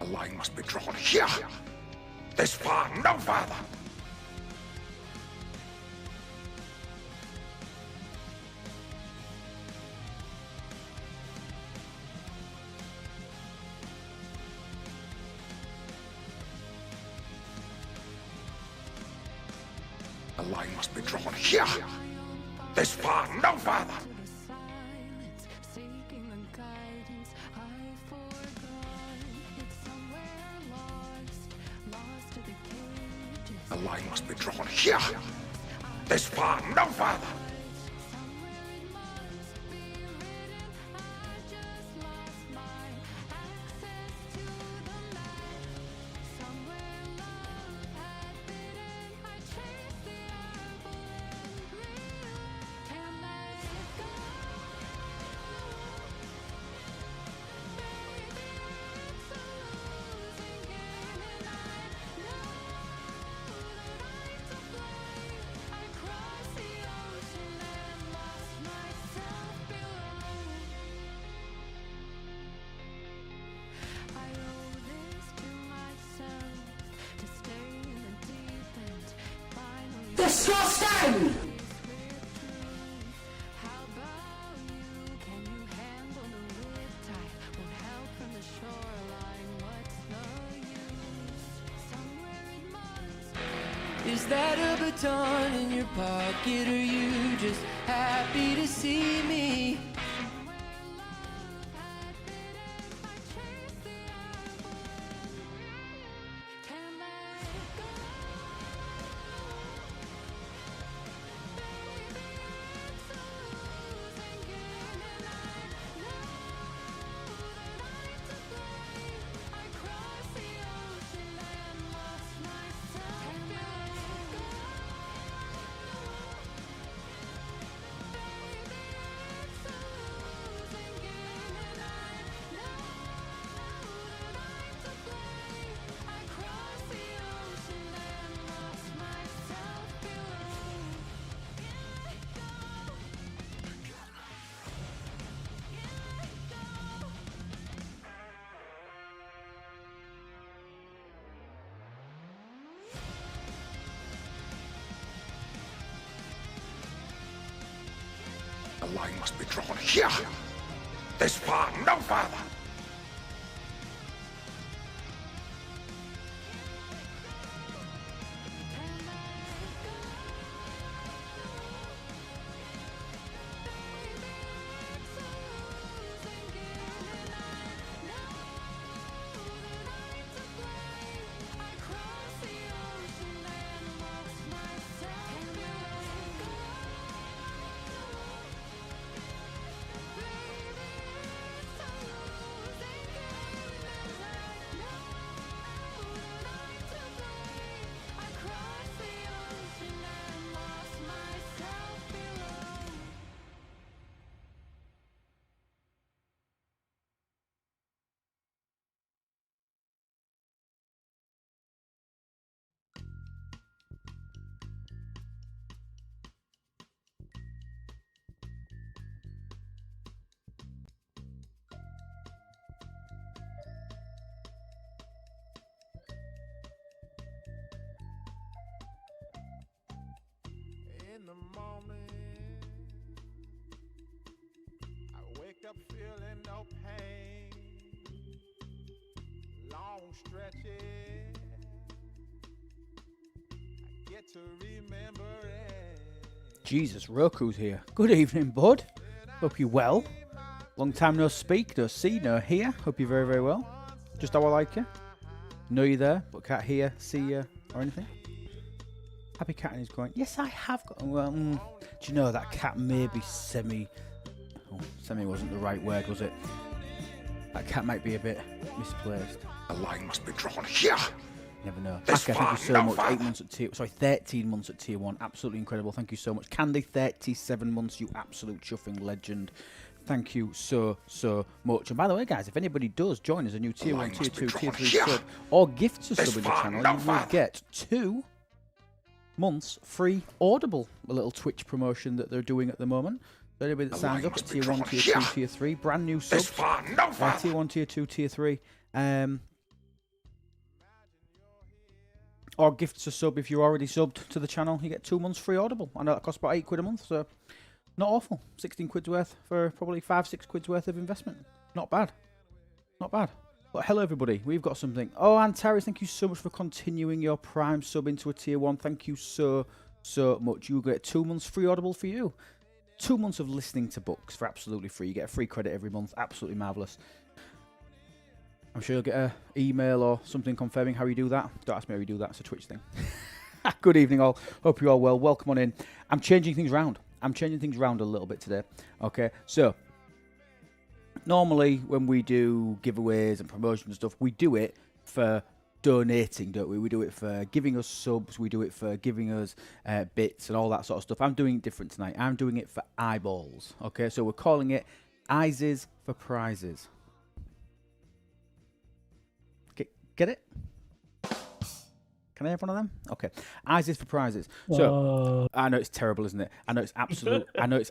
A line must be drawn here. This far, no farther. A line must be drawn here. This far, no farther. A line must be drawn here. This far, no farther. Disgusting! Is that a baton in your pocket, or you just happy to see me? A line must be drawn here. This far, no farther. In the morning, I wake up feeling no pain. Long stretches, I get to remember it. Jesus, Roku's here. Good evening, bud. Hope you're well. Long time no speak, no see, no hear. Hope you're very, very well. Just how I like you. Know you're there, but can't hear, see you, or anything. Happy Catting is going, yes, I have got, well, do you know that cat may be semi wasn't the right word, was it? That cat might be a bit misplaced. A line must be drawn here. Never know. This Backer, thank you so far, no much. farther. 8 months at tier, sorry, 13 months at tier 1. Absolutely incredible. Thank you so much. Candy, 37 months, you absolute chuffing legend. Thank you so much. And by the way, guys, if anybody does join as a new tier 1, tier 2, tier 3 sub, or gifts a sub in the channel, you will get 2 months free Audible, a little Twitch promotion that they're doing at the moment. So anybody that signs up at tier 1, tier 2, tier 3, brand new subs, tier 1, tier 2, tier 3, or gifts a sub if you're already subbed to the channel. You get 2 months free Audible. I know that costs about £8 a month, so not awful. 16 quid's worth for probably 5-6 quid's worth of investment. Not bad. Not bad. But hello everybody, we've got something. Oh, and Terry, thank you so much for continuing your Prime sub into a tier 1. Thank you so much. You get 2 months free Audible for you. 2 months of listening to books for absolutely free. You get a free credit every month. Absolutely marvellous. I'm sure you'll get an email or something confirming how you do that. Don't ask me how you do that. It's a Twitch thing. Good evening all. Hope you're all well. Welcome on in. I'm changing things around. I'm changing things around a little bit today. Okay, so normally when we do giveaways and promotions and stuff, we do it for donating, don't we? We do it for giving us subs. We do it for giving us bits and all that sort of stuff. I'm doing it different tonight. I'm doing it for eyeballs. Okay, so we're calling it Eyes for Prizes. Get it? Can I have one of them? Okay. Eyes for Prizes. So I know it's terrible, isn't it? I know it's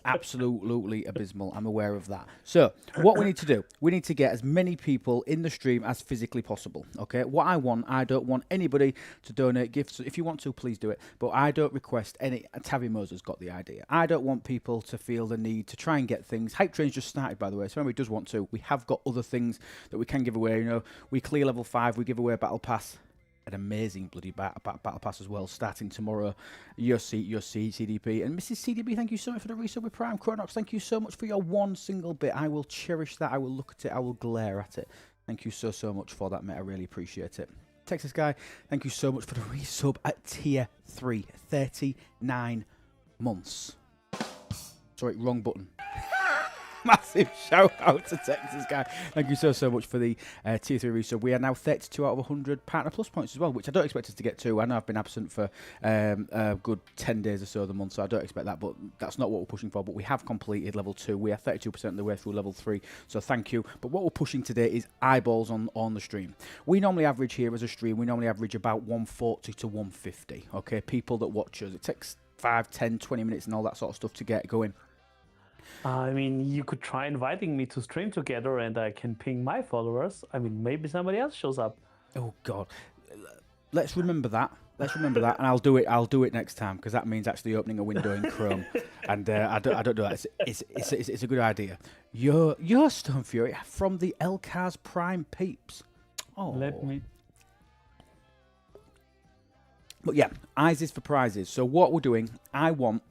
absolutely abysmal. I'm aware of that. So what we need to do, we need to get as many people in the stream as physically possible. Okay. What I don't want anybody to donate gifts. If you want to, please do it. But I don't request any. Tavi Moser's got the idea. I don't want people to feel the need to try and get things. Hype Train's just started, by the way. So anybody does want to, we have got other things that we can give away. You know, we clear level 5. We give away a battle pass. An amazing bloody battle pass as well, starting tomorrow. Your CDP. And Mrs. CDP, thank you so much for the resub with Prime. Chronox, thank you so much for your one single bit. I will cherish that. I will look at it. I will glare at it. Thank you so much for that, mate. I really appreciate it. Texas Guy, thank you so much for the resub at tier 3. 39 months. Sorry, wrong button. Massive shout out to Texas Guy. Thank you so much for the tier 3 resub. We are now 32 out of 100 Partner Plus points as well, which I don't expect us to get to. I know I've been absent for a good 10 days or so of the month, so I don't expect that, but that's not what we're pushing for. But we have completed level 2. We are 32% of the way through level 3, so thank you. But what we're pushing today is eyeballs on the stream. We normally average here as a stream, we normally average about 140 to 150, okay? People that watch us. It takes 5, 10, 20 minutes and all that sort of stuff to get going. I mean, you could try inviting me to stream together and I can ping my followers. I mean, maybe somebody else shows up. Oh, God. Let's remember that. And I'll do it next time, because that means actually opening a window in Chrome. And I don't do that. It's a good idea. You're Stone Fury from the Elcars Prime peeps. Oh. Let me... But yeah, Eyes for Prizes. So what we're doing, I want,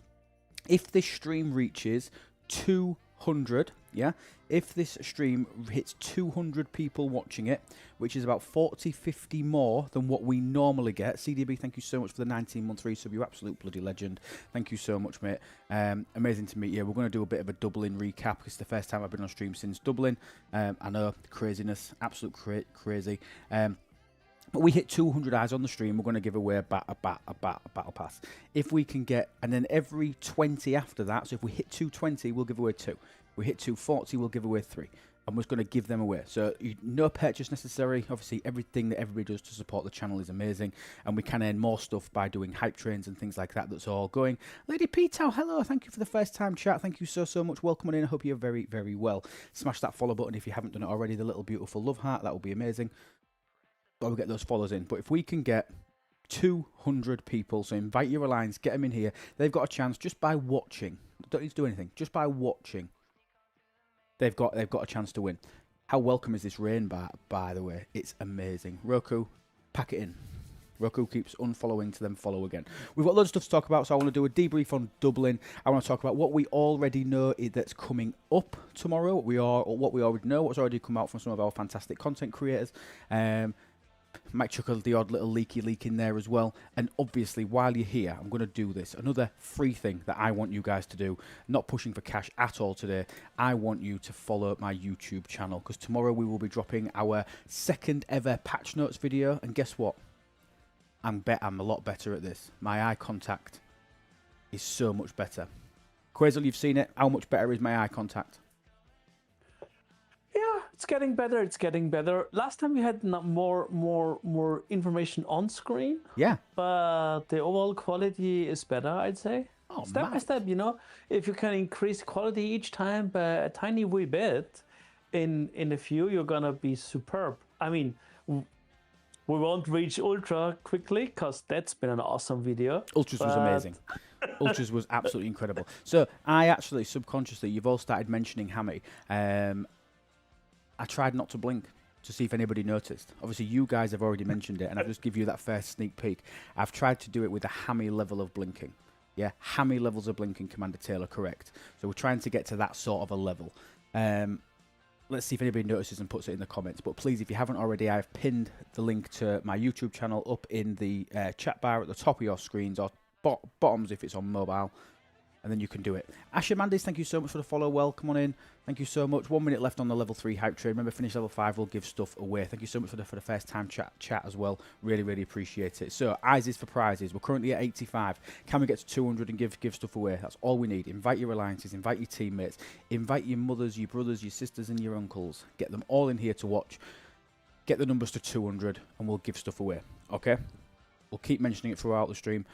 if this stream reaches 200, yeah, if this stream hits 200 people watching it, which is about 40-50 more than what we normally get. CDB, thank you so much for the 19-month resub. You absolute bloody legend. Thank you so much, mate. Amazing to meet you. We're going to do a bit of a Dublin recap. It's the first time I've been on stream since Dublin. I know, craziness, absolute crazy. But we hit 200 eyes on the stream. We're going to give away a battle pass. If we can get, and then every 20 after that. So if we hit 220, we'll give away 2. If we hit 240, we'll give away 3. And we're just going to give them away. So no purchase necessary. Obviously, everything that everybody does to support the channel is amazing. And we can earn more stuff by doing hype trains and things like that. That's all going. Lady Peto, hello. Thank you for the first time chat. Thank you so much. Welcome on in. I hope you're very, very well. Smash that follow button if you haven't done it already. The little beautiful love heart. That would be amazing. We'll get those follows in. But if we can get 200 people, so invite your alliance, get them in here. They've got a chance just by watching. Don't need to do anything. Just by watching, they've got a chance to win. How welcome is this rain, by the way? It's amazing. Roku, pack it in. Roku keeps unfollowing to then follow again. We've got loads of stuff to talk about, so I want to do a debrief on Dublin. I want to talk about what we already know that's coming up tomorrow. What we already know, what's already come out from some of our fantastic content creators. Might chuck the odd little leak in there as well. And obviously, while you're here, I'm going to do this. Another free thing that I want you guys to do. Not pushing for cash at all today. I want you to follow my YouTube channel, because tomorrow we will be dropping our second ever patch notes video. And guess what? I'm a lot better at this. My eye contact is so much better. Quazel, you've seen it. How much better is my eye contact? Yeah, it's getting better. It's getting better. Last time we had more information on screen. Yeah. But the overall quality is better, I'd say. Oh, step by step, you know, if you can increase quality each time by a tiny wee bit in a few, you're gonna be superb. I mean, we won't reach Ultra quickly because that's been an awesome video. Ultras was but- amazing. Ultras was absolutely incredible. So I actually subconsciously, you've all started mentioning Hammy. I tried not to blink to see if anybody noticed. Obviously, you guys have already mentioned it, and I've just give you that first sneak peek. I've tried to do it with a Hammy level of blinking. Yeah, Hammy levels of blinking, Commander Taylor, correct. So we're trying to get to that sort of a level. Let's see if anybody notices and puts it in the comments. But please, if you haven't already, I've pinned the link to my YouTube channel up in the chat bar at the top of your screens, or bottoms if it's on mobile. And then you can do it. Asher Mandis, thank you so much for the follow. Welcome on in. Thank you so much. 1 minute left on the level 3 hype train. Remember, finish level 5, we'll give stuff away. Thank you so much for the first time chat as well. Really, really appreciate it. So, eyes is for prizes. We're currently at 85. Can we get to 200 and give stuff away? That's all we need. Invite your alliances, invite your teammates, invite your mothers, your brothers, your sisters, and your uncles. Get them all in here to watch. Get the numbers to 200, and we'll give stuff away. Okay? We'll keep mentioning it throughout the stream.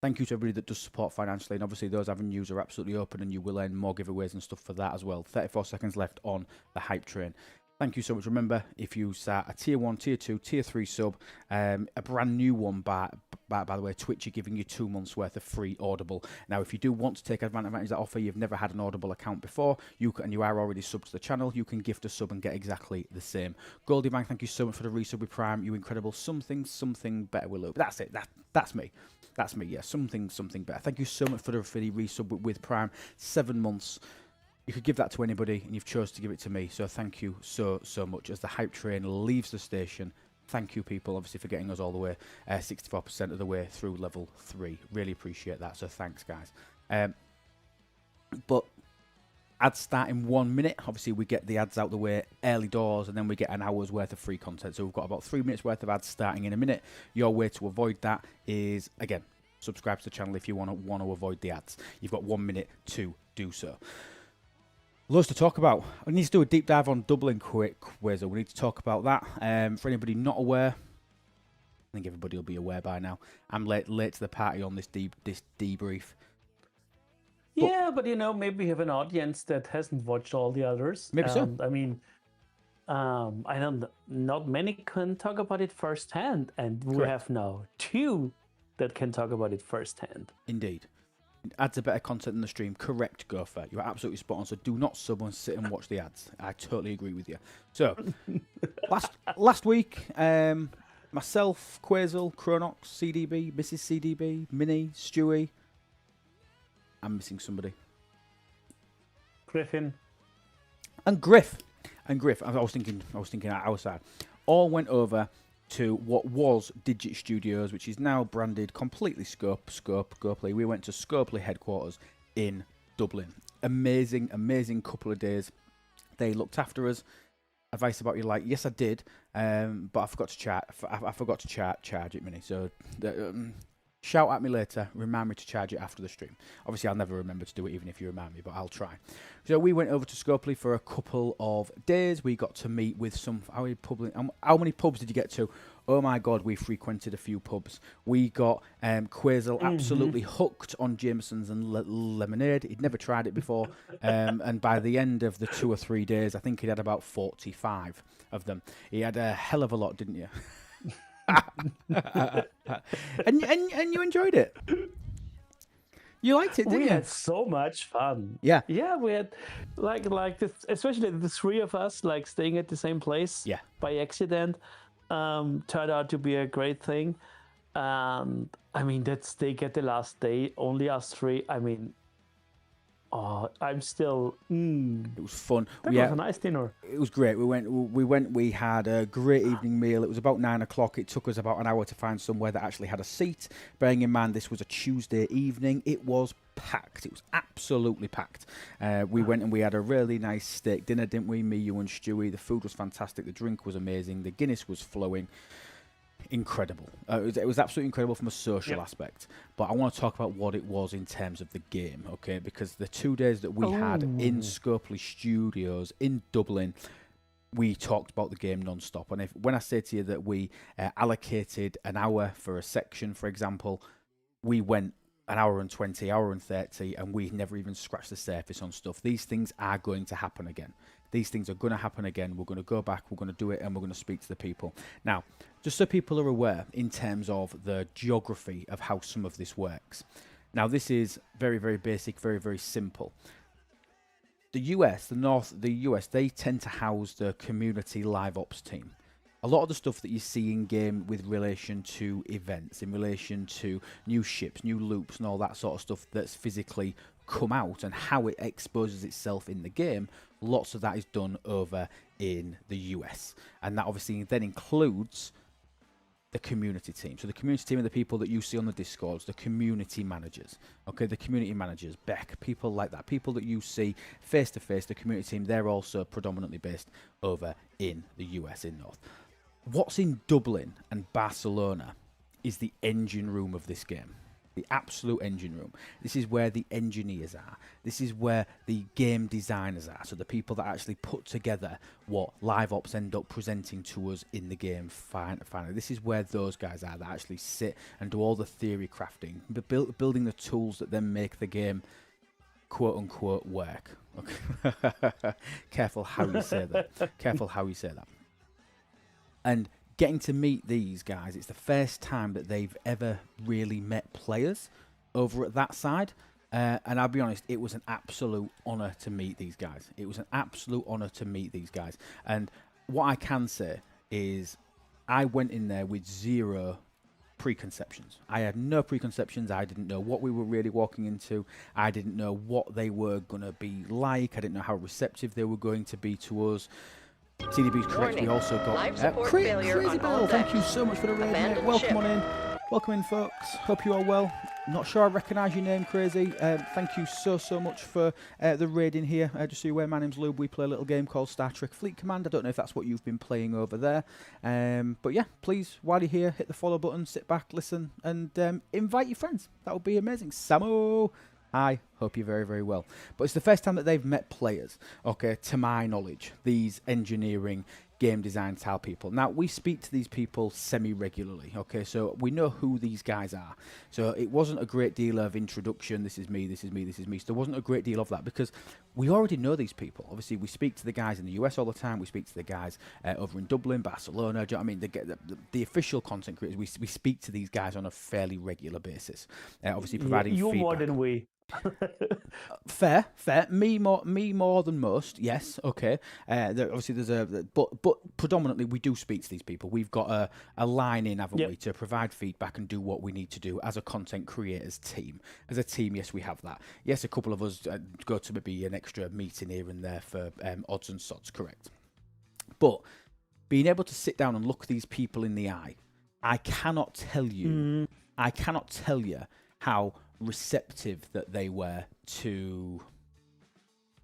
Thank you to everybody that does support financially, and obviously those avenues are absolutely open, and you will earn more giveaways and stuff for that as well. 34 seconds left on the hype train. Thank you so much. Remember, if you start a tier 1, tier 2, tier 3 sub, a brand new one, by the way, Twitch are giving you 2 months worth of free Audible. Now, if you do want to take advantage of that offer, you've never had an Audible account before, and you are already subbed to the channel, you can gift a sub and get exactly the same. Goldie Bank, thank you so much for the resub with Prime. You incredible. Something better with Luke. That's it. That's me. That's me, yeah. Something better. Thank you so much for the resub with Prime. 7 months. You could give that to anybody, and you've chose to give it to me. So thank you so much. As the hype train leaves the station, thank you, people, obviously, for getting us all the way, 64% of the way through level 3. Really appreciate that. So thanks, guys. But ads start in 1 minute. Obviously, we get the ads out the way early doors, and then we get an hour's worth of free content. So we've got about 3 minutes worth of ads starting in a minute. Your way to avoid that is, again, subscribe to the channel if you want to avoid the ads. You've got 1 minute to do so. Loads to talk about. We need to do a deep dive on Dublin quiz. We need to talk about that. For anybody not aware, I think everybody will be aware by now. I'm late to the party on this debrief. Yeah, but maybe you have an audience that hasn't watched all the others. Maybe so. I mean, I know not many can talk about it firsthand, and we Correct. have now 2 that can talk about it firsthand. Indeed. Ads are better content than the stream. Correct, Gopher. You're absolutely spot on. So do not sub and sit and watch the ads. I totally agree with you. So, last week, myself, Quazel, Chronox, CDB, Mrs. CDB, Minnie, Stewie. I'm missing somebody. Griffin. And Griff. I was thinking outside. All went over to what was Digit Studios, which is now branded completely Scopely. We went to Scopely headquarters in Dublin. Amazing couple of days. They looked after us. Advice about your like, yes I did, but I forgot to charge it, Minnie. So shout at me later. Remind me to charge it after the stream. Obviously, I'll never remember to do it, even if you remind me, but I'll try. So we went over to Scopely for a couple of days. We got to meet with some. How many pubs did you get to? Oh my God, we frequented a few pubs. We got Quazel absolutely hooked on Jameson's and lemonade. He'd never tried it before, and by the end of the 2 or 3 days, I think he'd had about 45 of them. He had a hell of a lot, didn't you? and you enjoyed it. You liked it, didn't We you? had so much fun. Yeah. Yeah, we had especially the 3 of us staying at the same place. Yeah. By accident, turned out to be a great thing. I mean, that steak at the last day, only us 3. I mean, I'm still. It was fun. That was a nice dinner. It was great. We had a great evening meal. It was about 9 o'clock. It took us about an hour to find somewhere that actually had a seat. Bearing in mind this was a Tuesday evening, it was packed. It was absolutely packed. We went and we had a really nice steak dinner, didn't we? Me, you and Stewie. The food was fantastic. The drink was amazing. The Guinness was flowing. Incredible. It was absolutely incredible from a social aspect. But I want to talk about what it was in terms of the game, okay? Because the 2 days that we had in Scopely Studios in Dublin, we talked about the game non-stop. And when I say to you that we allocated an hour for a section, for example, we went an hour and 20, hour and 30, and we never even scratched the surface on stuff. These things are going to happen again. These things are going to happen again. We're going to go back, we're going to do it, and we're going to speak to the people. Now, just so people are aware in terms of the geography of how some of this works. Now, this is very, very basic, very, very simple. The US, the US, they tend to house the community live ops team. A lot of the stuff that you see in game with relation to events, in relation to new ships, new loops, and all that sort of stuff that's physically come out and how it exposes itself in the game, lots of that is done over in the US. And that obviously then includes the community team. So the community team are the people that you see on the Discords, the community managers. Okay, the community managers, Beck, people like that, people that you see face to face, the community team, they're also predominantly based over in the US in North. What's in Dublin and Barcelona is the engine room of this game. The absolute engine room. This is where the engineers are. This is where the game designers are. So the people that actually put together what live ops end up presenting to us in the game finally. This is where those guys are that actually sit and do all the theory crafting, building the tools that then make the game quote unquote work. Okay. Careful how you say that. Careful how you say that. And getting to meet these guys, it's the first time that they've ever really met players over at that side. And I'll be honest, it was an absolute honour to meet these guys. It was an absolute honour to meet these guys. And what I can say is I went in there with zero preconceptions. I had no preconceptions. I didn't know what we were really walking into. I didn't know what they were going to be like. I didn't know how receptive they were going to be to us. CDB's correct. We also got Crazy Bell. Thank you so much for the raid, mate. Welcome on in. Welcome in, folks. Hope you are well. Not sure I recognise your name, Crazy. Thank you so much for the raid in here. Just so you're aware, my name's Lube. We play a little game called Star Trek Fleet Command. I don't know if that's what you've been playing over there. But yeah, please, while you're here, hit the follow button, sit back, listen, and invite your friends. That would be amazing. Samo! Hi, hope you're very, very well. But it's the first time that they've met players, okay, to my knowledge, these engineering, game design style people. Now, we speak to these people semi-regularly, okay, so we know who these guys are. So it wasn't a great deal of introduction, this is me, this is me, this is me. So there wasn't a great deal of that because we already know these people. Obviously, we speak to the guys in the US all the time. We speak to the guys over in Dublin, Barcelona. Do you know what I mean? The official content creators, we speak to these guys on a fairly regular basis. Obviously, providing you feedback. more than we. Fair. Me more than most. Yes, okay. Obviously, but predominantly we do speak to these people. We've got a line in, haven't we, to provide feedback and do what we need to do as a content creators team. As a team, yes, we have that. Yes, a couple of us go to maybe an extra meeting here and there for odds and sods. Correct. But being able to sit down and look these people in the eye, I cannot tell you. I cannot tell you how receptive that they were to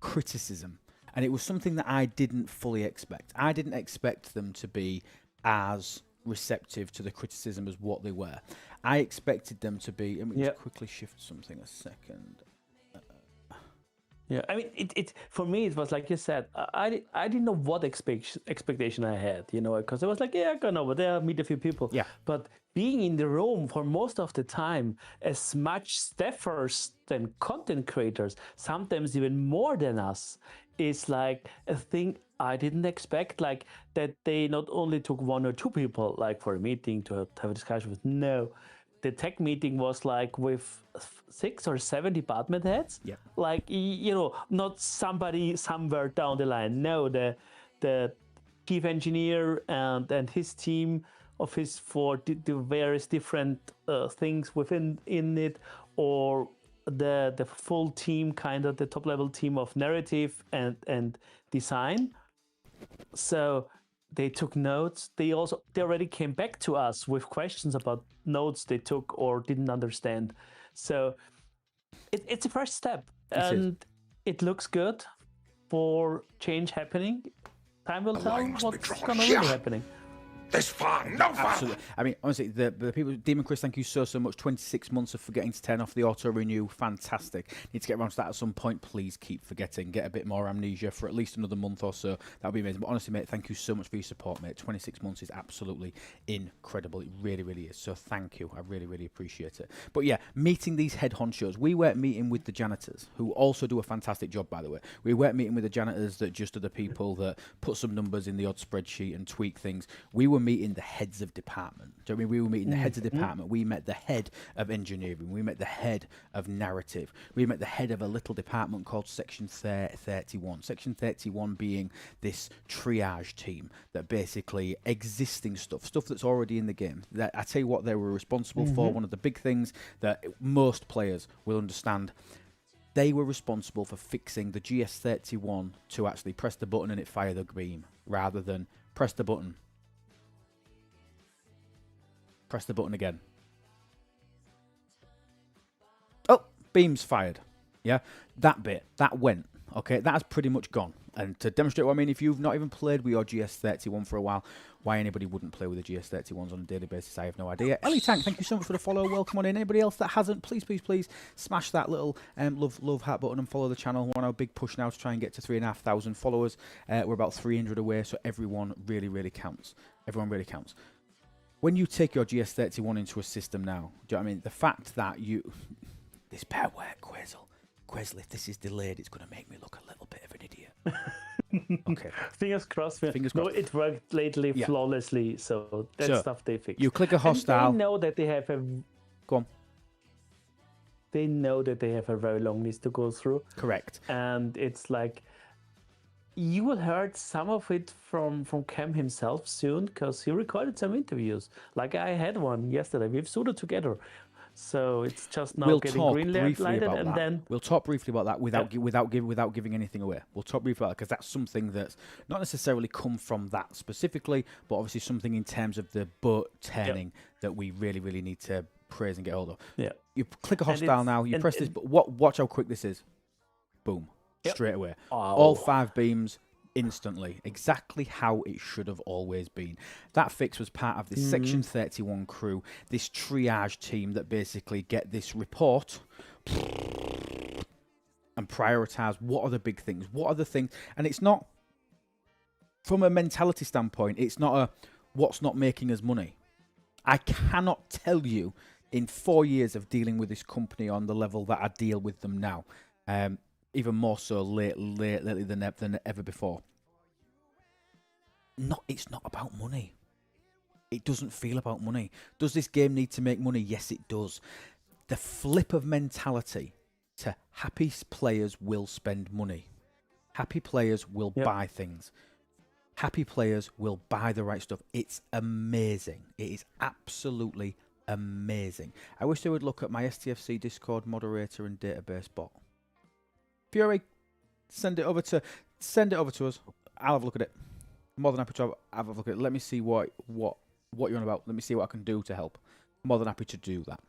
criticism, and it was something that I didn't fully expect. I didn't expect them to be as receptive to the criticism as what they were. I expected them to be. Let me just quickly shift something a second. Yeah, I mean, it for me, it was like you said, I didn't know what expectation I had, you know, because I was like, yeah, I go over there, meet a few people. Yeah. But being in the room for most of the time, as much staffers than content creators, sometimes even more than us, is like a thing I didn't expect, like that they not only took one or two people, like for a meeting to have a discussion with, no. The tech meeting was like with 6 or 7 department heads. Yeah. Like, you know, not somebody somewhere down the line. No, the chief engineer and his team of his for the various different things within it, or the full team, kind of the top level team of narrative and design. So they took notes. They already came back to us with questions about notes they took or didn't understand. So it's a first step, and it looks good for change happening. Time will tell what's going to really happening. This far, no further. Absolutely. I mean, honestly, the people, Demon Chris, thank you so much. 26 months of forgetting to turn off the auto renew, fantastic. Need to get around to that at some point. Please keep forgetting. Get a bit more amnesia for at least another month or so. That'd be amazing. But honestly, mate, thank you so much for your support, mate. 26 months is absolutely incredible. It really, really is. So thank you. I really, really appreciate it. But yeah, meeting these head honchos. We weren't meeting with the janitors, who also do a fantastic job, by the way. We weren't meeting with the janitors that just are the people that put some numbers in the odd spreadsheet and tweak things. We were meeting the heads of department. Do you know what I mean? We were meeting the heads of department. We met the head of engineering. We met the head of narrative. We met the head of a little department called Section 31. Section 31 being this triage team that basically existing stuff that's already in the game. That I tell you what they were responsible for. One of the big things that most players will understand. They were responsible for fixing the GS31 to actually press the button and it fire the beam, rather than press the button. Press the button again. Oh, beam's fired. Yeah, that bit, that went. Okay, that has pretty much gone. And to demonstrate what I mean, if you've not even played with your GS31 for a while, why anybody wouldn't play with the GS31s on a daily basis, I have no idea. Ellie Tank, thank you so much for the follow. Welcome on in. Anybody else that hasn't, please, please, please smash that little love heart button and follow the channel. We're on our big push now to try and get to 3,500 followers. We're about 300 away, so everyone really, really counts. Everyone really counts. When you take your GS31 into a system now, do you know what I mean? The fact that you... This better work, Quezel, if this is delayed, it's going to make me look a little bit of an idiot. Okay. Fingers crossed. Fingers crossed. No, it worked lately flawlessly, so that's stuff they fixed. You click a hostile. And they know that they have a... Go on. They know that they have a very long list to go through. Correct. And it's like... You will hear some of it from Cam himself soon, because he recorded some interviews. Like I had one yesterday. We've suited together. So it's just now getting green lighted, and then we'll talk briefly about that without giving anything away. We'll talk briefly about it, because that's something that's not necessarily come from that specifically, but obviously something in terms of the boat turning that we really, really need to praise and get hold of. Yeah. You click a hostile now. You press this, but watch how quick this is. Boom. Straight away. Oh. All 5 beams instantly. Exactly how it should have always been. That fix was part of this Section 31 crew, this triage team that basically get this report and prioritize what are the big things, what are the things. And it's not, from a mentality standpoint, it's not a what's not making us money. I cannot tell you in 4 years of dealing with this company on the level that I deal with them now. Even more so lately than ever before. It's not about money. It doesn't feel about money. Does this game need to make money? Yes, it does. The flip of mentality to happy players will spend money. Happy players will buy things. Happy players will buy the right stuff. It's amazing. It is absolutely amazing. I wish they would look at my STFC Discord moderator and database bot. Fury, send it over to us. I'll have a look at it. More than happy to have a look at it. Let me see what you're on about. Let me see what I can do to help. More than happy to do that.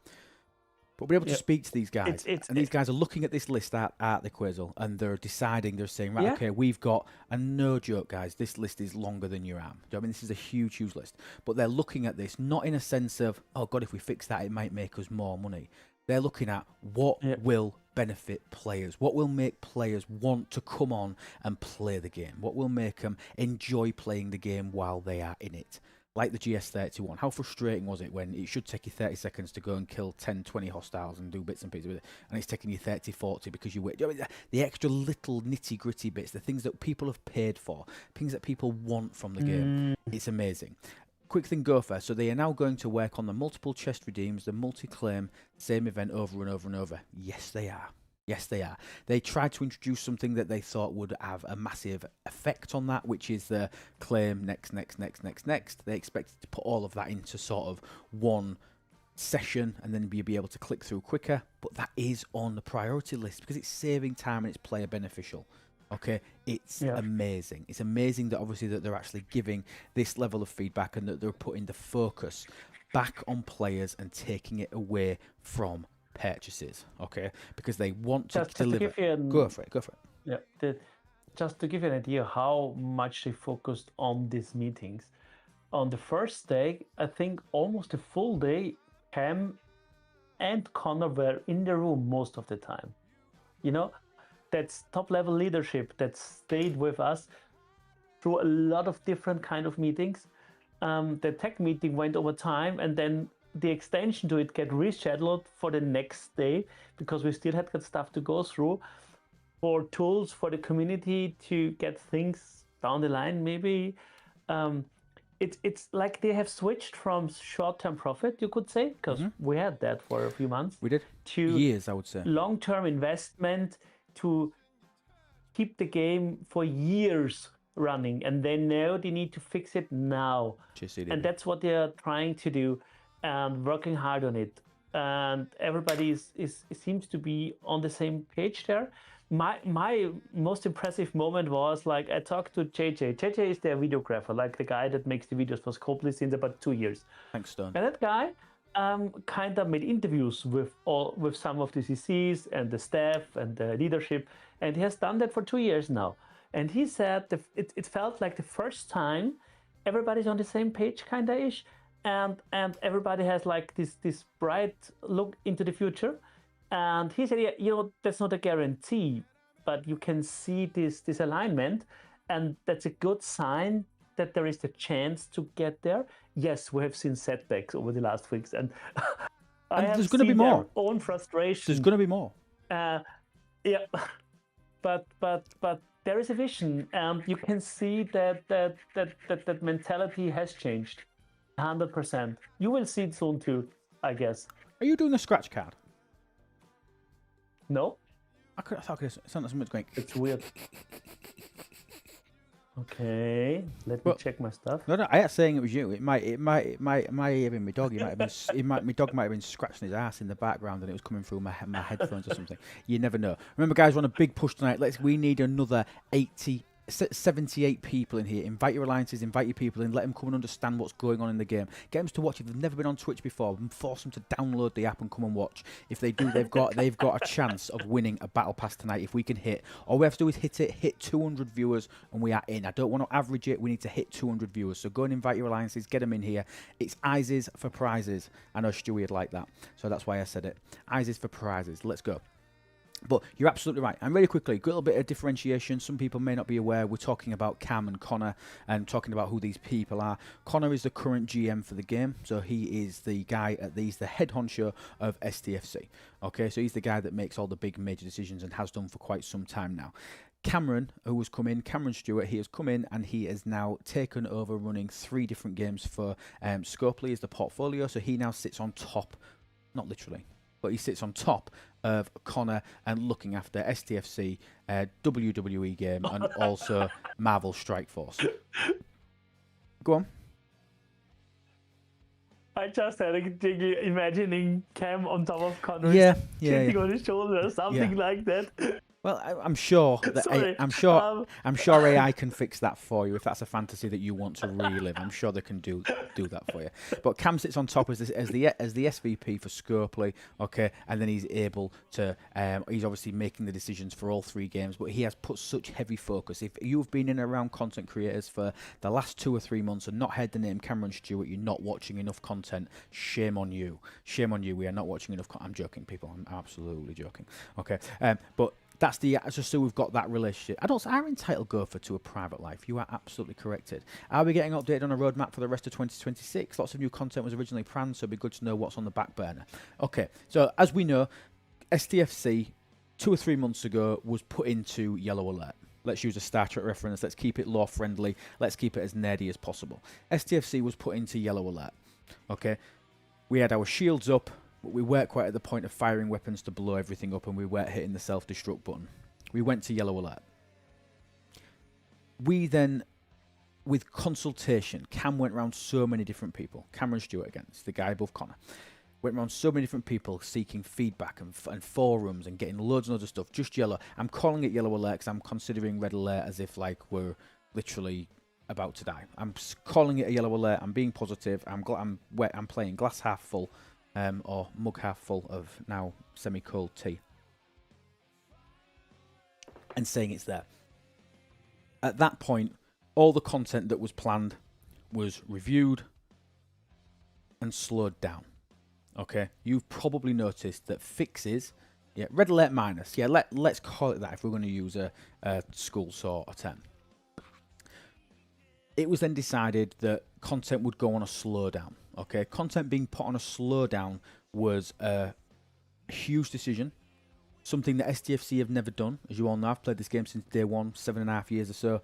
But we're able to speak to these guys. And these guys are looking at this list at the Quezel, and they're deciding, they're saying, right, okay, we've got, and no joke, guys, this list is longer than your arm. Do you know what I mean? This is a huge, huge list. But they're looking at this, not in a sense of, oh, God, if we fix that, it might make us more money. They're looking at what will benefit players, what will make players want to come on and play the game, what will make them enjoy playing the game while they are in it. Like the GS31. How frustrating was it when it should take you 30 seconds to go and kill 10, 20 hostiles and do bits and pieces with it, and it's taking you 30, 40 because you wait. The extra little nitty-gritty bits, the things that people have paid for, things that people want from the game. It's amazing. Quick thing, Gopher. So they are now going to work on the multiple chest redeems, the multi-claim, same event over and over and over. Yes, they are. Yes, they are. They tried to introduce something that they thought would have a massive effect on that, which is the claim next. They expected to put all of that into sort of one session and then be able to click through quicker. But that is on the priority list because it's saving time and it's player beneficial. Okay, it's amazing. It's amazing that obviously that they're actually giving this level of feedback and that they're putting the focus back on players and taking it away from purchases. Okay, because they want to deliver. Go for it. Yeah, just to give you an idea how much they focused on these meetings. on the first day, I think almost a full day, Cam and Connor were in the room most of the time. You know, that's top level leadership that stayed with us through a lot of different kind of meetings. The tech meeting went over time, and then the extension to it get rescheduled for the next day because we still had got stuff to go through for tools for the community to get things down the line. Maybe it's like they have switched from short-term profit, you could say, because we had that for a few months. We did. To Years, I would say. long-term investment to keep the game for years running, and they know they need to fix it now. And that's what they are trying to do and working hard on it. And everybody seems to be on the same page there. My most impressive moment was like I talked to JJ. JJ is their videographer, like the guy that makes the videos for Scopely since about 2 years. Thanks, Stone. And that guy kind of made interviews with some of the CCs and the staff and the leadership, and he has done that for 2 years now. And he said it felt like the first time everybody's on the same page, kinda ish, and everybody has like this bright look into the future. And he said, yeah, you know, that's not a guarantee, but you can see this alignment, and that's a good sign that there is the chance to get there. Yes, we have seen setbacks over the last weeks, and there's going to be more. Own frustration. There's going to be more. Yeah, but there is a vision, and you can see that mentality has changed 100%. You will see it soon too, I guess. Are you doing a scratch card? No. I thought it sounded something going. It's weird. Okay, let me check my stuff. No, I ain't saying it was you. It might have been my dog. My dog might have been scratching his ass in the background, and it was coming through my headphones or something. You never know. Remember, guys, we're on a big push tonight. We need another 78 people in here. Invite your alliances, invite your people in, let them come and understand what's going on in the game. Get them to watch. If they've never been on Twitch before, force them to download the app and come and watch. If they do, they've got a chance of winning a battle pass tonight if we can hit. All we have to do is hit 200 viewers and we are in. I don't want to average it. We need to hit 200 viewers. So go and invite your alliances, get them in here. It's Eyes for prizes. I know Stewie would like that, so that's why I said it. Eyes for prizes. Let's go. But you're absolutely right. And really quickly, a little bit of differentiation. Some people may not be aware. We're talking about Cam and Connor and talking about who these people are. Connor is the current GM for the game. So he is the guy, he's the head honcho of STFC. Okay, so he's the guy that makes all the big major decisions and has done for quite some time now. Cameron, who has come in, Cameron Stewart, he has come in and he has now taken over running 3 different games for Scopely as the portfolio. So he now sits on top, not literally, but he sits on top of Connor and looking after STFC, WWE game, and also Marvel Strike Force. Go on. I just had a thing imagining Cam on top of Connor, sitting on his shoulder, something like that. Well, I'm sure that Sorry, I'm sure AI can fix that for you if that's a fantasy that you want to relive. I'm sure they can do that for you. But Cam sits on top as the SVP for Scopely, okay, and then he's able to. He's obviously making the decisions for all 3 games, but he has put such heavy focus. If you've been in and around content creators for the last 2 or 3 months and not heard the name Cameron Stewart, you're not watching enough content. Shame on you. Shame on you. We are not watching enough. I'm joking, people. I'm absolutely joking. Okay, but. That's just so we've got that relationship. Adults are entitled gopher to a private life. You are absolutely corrected. Are we getting updated on a roadmap for the rest of 2026? Lots of new content was originally planned, so it'd be good to know what's on the back burner. Okay, so as we know, STFC 2 or 3 months ago was put into yellow alert. Let's use a Star Trek reference. Let's keep it law friendly. Let's keep it as nerdy as possible. STFC was put into yellow alert. Okay, we had our shields up. But we weren't quite at the point of firing weapons to blow everything up, and we weren't hitting the self-destruct button. We went to yellow alert. We then, with consultation, Cam went around so many different people. Cameron Stewart again, it's the guy above Connor. Went around so many different people seeking feedback and forums and getting loads and loads of stuff. Just yellow. I'm calling it yellow alert because I'm considering red alert as if like we're literally about to die. I'm calling it a yellow alert. I'm being positive. I'm playing glass half full. Or mug half full of now semi-cold tea. And saying it's there. At that point, all the content that was planned was reviewed and slowed down. Okay, you've probably noticed that fixes, red alert minus, let's call it that if we're going to use a school sort of term. It was then decided that content would go on a slowdown. Okay, content being put on a slowdown was a huge decision, something that STFC have never done. As you all know, I've played this game since day one, 7.5 years or so.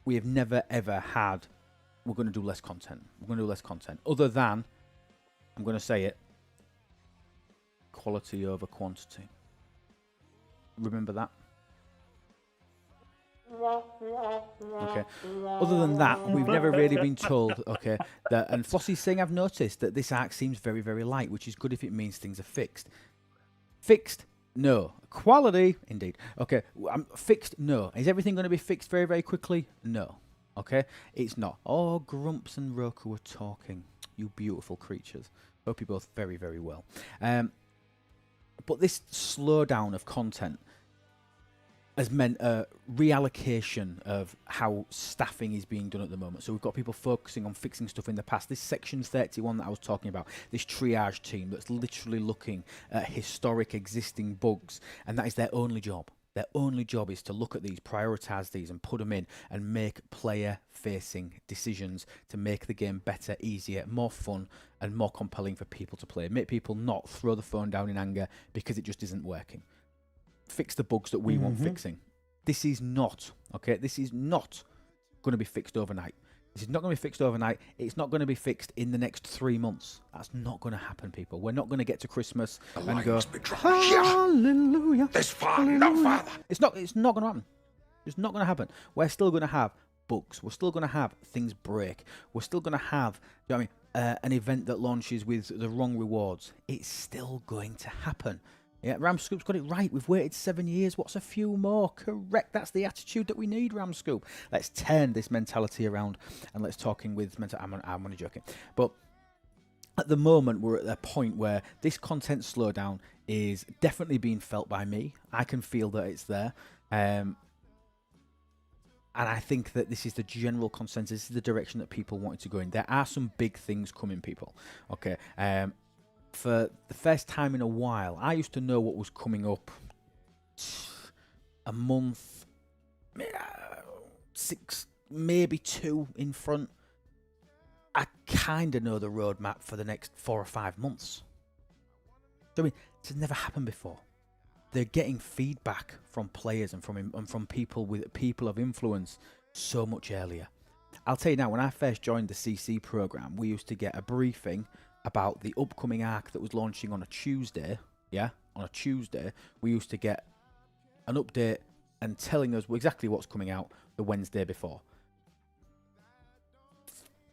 We have never ever had, we're going to do less content. We're going to do less content. Other than, I'm going to say it, quality over quantity. Remember that? Okay. Other than that, we've never really been told, okay, that, and Flossie's saying, I've noticed that this arc seems very, very light, which is good if it means things are fixed. Fixed? No. Quality? Indeed. Okay. Fixed? No. Is everything going to be fixed very, very quickly? No. Okay. It's not. Oh, Grumps and Roku are talking. You beautiful creatures. Hope you both very, very well. But this slowdown of content has meant a reallocation of how staffing is being done at the moment. So we've got people focusing on fixing stuff in the past. This Section 31 that I was talking about, this triage team that's literally looking at historic existing bugs, and that is their only job. Their only job is to look at these, prioritise these, and put them in and make player-facing decisions to make the game better, easier, more fun, and more compelling for people to play. Make people not throw the phone down in anger because it just isn't working. Fix the bugs that we want fixing. This is not, okay, this is not going to be fixed overnight. This is not going to be fixed overnight. It's not going to be fixed in the next 3 months. That's not going to happen, people. We're not going to get to Christmas and go, hallelujah. This far, no farther. It's not going to happen. It's not going to happen. We're still going to have bugs. We're still going to have things break. We're still going to have, you know what I mean, an event that launches with the wrong rewards. It's still going to happen. Yeah, Ramscoop's got it right. We've waited 7 years. What's a few more? Correct. That's the attitude that we need, Ramscoop. Let's turn this mentality around and let's talking with mental. I'm only joking. But at the moment, we're at a point where this content slowdown is definitely being felt by me. I can feel that it's there. And I think that this is the general consensus. This is the direction that people wanted to go in. There are some big things coming, people. Okay. For the first time in a while, I used to know what was coming up a month, 6, maybe 2 in front. I kind of know the roadmap for the next 4 or 5 months. I mean, this has never happened before. They're getting feedback from players and from people of influence so much earlier. I'll tell you now, when I first joined the CC program, we used to get a briefing about the upcoming arc that was launching on a Tuesday. Yeah, on a Tuesday, we used to get an update and telling us exactly what's coming out the Wednesday before.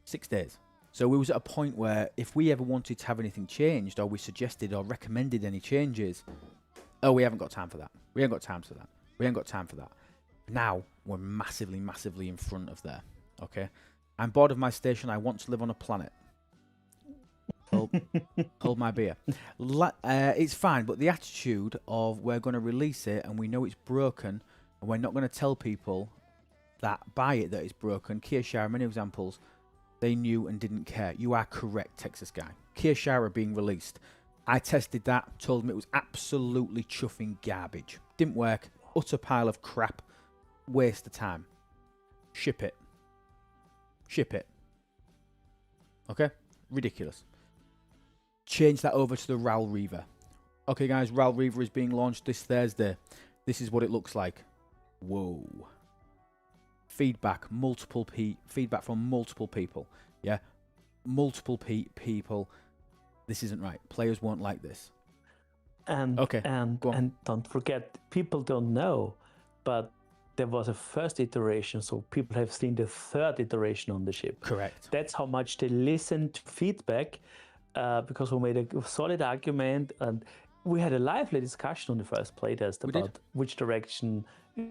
6 days. So we was at a point where if we ever wanted to have anything changed, or we suggested or recommended any changes, oh, we haven't got time for that. We ain't got time for that. We ain't got time for that. Now we're massively, massively in front of there. Okay, I'm bored of my station. I want to live on a planet. Hold my beer. It's fine, but the attitude of we're going to release it and we know it's broken and we're not going to tell people that buy it that it's broken. Kia many examples, they knew and didn't care. You are correct, Texas guy. Kia being released. I tested that, told them it was absolutely chuffing garbage. Didn't work. Utter pile of crap. Waste of time. Ship it. Ship it. Okay? Ridiculous. Change that over to the RAL Reaver. Okay, guys, RAL Reaver is being launched this Thursday. This is what it looks like. Whoa. Feedback from multiple people. Yeah, multiple people. This isn't right. Players won't like this. And don't forget, people don't know, but there was a first iteration, so people have seen the third iteration on the ship. Correct. That's how much they listen to feedback. Because we made a solid argument and we had a lively discussion on the first playtest about which direction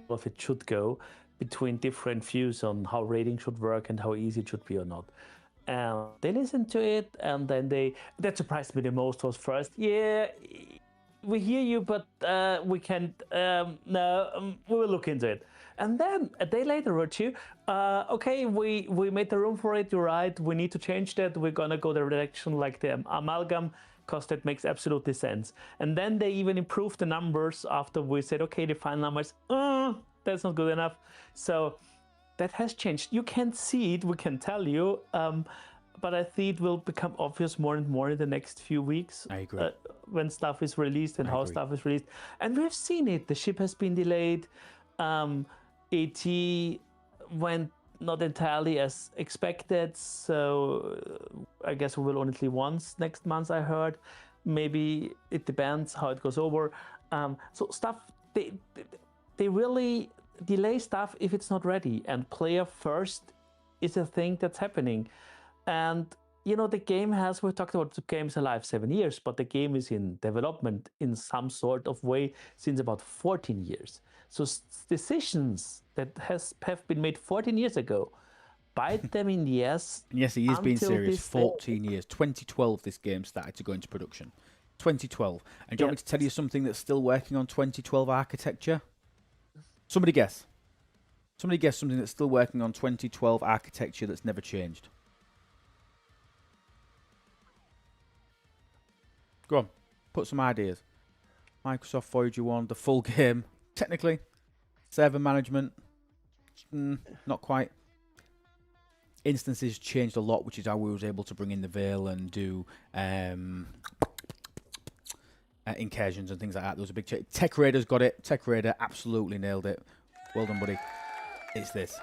of it should go between different views on how rating should work and how easy it should be or not. They listened to it and then that surprised me the most was first, yeah, we hear you, but we can't. No, we will look into it. And then a day later or two, okay, we made the room for it. You're right. We need to change that. We're gonna go the direction like the amalgam, because that makes absolutely sense. And then they even improved the numbers after we said, okay, the final numbers, that's not good enough. So that has changed. You can't see it. We can tell you. But I think it will become obvious more and more in the next few weeks. I agree. When stuff is released and how agree. stuff is released. And we've seen it. The ship has been delayed. AT went not entirely as expected. So I guess we will only see once next month, I heard. Maybe it depends how it goes over. So stuff, they really delay stuff if it's not ready. And player first is a thing that's happening. And you know, the game has, we talked about the game's alive 7 years, but the game is in development in some sort of way since about 14 years. So decisions that have been made 14 years ago bite them in the ass. Yes, he is being until serious. this 14 years. 2012 this game started to go into production. 2012. And do you want me to tell you something that's still working on 2012 architecture? Somebody guess. Somebody guess something that's still working on 2012 architecture that's never changed. Go on, put some ideas. Microsoft Voyager 1, the full game. Technically, server management, not quite. Instances changed a lot, which is how we was able to bring in the Veil and do incursions and things like that. There was a big change. Tech Raider's got it. Tech Raider absolutely nailed it. Well done, buddy. It's this.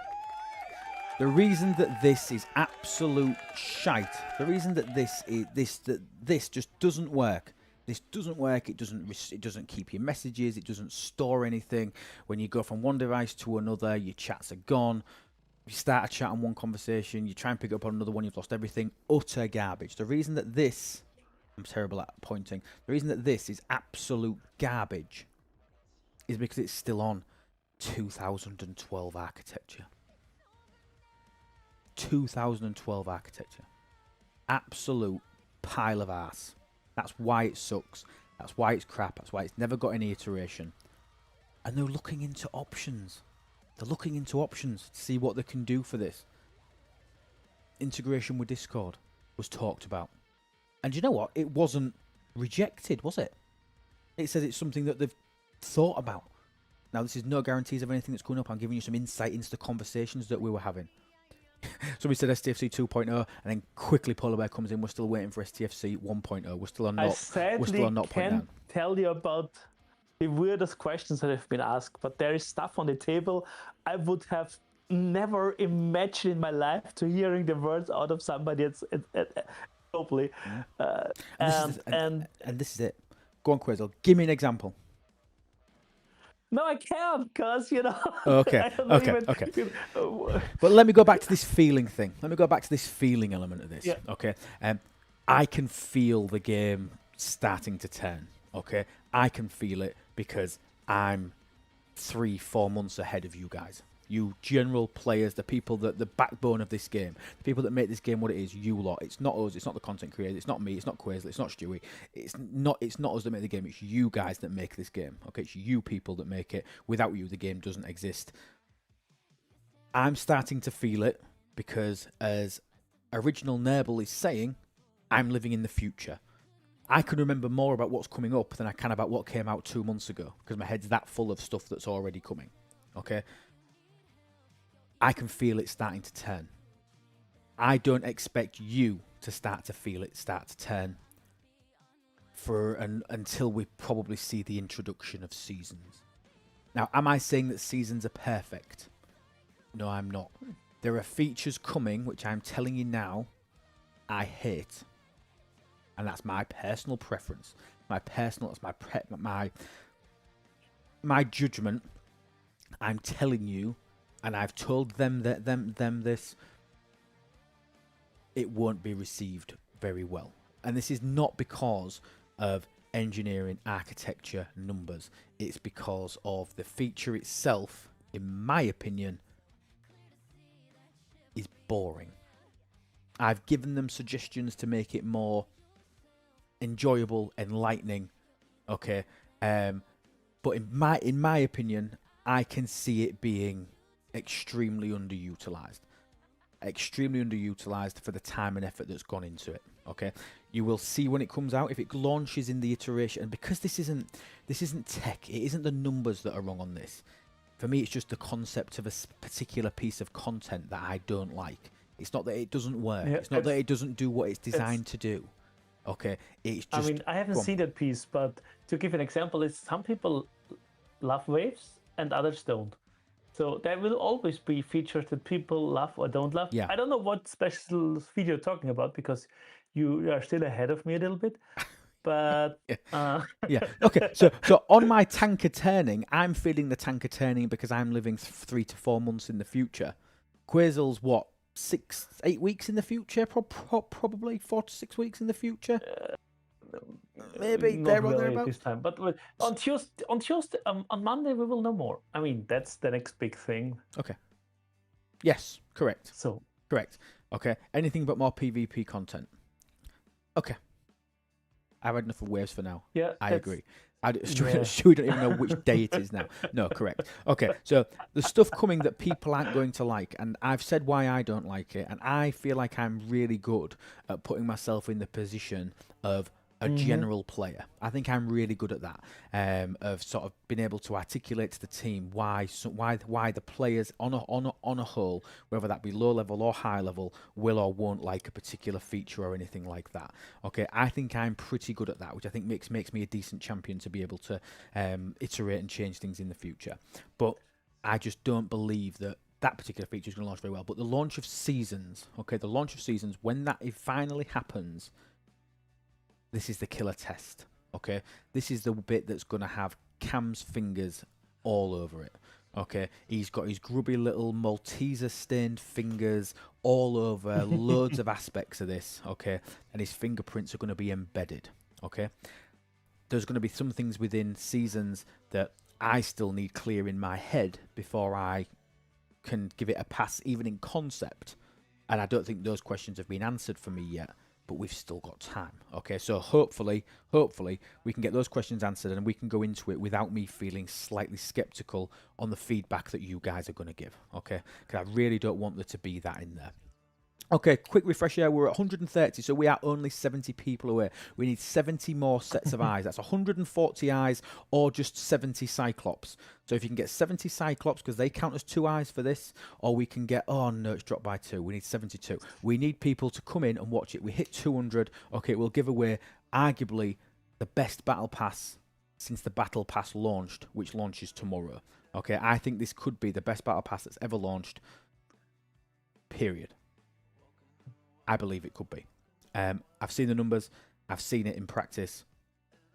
The reason that this is absolute shite, the reason that this just doesn't work. This doesn't work. It doesn't keep your messages. It doesn't store anything. When you go from one device to another, your chats are gone. You start a chat on one conversation, you try and pick it up on another one, you've lost everything. Utter garbage. The reason that this, I'm terrible at pointing. The reason that this is absolute garbage is because it's still on 2012 architecture. 2012 architecture. Absolute pile of ass. That's why it sucks. That's why it's crap. That's why it's never got any iteration. And they're looking into options. They're looking into options to see what they can do for this. Integration with Discord was talked about. And you know what? It wasn't rejected, was it? It says it's something that they've thought about. Now, this is no guarantees of anything that's coming up. I'm giving you some insight into the conversations that we were having. Somebody said STFC 2.0, and then quickly Polar Bear comes in. We're still waiting for STFC 1.0. We're still on not. We're still on not point can't tell you about the weirdest questions that have been asked, but there is stuff on the table I would have never imagined in my life to hearing the words out of somebody. Globally. And this is it. Go on, Quezel. Give me an example. No, I can't, because, you know... Okay. But let me go back to this feeling thing. Let me go back to this feeling element of this. Yeah. Okay. I can feel the game starting to turn. Okay. I can feel it because I'm 3-4 months ahead of you guys. You general players, the people that the backbone of this game, the people that make this game what it is, you lot. It's not us, it's not the content creators, it's not me, it's not Quazel, it's not Stewie. It's not us that make the game, it's you guys that make this game. Okay, it's you people that make it. Without you, the game doesn't exist. I'm starting to feel it because, as Original Nerble is saying, I'm living in the future. I can remember more about what's coming up than I can about what came out 2 months ago because my head's that full of stuff that's already coming. Okay? I can feel it starting to turn. I don't expect you to start to feel it start to turn until we probably see the introduction of seasons. Now, am I saying that seasons are perfect? No, I'm not. There are features coming, which I'm telling you now, I hate. And that's my personal preference. My judgment. I'm telling you, and I've told them this, it won't be received very well. And this is not because of engineering, architecture, numbers. It's because of the feature itself, in my opinion, is boring. I've given them suggestions to make it more enjoyable, enlightening, Okay, but in my opinion, I can see it being extremely underutilized. Extremely underutilized for the time and effort that's gone into it. Okay, you will see when it comes out if it launches in the iteration, and because this isn't tech, it isn't the numbers that are wrong on this. For me, it's just the concept of a particular piece of content that I don't like. It's not that it doesn't work. Yeah, it's not that it doesn't do what it's designed to do. Okay, it's just. I mean, I haven't seen that piece, but to give an example, is some people love waves and others don't. So there will always be features that people love or don't love. Yeah. I don't know what special feature you're talking about because you are still ahead of me a little bit. But Yeah. Okay. So on my tanker turning, I'm feeling the tanker turning because I'm living 3 to 4 months in the future. Quazel's what, 6-8 weeks in the future? Probably 4 to 6 weeks in the future. Maybe not there or really thereabouts. this time. But on Tuesday, on Monday we will know more. I mean, that's the next big thing. Okay. Yes. Correct. So Correct. Okay. Anything but more PvP content. Okay. I've had enough of waves for now. yeah, I that's- agree. We Yeah. don't even know which day it is now. No, correct. Okay, so the stuff coming that people aren't going to like, and I've said why I don't like it, and I feel like I'm really good at putting myself in the position of a general player. I think I'm really good at that, of sort of being able to articulate to the team why the players on a whole, whether that be low level or high level, will or won't like a particular feature or anything like that. Okay, I think I'm pretty good at that, which I think makes me a decent champion to be able to iterate and change things in the future. But I just don't believe that particular feature is going to launch very well. But the launch of seasons, when that finally happens, this is the killer test, okay? This is the bit that's going to have Cam's fingers all over it, okay? He's got his grubby little Malteser-stained fingers all over loads of aspects of this, okay? And his fingerprints are going to be embedded, okay? There's going to be some things within seasons that I still need clear in my head before I can give it a pass, even in concept. And I don't think those questions have been answered for me yet. But we've still got time. Okay, so hopefully we can get those questions answered and we can go into it without me feeling slightly skeptical on the feedback that you guys are going to give. Okay, because I really don't want there to be that in there. Okay, quick refresher. We're at 130, so we are only 70 people away. We need 70 more sets of eyes. That's 140 eyes or just 70 Cyclops. So if you can get 70 Cyclops, because they count as 2 eyes for this, or we can get, oh no, it's dropped by 2. We need 72. We need people to come in and watch it. We hit 200. Okay, we'll give away arguably the best battle pass since the battle pass launched, which launches tomorrow. Okay, I think this could be the best battle pass that's ever launched, period. I believe it could be. I've seen the numbers, I've seen it in practice,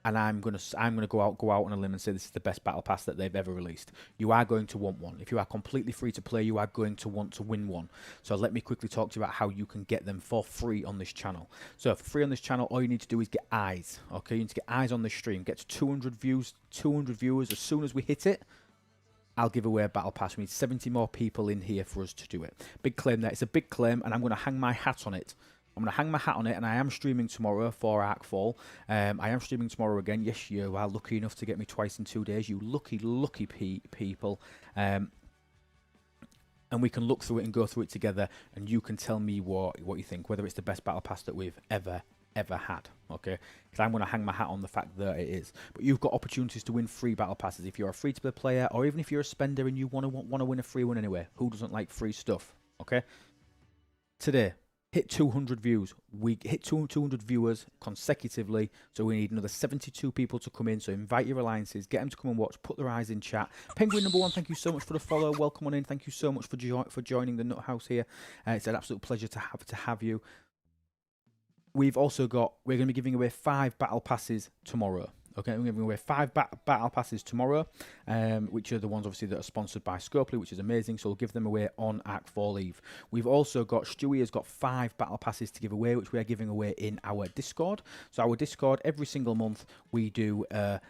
and I'm gonna go out on a limb and say this is the best battle pass that they've ever released. You are going to want one. If you are completely free to play, you are going to want to win one. So let me quickly talk to you about how you can get them for free on this channel. So for free on this channel, all you need to do is get eyes. Okay, you need to get eyes on this stream. Get to 200 views, 200 viewers. As soon as we hit it, I'll give away a battle pass. We need 70 more people in here for us to do it. Big claim there. It's a big claim, and I'm going to hang my hat on it. I'm going to hang my hat on it, and I am streaming tomorrow for Arkfall. I am streaming tomorrow again. Yes, you are lucky enough to get me twice in 2 days. You lucky people. And we can look through it and go through it together, and you can tell me what you think, whether it's the best battle pass that we've ever had, okay? Because I'm going to hang my hat on the fact that it is. But you've got opportunities to win free battle passes if you're a free-to-play player, or even if you're a spender and you want to win a free one anyway. Who doesn't like free stuff, okay? Today, hit 200 views. We hit 200 viewers consecutively, so we need another 72 people to come in. So invite your alliances, get them to come and watch, put their eyes in chat. Penguin number 1, thank you so much for the follow. Welcome on in. Thank you so much for joining the Nut House here. It's an absolute pleasure to have you. We're going to be giving away 5 battle passes tomorrow. Okay, we're giving away 5 battle passes tomorrow, which are the ones obviously that are sponsored by Scopely, which is amazing. So we'll give them away on Arkfall Eve. We've also got, Stewie has got 5 battle passes to give away, which we are giving away in our Discord. So our Discord, every single month we do a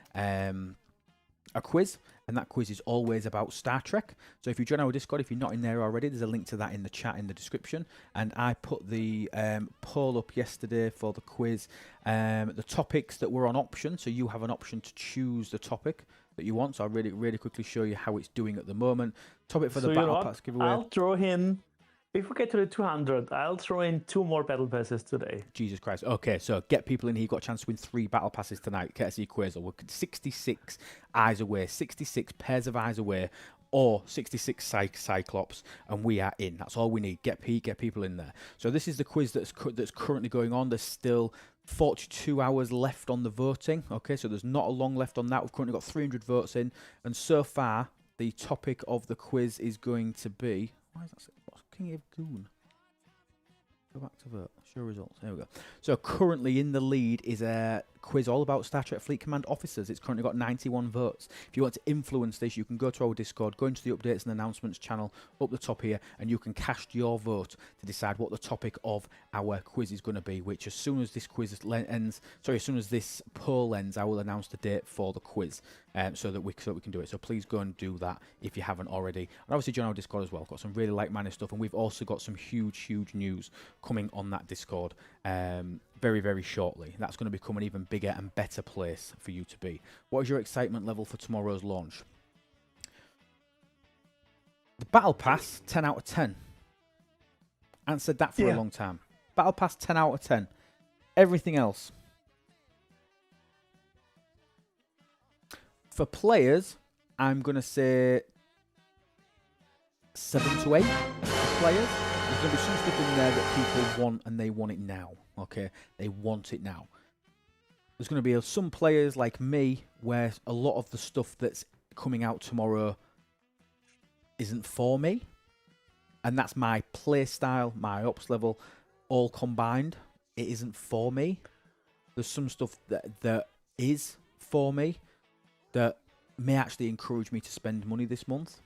quiz, And that quiz is always about Star Trek. So if you join our Discord, if you're not in there already, there's a link to that in the chat in the description. And I put the poll up yesterday for the quiz. The topics that were on option, so you have an option to choose the topic that you want. So I'll really quickly show you how it's doing at the moment. Topic for the Battle Pass giveaway. I'll throw in, if we get to the 200, I'll throw in 2 more Battle Passes today. Jesus Christ. Okay, so get people in here. You've got a chance to win 3 Battle Passes tonight, courtesy Quasar. We're 66 eyes away, 66 pairs of eyes away, or 66 Cyclops, and we are in. That's all we need. Get people in there. So this is the quiz that's currently going on. There's still 42 hours left on the voting. Okay, so there's not a long left on that. We've currently got 300 votes in, and so far, the topic of the quiz is going to be... Why is that? What's King of Goon? Go back to vote. Show results. There we go. So currently in the lead is a quiz all about Star Trek Fleet Command officers. It's currently got 91 votes. If you want to influence this, you can go to our Discord, go into the updates and announcements channel up the top here, and you can cast your vote to decide what the topic of our quiz is going to be, which as soon as this quiz ends, as soon as this poll ends, I will announce the date for the quiz, so that we can do it. So please go and do that if you haven't already. And obviously join our Discord as well. Got some really like-minded stuff, and we've also got some huge news coming on that Discord very shortly. That's going to become an even bigger and better place for you to be. What is your excitement level for tomorrow's launch? The Battle Pass, 10 out of 10. I haven't said that for a long time. Battle Pass, 10 out of 10. Everything else. For players, I'm going to say 7 to 8 for players. There's going to be some stuff in there that people want, and they want it now. Okay, they want it now. There's going to be some players like me where a lot of the stuff that's coming out tomorrow isn't for me. And that's my play style, my ops level, all combined. It isn't for me. There's some stuff that is for me that may actually encourage me to spend money this month.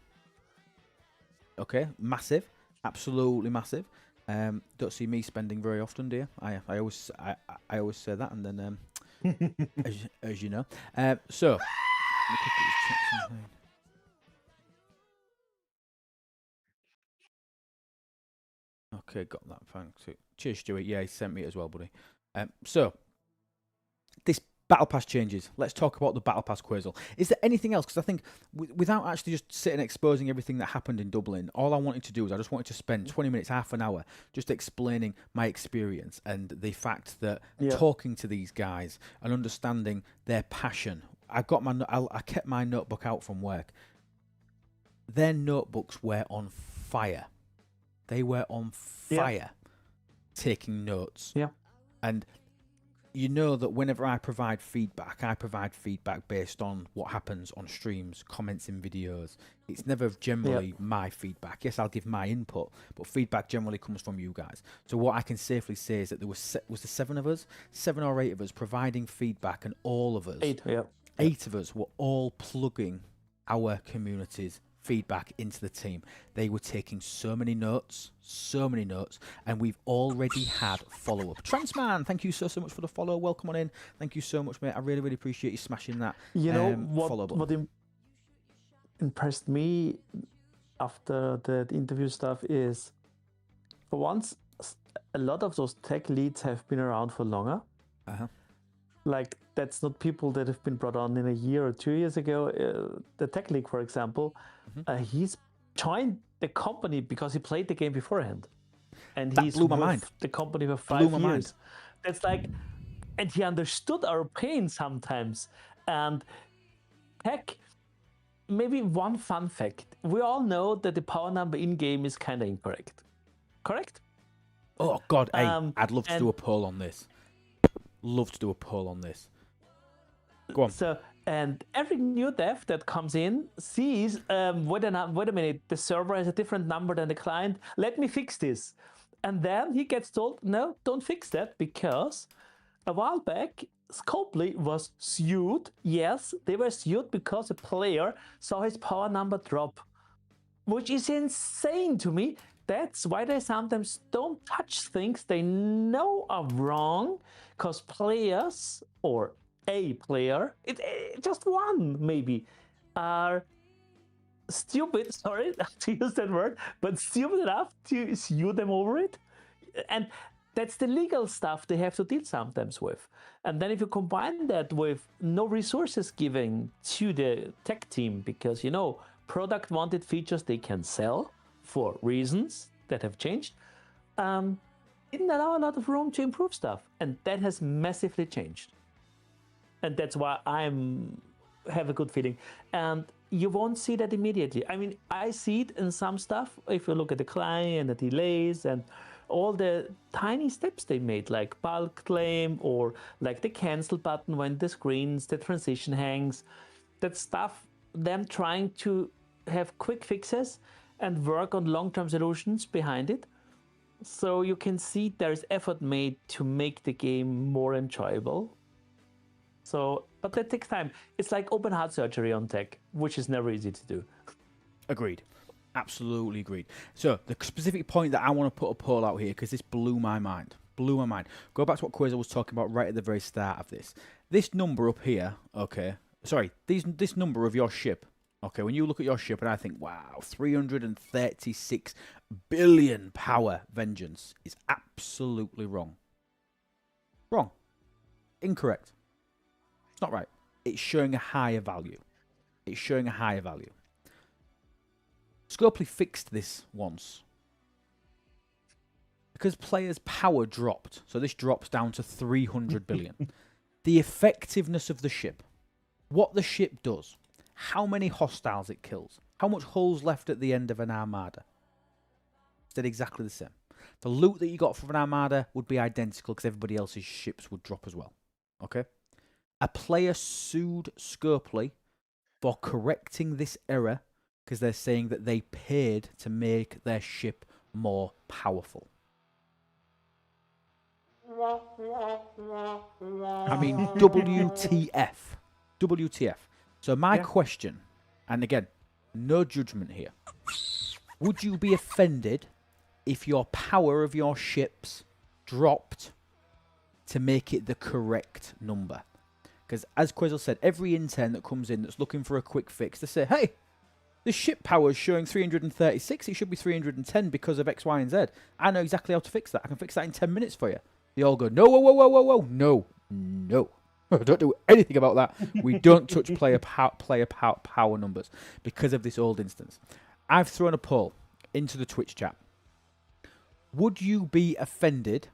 Okay, massive. Absolutely massive. Don't see me spending very often, do you? I always say that, and then as you know. So let me quickly just check something. Okay, got that. Thanks. Cheers, Stuart. Yeah, he sent me it as well, buddy. So this Battle Pass changes. Let's talk about the Battle Pass Quasar. Is there anything else? Because I think without actually just sitting exposing everything that happened in Dublin, all I wanted to do is I just wanted to spend 20 minutes, half an hour, just explaining my experience and the fact that talking to these guys and understanding their passion. I kept my notebook out from work. Their notebooks were on fire. They were on fire, taking notes. Yeah, and you know that whenever I provide feedback based on what happens on streams, comments in videos. It's never generally my feedback. Yes, I'll give my input, but feedback generally comes from you guys. So what I can safely say is that there was the 7 of us, 7 or 8 of us providing feedback, and all of us, 8 of us were all plugging our community's feedback into the team. They were taking so many notes, and we've already had follow-up. Transman, thank you so much for the follow. Welcome on in. Thank you so much, mate. I really appreciate you smashing that. You know what impressed me after the interview stuff is, for once, a lot of those tech leads have been around for longer. Like, that's not people that have been brought on in a year or 2 years ago. The tech league, for example, he's joined the company because he played the game beforehand, and he's blew my mind. The company for 5 years. That's like, and he understood our pain sometimes. And tech, maybe one fun fact: we all know that the power number in game is kind of incorrect. Correct? Oh God, hey, I'd love to do a poll on this. Love to do a poll on this. Go on. So, and every new dev that comes in sees, wait a minute, the server has a different number than the client. Let me fix this. And then he gets told, no, don't fix that, because a while back, Scopely was sued. Yes, they were sued because a player saw his power number drop, which is insane to me. That's why they sometimes don't touch things they know are wrong, because players, or a player, just one maybe, are stupid, sorry to use that word, but stupid enough to sue them over it. And that's the legal stuff they have to deal sometimes with. And then if you combine that with no resources given to the tech team, because, product wanted features they can sell for reasons that have changed, didn't allow a lot of room to improve stuff. And that has massively changed. And that's why have a good feeling. And you won't see that immediately. I mean, I see it in some stuff. If you look at the client, the delays, and all the tiny steps they made, like bulk claim or like the cancel button when the transition hangs, that stuff, them trying to have quick fixes and work on long-term solutions behind it. So you can see there's effort made to make the game more enjoyable. So, but that takes time. It's like open heart surgery on tech, which is never easy to do. Agreed. Absolutely agreed. So the specific point that I want to put a poll out here, because this blew my mind. Go back to what Quasar was talking about right at the very start of this. This number up here, okay. Sorry, this number of your ship. Okay, when you look at your ship and I think, wow, 336 billion power vengeance is absolutely wrong. Wrong. Incorrect. It's not right. It's showing a higher value. Scopely fixed this once. Because players' power dropped, so this drops down to 300 billion. The effectiveness of the ship, what the ship does, how many hostiles it kills, how much hulls left at the end of an armada, stayed exactly the same. The loot that you got from an armada would be identical because everybody else's ships would drop as well. Okay? A player sued Scopely for correcting this error because they're saying that they paid to make their ship more powerful. I mean, WTF. WTF. So my question, and again, no judgment here. Would you be offended if your power of your ships dropped to make it the correct number? Because as Quasar said, every intern that comes in that's looking for a quick fix, they say, hey, the ship power is showing 336. It should be 310 because of X, Y, and Z. I know exactly how to fix that. I can fix that in 10 minutes for you. They all go, no, whoa. No. Don't do anything about that. We don't touch player power numbers because of this old instance. I've thrown a poll into the Twitch chat. Would you be offended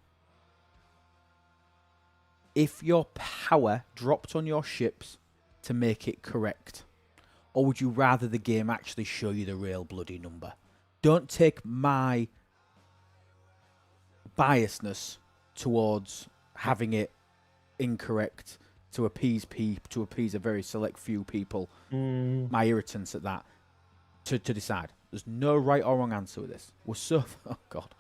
if your power dropped on your ships to make it correct? Or would you rather the game actually show you the real bloody number? Don't take my biasness towards having it incorrect to appease a very select few people, my irritants at that, to decide. There's no right or wrong answer with this. We're so... Oh, God.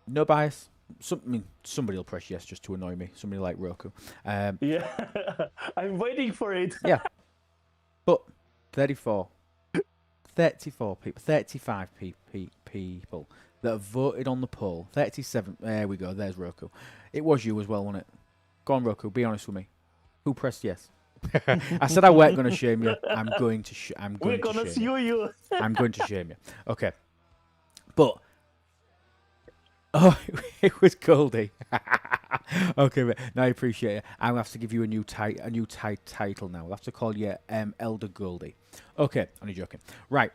No bias. Somebody will press yes just to annoy me. Somebody like Roku. Yeah, I'm waiting for it. Yeah. But 34 people, 35 people that have voted on the poll. 37. There we go. There's Roku. It was you as well, wasn't it? Go on, Roku. Be honest with me. Who pressed yes? I said I weren't going to shame you. I'm going to We're going to sue you. I'm going to shame you. Okay. But... Oh, it was Goldie. Okay, but now I appreciate it. I'm going to have to give you a new title now. I'll have to call you Elder Goldie. Okay, only joking. Right.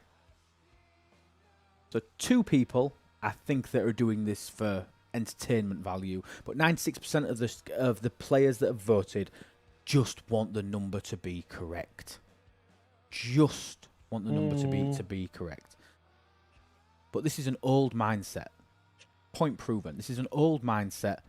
So 2 people, I think, that are doing this for entertainment value, but 96% of the players that have voted just want the number to be correct. Just want the number to be correct. But this is an old mindset. Point proven. This is an old mindset,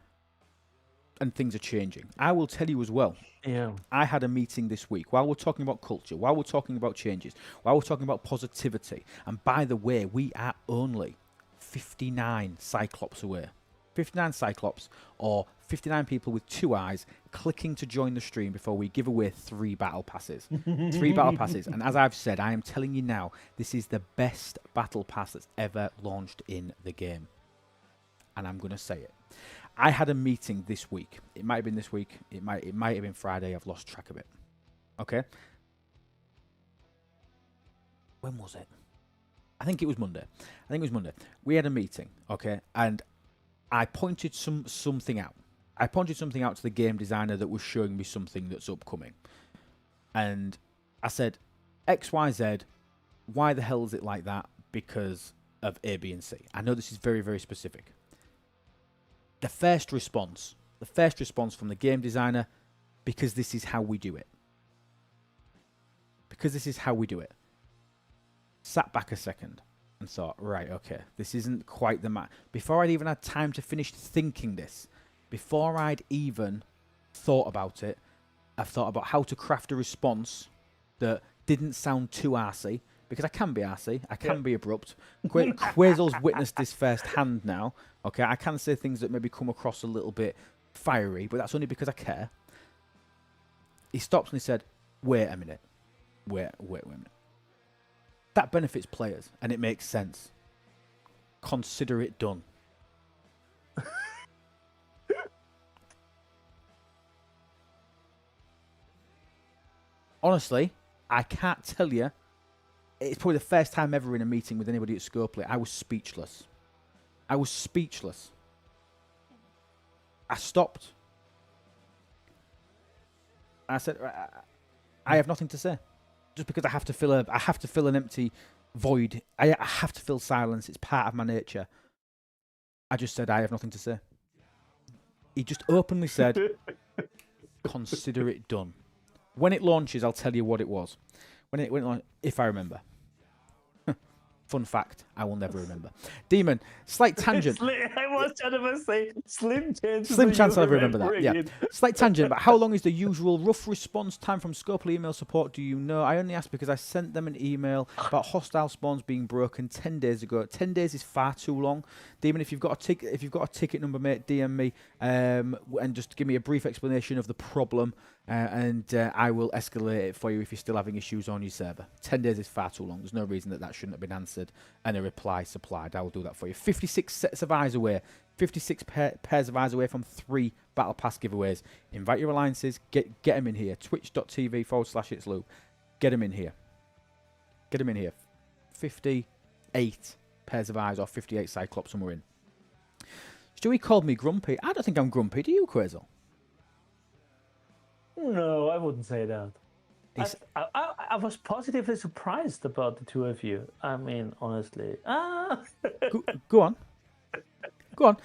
and things are changing. I will tell you as well. Yeah. I had a meeting this week while we're talking about culture, while we're talking about changes, while we're talking about positivity. And by the way, we are only 59 Cyclops away. 59 Cyclops, or 59 people with 2 eyes clicking to join the stream before we give away 3 battle passes. 3 battle passes. And as I've said, I am telling you now, this is the best battle pass that's ever launched in the game. And I'm going to say it. I had a meeting this week. It might have been this week. It might have been Friday. I've lost track of it. Okay. When was it? I think it was Monday. We had a meeting, okay, and I pointed something out. I pointed something out to the game designer that was showing me something that's upcoming. And I said, X, Y, Z, why the hell is it like that? Because of A, B, and C. I know this is very, very specific. The first response from the game designer, because this is how we do it. Sat back a second and thought, right, okay, this isn't quite the match. Before I'd even had time to finish thinking this, before I'd even thought about it, I've thought about how to craft a response that didn't sound too arsey, because I can be arsey, I can be abrupt. Quazel's witnessed this firsthand now. Okay, I can say things that maybe come across a little bit fiery, but that's only because I care. He stopped and he said, wait a minute. Wait a minute. That benefits players, and it makes sense. Consider it done. Honestly, I can't tell you. It's probably the first time ever in a meeting with anybody at Scopely. I was speechless. I stopped. I said, I have nothing to say. Just because I have to fill an empty void. I have to fill silence. It's part of my nature. I just said, I have nothing to say. He just openly said, consider it done. When it launches, I'll tell you what it was. When it launched, if I remember. Fun fact, I will never remember. Demon, slight tangent. I was trying to say slim chance. Slim chance I'll remember that. Yeah. Slight tangent, but how long is the usual rough response time from Scopely email support? Do you know? I only asked because I sent them an email about hostile spawns being broken 10 days ago. 10 days is far too long. Demon, if you've got a ticket number, mate, DM me and just give me a brief explanation of the problem, and I will escalate it for you if you're still having issues on your server. 10 days is far too long. There's no reason that shouldn't have been answered and a reply supplied. I will do that for you. 56 sets of eyes away. 56 pairs of eyes away from 3 Battle Pass giveaways. Invite your alliances. Get them in here. Twitch.tv/itsloop. Get them in here. 58 pairs of eyes or 58 Cyclops and we're in. Stewie called me grumpy. I don't think I'm grumpy. Do you, Quazel? No, I wouldn't say that. I was positively surprised about the two of you. I mean, honestly. Go on. While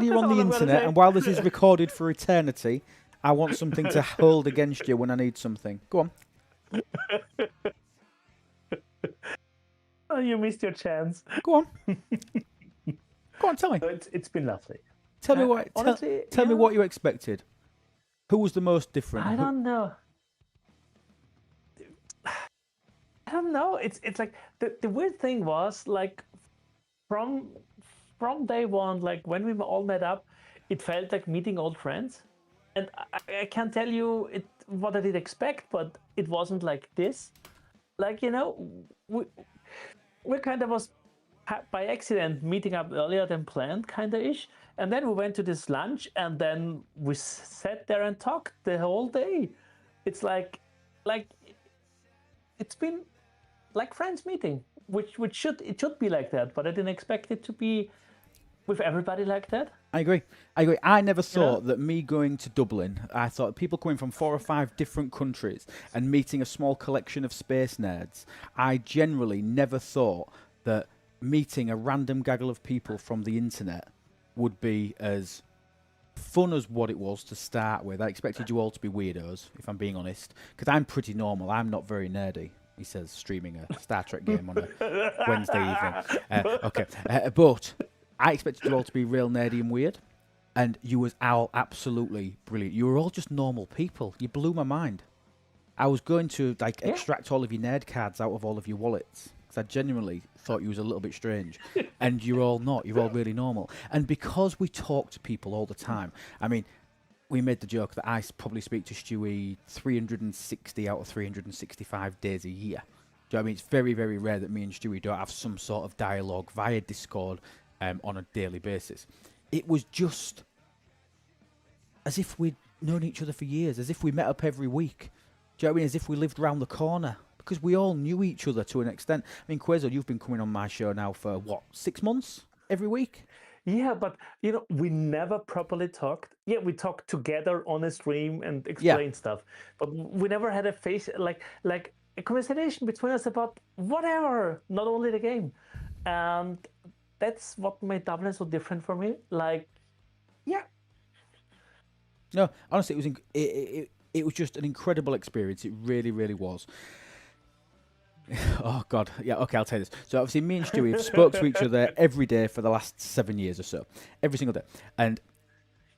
you're on the internet and while this is recorded for eternity, I want something to hold against you when I need something. Go on. Oh, you missed your chance. Go on. Go on, tell me. It's been lovely. Tell me what. Honestly, tell me what you expected. Who was the most different? I don't know. It's like the weird thing was like from day one, like when we all met up, it felt like meeting old friends. And I can't tell you what I did expect, but it wasn't like this. Like, you know, we kind of was by accident meeting up earlier than planned, kind of ish. And then we went to this lunch, and then we sat there and talked the whole day. It's like it's been like friends meeting, which should be like that. But I didn't expect it to be with everybody like that. I agree. I never thought that me going to Dublin, I thought people coming from 4 or 5 different countries and meeting a small collection of space nerds, I generally never thought that meeting a random gaggle of people from the internet would be as fun as what it was to start with. I expected you all to be weirdos, if I'm being honest, because I'm pretty normal. I'm not very nerdy. He says, streaming a Star Trek game on a Wednesday evening. But I expected you all to be real nerdy and weird, and you was all absolutely brilliant. You were all just normal people. You blew my mind. I was going to extract all of your nerd cards out of all of your wallets, because I genuinely thought you was a little bit strange, and you're all not. You're all really normal. And because we talk to people all the time, I mean, we made the joke that I probably speak to Stewie 360 out of 365 days a year. Do you know what I mean? It's very, very rare that me and Stewie don't have some sort of dialogue via Discord on a daily basis. it was just as if we'd known each other for years, as if we met up every week. Do you know what I mean? As if we lived round the corner. Because we all knew each other to an extent. I mean, Quezo, you've been coming on my show now for, what, 6 months? Every week? Yeah, but we never properly talked. Yeah, we talked together on a stream and explained stuff, but we never had a face like a conversation between us about whatever, not only the game, and that's what made Dublin so different for me. Like, yeah. No, honestly, it was just an incredible experience. It really, really was. Oh, God. Yeah, okay, I'll tell you this. So, obviously, me and Stewie have spoke to each other every day for the last 7 years or so. Every single day. And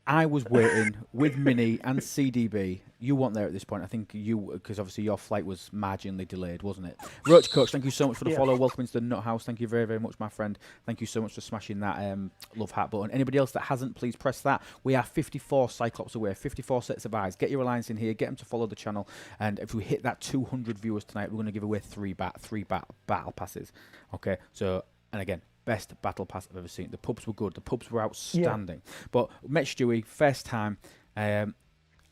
I was waiting with Minnie and CDB. You weren't there at this point. I think because obviously your flight was marginally delayed, wasn't it? Roach Coach, thank you so much for the follow. Welcome into the Nut House. Thank you very, very much, my friend. Thank you so much for smashing that love heart button. Anybody else that hasn't, please press that. We are 54 Cyclops away, 54 sets of eyes. Get your alliance in here. Get them to follow the channel. And if we hit that 200 viewers tonight, we're going to give away three battle passes. Okay, so, and again, best battle pass I've ever seen. The pubs were good. The pubs were outstanding. Yeah. But met Stewie, first time.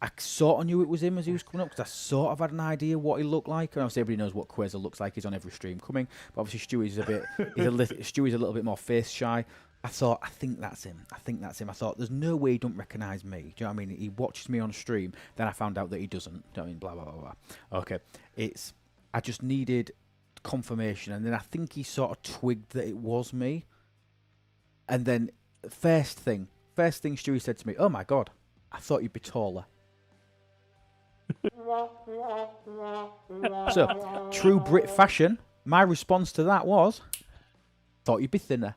I sort of knew it was him as he was coming up because I sort of had an idea what he looked like. And obviously everybody knows what Quezo looks like. He's on every stream coming. But obviously Stewie's Stewie's a little bit more face shy. I thought, I think that's him. I thought, there's no way he don't recognise me. Do you know what I mean? He watches me on stream. Then I found out that he doesn't. Do you know what I mean? Blah, blah, blah, blah. Okay. I just needed confirmation. And then I think he sort of twigged that it was me. And then first thing Stewie said to me, oh my God, I thought you'd be taller. So, true Brit fashion, my response to that was, thought you'd be thinner.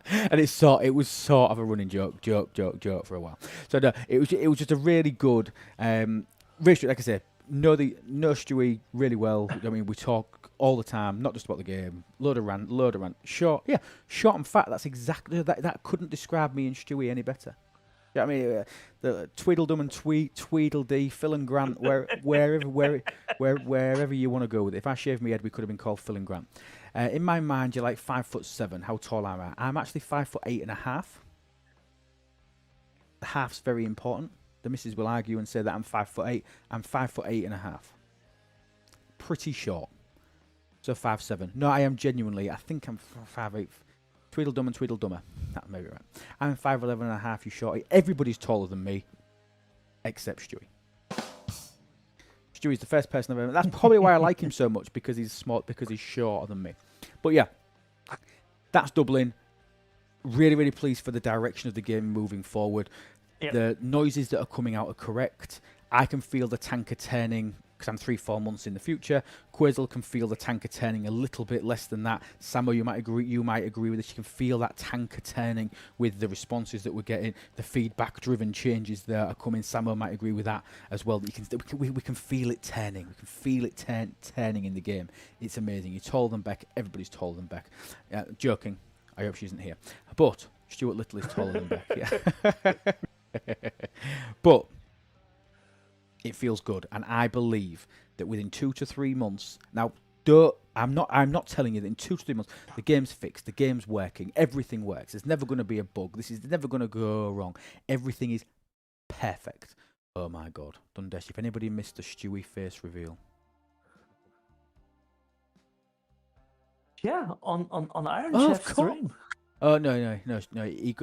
And it was sort of a running joke for a while. So no, it was just a really good, like I said, know Stewie really well. I mean, we talk all the time, not just about the game. Load of rant. Short and fat. That's exactly that. Couldn't describe me and Stewie any better. Yeah, I mean, the Tweedledum and Tweedledee, Phil and Grant, wherever you want to go with it. If I shaved my head, we could have been called Phil and Grant. In my mind, you're like 5'7". How tall am I? I'm actually 5'8.5". The half's very important. The missus will argue and say that I'm 5'8". I'm 5'8.5". Pretty short. So 5'7". No, I am genuinely. I think I'm 5'8". Tweedledum and Tweedledummer. That may be right. I'm 5'11.5", you shorty. Everybody's taller than me, except Stewie. Stewie's the first person I've ever met. That's probably why I like him so much, because he's smart, because he's shorter than me. But yeah, that's Dublin. Really, really pleased for the direction of the game moving forward. Yep. The noises that are coming out are correct. I can feel the tanker turning, because I'm 3-4 months in the future. Quazel can feel the tanker turning a little bit less than that. Samo, you might agree with this. You can feel that tanker turning with the responses that we're getting, the feedback-driven changes that are coming. Samo might agree with that as well. We can feel it turning. We can feel it turning in the game. It's amazing. You're taller than Beck. Everybody's taller than Beck. Joking. I hope she isn't here. But Stuart Little is taller than Beck. Yeah. But it feels good, and I believe that within 2 to 3 months. Now, I'm not telling you that in 2 to 3 months the game's fixed, the game's working, everything works. There's never going to be a bug. This is never going to go wrong. Everything is perfect. Oh my God, Dundesh! If anybody missed the Stewie face reveal, yeah, on Iron Chef stream. Oh no!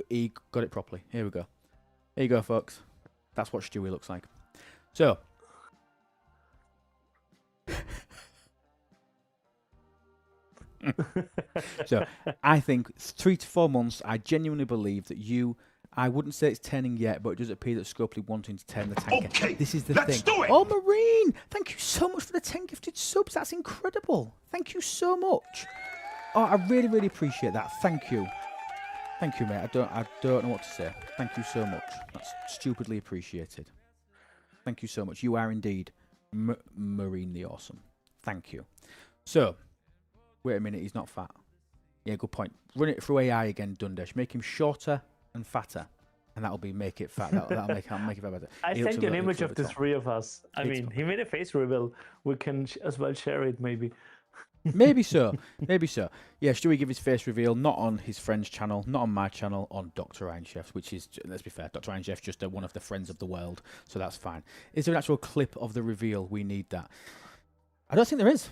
He got it properly. Here we go. Here you go, folks. That's what Stewie looks like. So, I think 3 to 4 months, I genuinely believe that I wouldn't say it's turning yet, but it does appear that Scopely wanting to turn the tanker. Okay, this is the let's thing. do it! Oh, Marine! Thank you so much for the 10 gifted subs. That's incredible. Thank you so much. Oh, I really, really appreciate that. Thank you. Thank you, mate. I don't know what to say. Thank you so much. That's stupidly appreciated. Thank you so much. You are indeed Marine the Awesome. Thank you. So, wait a minute. He's not fat. Yeah, good point. Run it through AI again, Dundesh. Make him shorter and fatter, and that'll make it fat. That'll make it better. I sent you an image of the three of us. I mean, he made a face reveal. We can as well share it, maybe. Maybe so. Maybe so. Yeah, Stewie give his face reveal not on his friend's channel, not on my channel, on Dr. Iron Chef's, which is, let's be fair, Dr. Iron Chef's just one of the friends of the world, so that's fine. Is there an actual clip of the reveal? We need that. I don't think there is.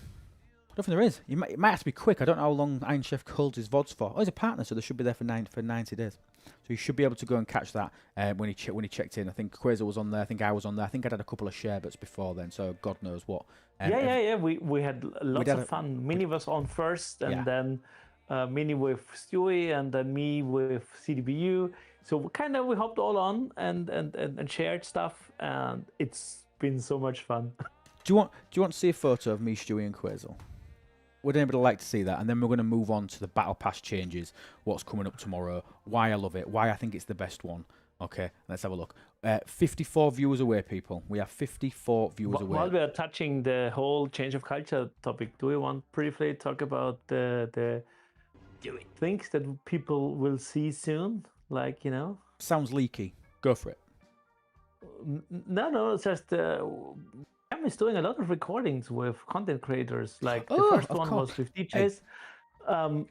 I don't think there is. It might have to be quick. I don't know how long Iron Chef holds his VODs for. Oh, he's a partner, so they should be there for 90 days. So you should be able to go and catch that when he checked in. I think Quasar was on there. I think I was on there. I think I'd had a couple of Sherbets before then, so God knows what. Yeah. We had lots of fun. Minnie was on first, and then Minnie with Stewie, and then me with CDBU. So we hopped all on and shared stuff, and it's been so much fun. Do you want to see a photo of me, Stewie, and Quasar? Would anybody like to see that? And then we're going to move on to the Battle Pass changes, what's coming up tomorrow, why I love it, why I think it's the best one. Okay, let's have a look. 54 viewers away, people. We have 54 viewers away. While we are touching the whole change of culture topic, do we want briefly talk about the things that people will see soon? Like, Sounds leaky. Go for it. No, it's just Cam is doing a lot of recordings with content creators. Like the Oh, first of one course. was with DJs,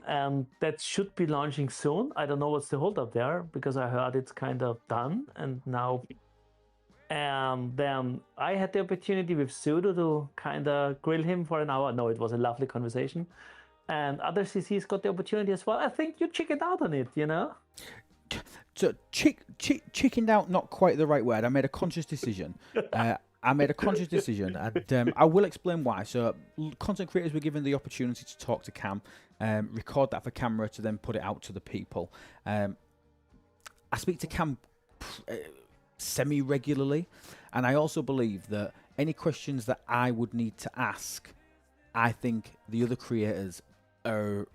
and that should be launching soon. I don't know what's the holdup there because I heard it's kind of done, and now. And then I had the opportunity with Sudo to kind of grill him for an hour. No, it was a lovely conversation, and other CCs got the opportunity as well. I think you chickened out on it, So chickened out, not quite the right word. I made a conscious decision. And I will explain why. So content creators were given the opportunity to talk to Cam, record that for camera to then put it out to the people. I speak to Cam semi-regularly, and I also believe that any questions that I would need to ask, I think the other creators are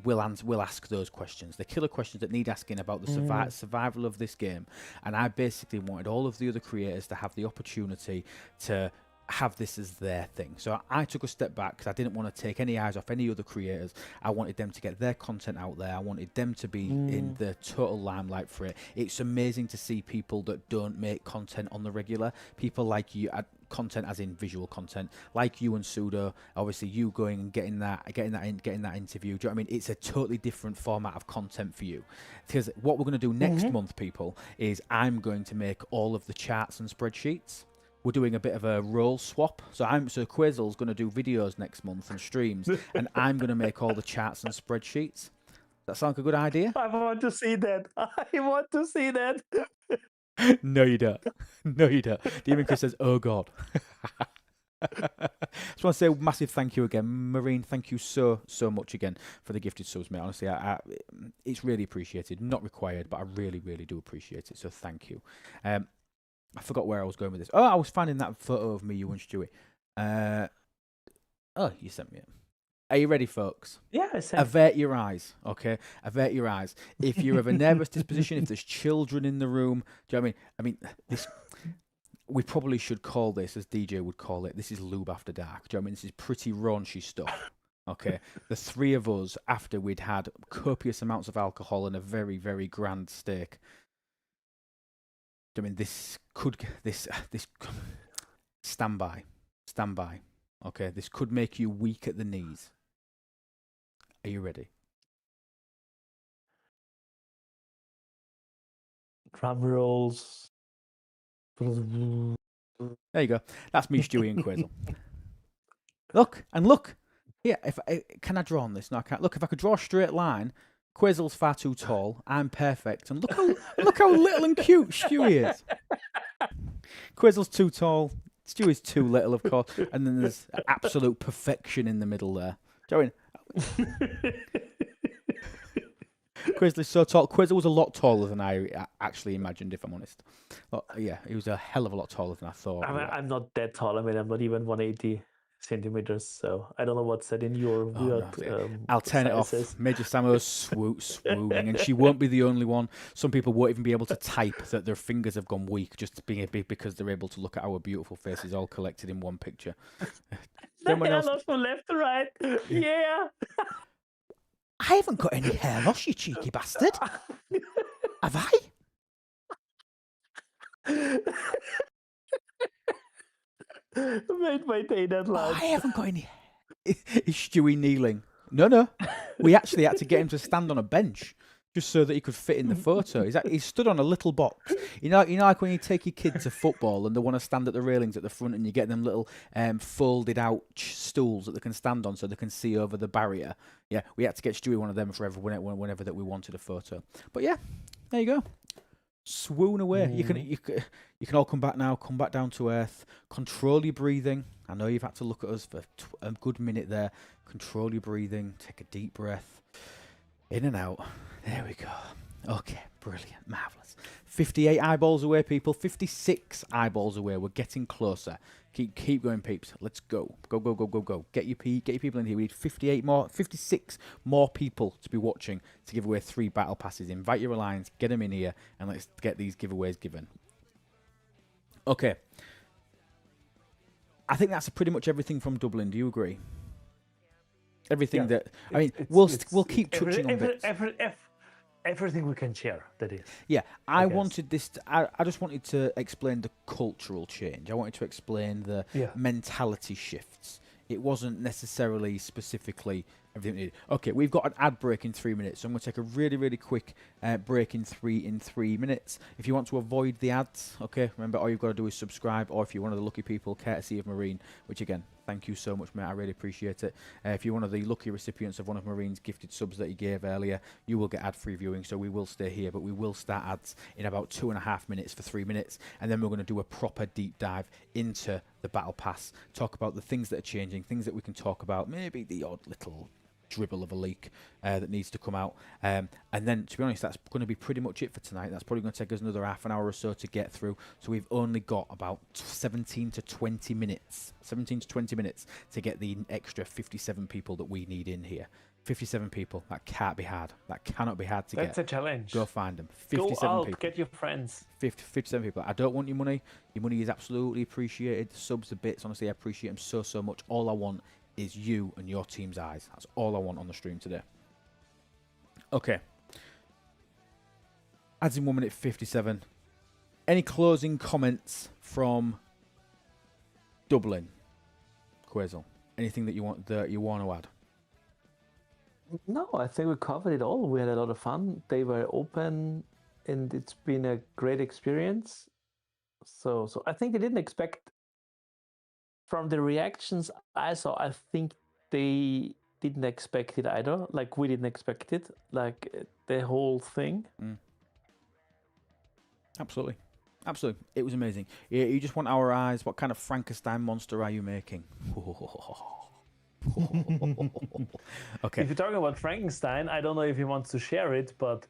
will ask those questions, the killer questions that need asking about the survival of this game. And I basically wanted all of the other creators to have the opportunity to have this as their thing. So I took a step back because I didn't want to take any eyes off any other creators. I wanted them to get their content out there. I wanted them to be in the total limelight for it. It's amazing to see people that don't make content on the regular, people like you, content as in visual content, like you and Sudo, obviously you going and getting that interview. Do you know what I mean? It's a totally different format of content for you. Because what we're going to do next month, people, is I'm going to make all of the charts and spreadsheets. We're doing a bit of a role swap. So Quazzle's going to do videos next month and streams, and I'm going to make all the charts and spreadsheets. That sound like a good idea? I want to see that. No, you don't. No, you don't. Demon Chris says, "Oh God." Just want to say a massive thank you again, Marine. Thank you so much again for the gifted subs, mate. Honestly, it's really appreciated. Not required, but I really do appreciate it. So thank you. I forgot where I was going with this. Oh, I was finding that photo of me, you and Stewie. Oh, you sent me it. Are you ready, folks? Yeah, I sent. Avert your eyes, okay? Avert your eyes. If you're of a nervous disposition, if there's children in the room, do you know what I mean? This. We probably should call this, as DJ would call it, this is lube after dark. Do you know what I mean? This is pretty raunchy stuff. Okay, the three of us, after we'd had copious amounts of alcohol and a very, very grand steak. I mean, this stand by. Okay, this could make you weak at the knees. Are you ready? Drum rolls. There you go. That's me, Stewie, and Quazzle. Look. Here, can I draw on this? No, I can't. Look, if I could draw a straight line, Quazzle's far too tall. I'm perfect, and look how little and cute Stewie is. Quazzle's too tall. Stewie's too little, of course, and then there's absolute perfection in the middle there. Do you know what I mean? Quazzle's so tall. Quazzle was a lot taller than I actually imagined, if I'm honest. Well, yeah, he was a hell of a lot taller than I thought. I'm not that tall. I mean, I'm not even 180 centimeters, so I don't know what's that in your weird. I'll turn sizes. it off. Major Samo's swooning, and she won't be the only one. Some people won't even be able to type that their fingers have gone weak just because they're able to look at our beautiful faces all collected in one picture. Hair loss from left to right. Yeah. I haven't got any hair loss, you cheeky bastard. Have I? Wait, that line. I haven't got any. Is Stewie kneeling? No. We actually had to get him to stand on a bench just so that he could fit in the photo. He stood on a little box. You know, like when you take your kid to football and they want to stand at the railings at the front, and you get them little folded out stools that they can stand on so they can see over the barrier. Yeah, we had to get Stewie one of them for whenever that we wanted a photo. But yeah, there you go. Swoon away. You can all come back now. Come back down to earth. Control your breathing. I know you've had to look at us for a good minute there. Control your breathing. Take a deep breath. In and out. There we go. Okay, brilliant, marvellous. 58 eyeballs away, people. 56 eyeballs away. We're getting closer. Keep going, peeps. Let's go. Go. Get your people in here. We need 56 more people to be watching to give away 3 battle passes. Invite your alliance, get them in here, and let's get these giveaways given. Okay. I think that's pretty much everything from Dublin. Do you agree? Everything that I mean, we'll keep touching on bits. Everything we can share. That is. Yeah, I wanted this. I just wanted to explain the cultural change. I wanted to explain the mentality shifts. It wasn't necessarily specifically everything needed. Okay, we've got an ad break in 3 minutes, so I'm going to take a really, really quick break in 3 minutes. If you want to avoid the ads, okay, remember all you've got to do is subscribe, or if you're one of the lucky people, courtesy of Marine, which again, thank you so much, mate. I really appreciate it. If you're one of the lucky recipients of one of Marine's gifted subs that he gave earlier, you will get ad-free viewing, so we will stay here, but we will start ads in about 2.5 minutes for 3 minutes, and then we're going to do a proper deep dive into the Battle Pass, talk about the things that are changing, things that we can talk about, maybe the odd little dribble of a leak that needs to come out, and then to be honest, that's going to be pretty much it for tonight. That's probably going to take us another half an hour or so to get through, so we've only got about 17 to 20 minutes to get the extra 57 people that we need in here. 57 people, that can't be hard. That cannot be hard to get. That's a challenge. Go find them. 57 Go out, people. Get your friends. 57 people. I don't want your money. Your money is absolutely appreciated. Subs, the bits, honestly, I appreciate them so much. All I want is you and your team's eyes. That's all I want on the stream today. Okay. Adds in 1 minute 57. Any closing comments from Dublin? Quazel, anything that you want to add? No, I think we covered it all. We had a lot of fun. They were open, and it's been a great experience. So I think they didn't expect. From the reactions I saw, I think they didn't expect it either. Like, we didn't expect it. Like, the whole thing. Absolutely. It was amazing. You just want our eyes. What kind of Frankenstein monster are you making? Okay. If you're talking about Frankenstein, I don't know if he wants to share it, but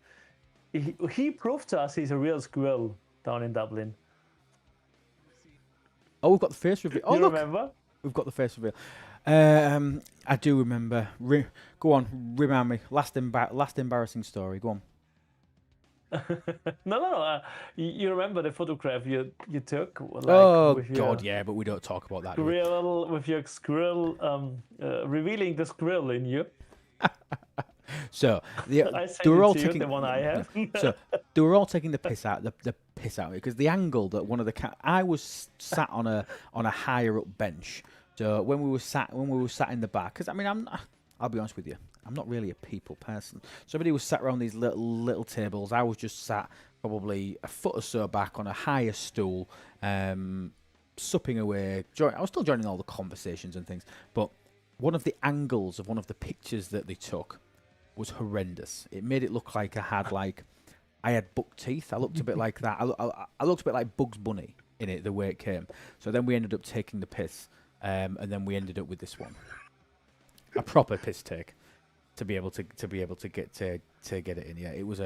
he proved to us he's a real squirrel down in Dublin. Oh, we've got the face reveal. Oh, you look. Remember? We've got the face reveal. I do remember. Go on, remind me. Last embarrassing story. Go on. No. You remember the photograph you took? Like, oh God, yeah, but we don't talk about that. Squirrel with your squirrel, revealing the squirrel in you. So they were all taking the one I have. So they were all taking the piss out of me because the angle that one of the I was sat on a higher up bench. So when we were sat in the back, because I mean I'll be honest with you, I'm not really a people person. Somebody was sat around these little tables. I was just sat probably a foot or so back on a higher stool, supping away. I was still joining all the conversations and things, but one of the angles of one of the pictures that they took was horrendous. It made it look like I had buck teeth. I looked a bit like that. I looked a bit like Bugs Bunny in it, the way it came. So then we ended up taking the piss, and then we ended up with this one, a proper piss take, to be able to get it in. Yeah, it was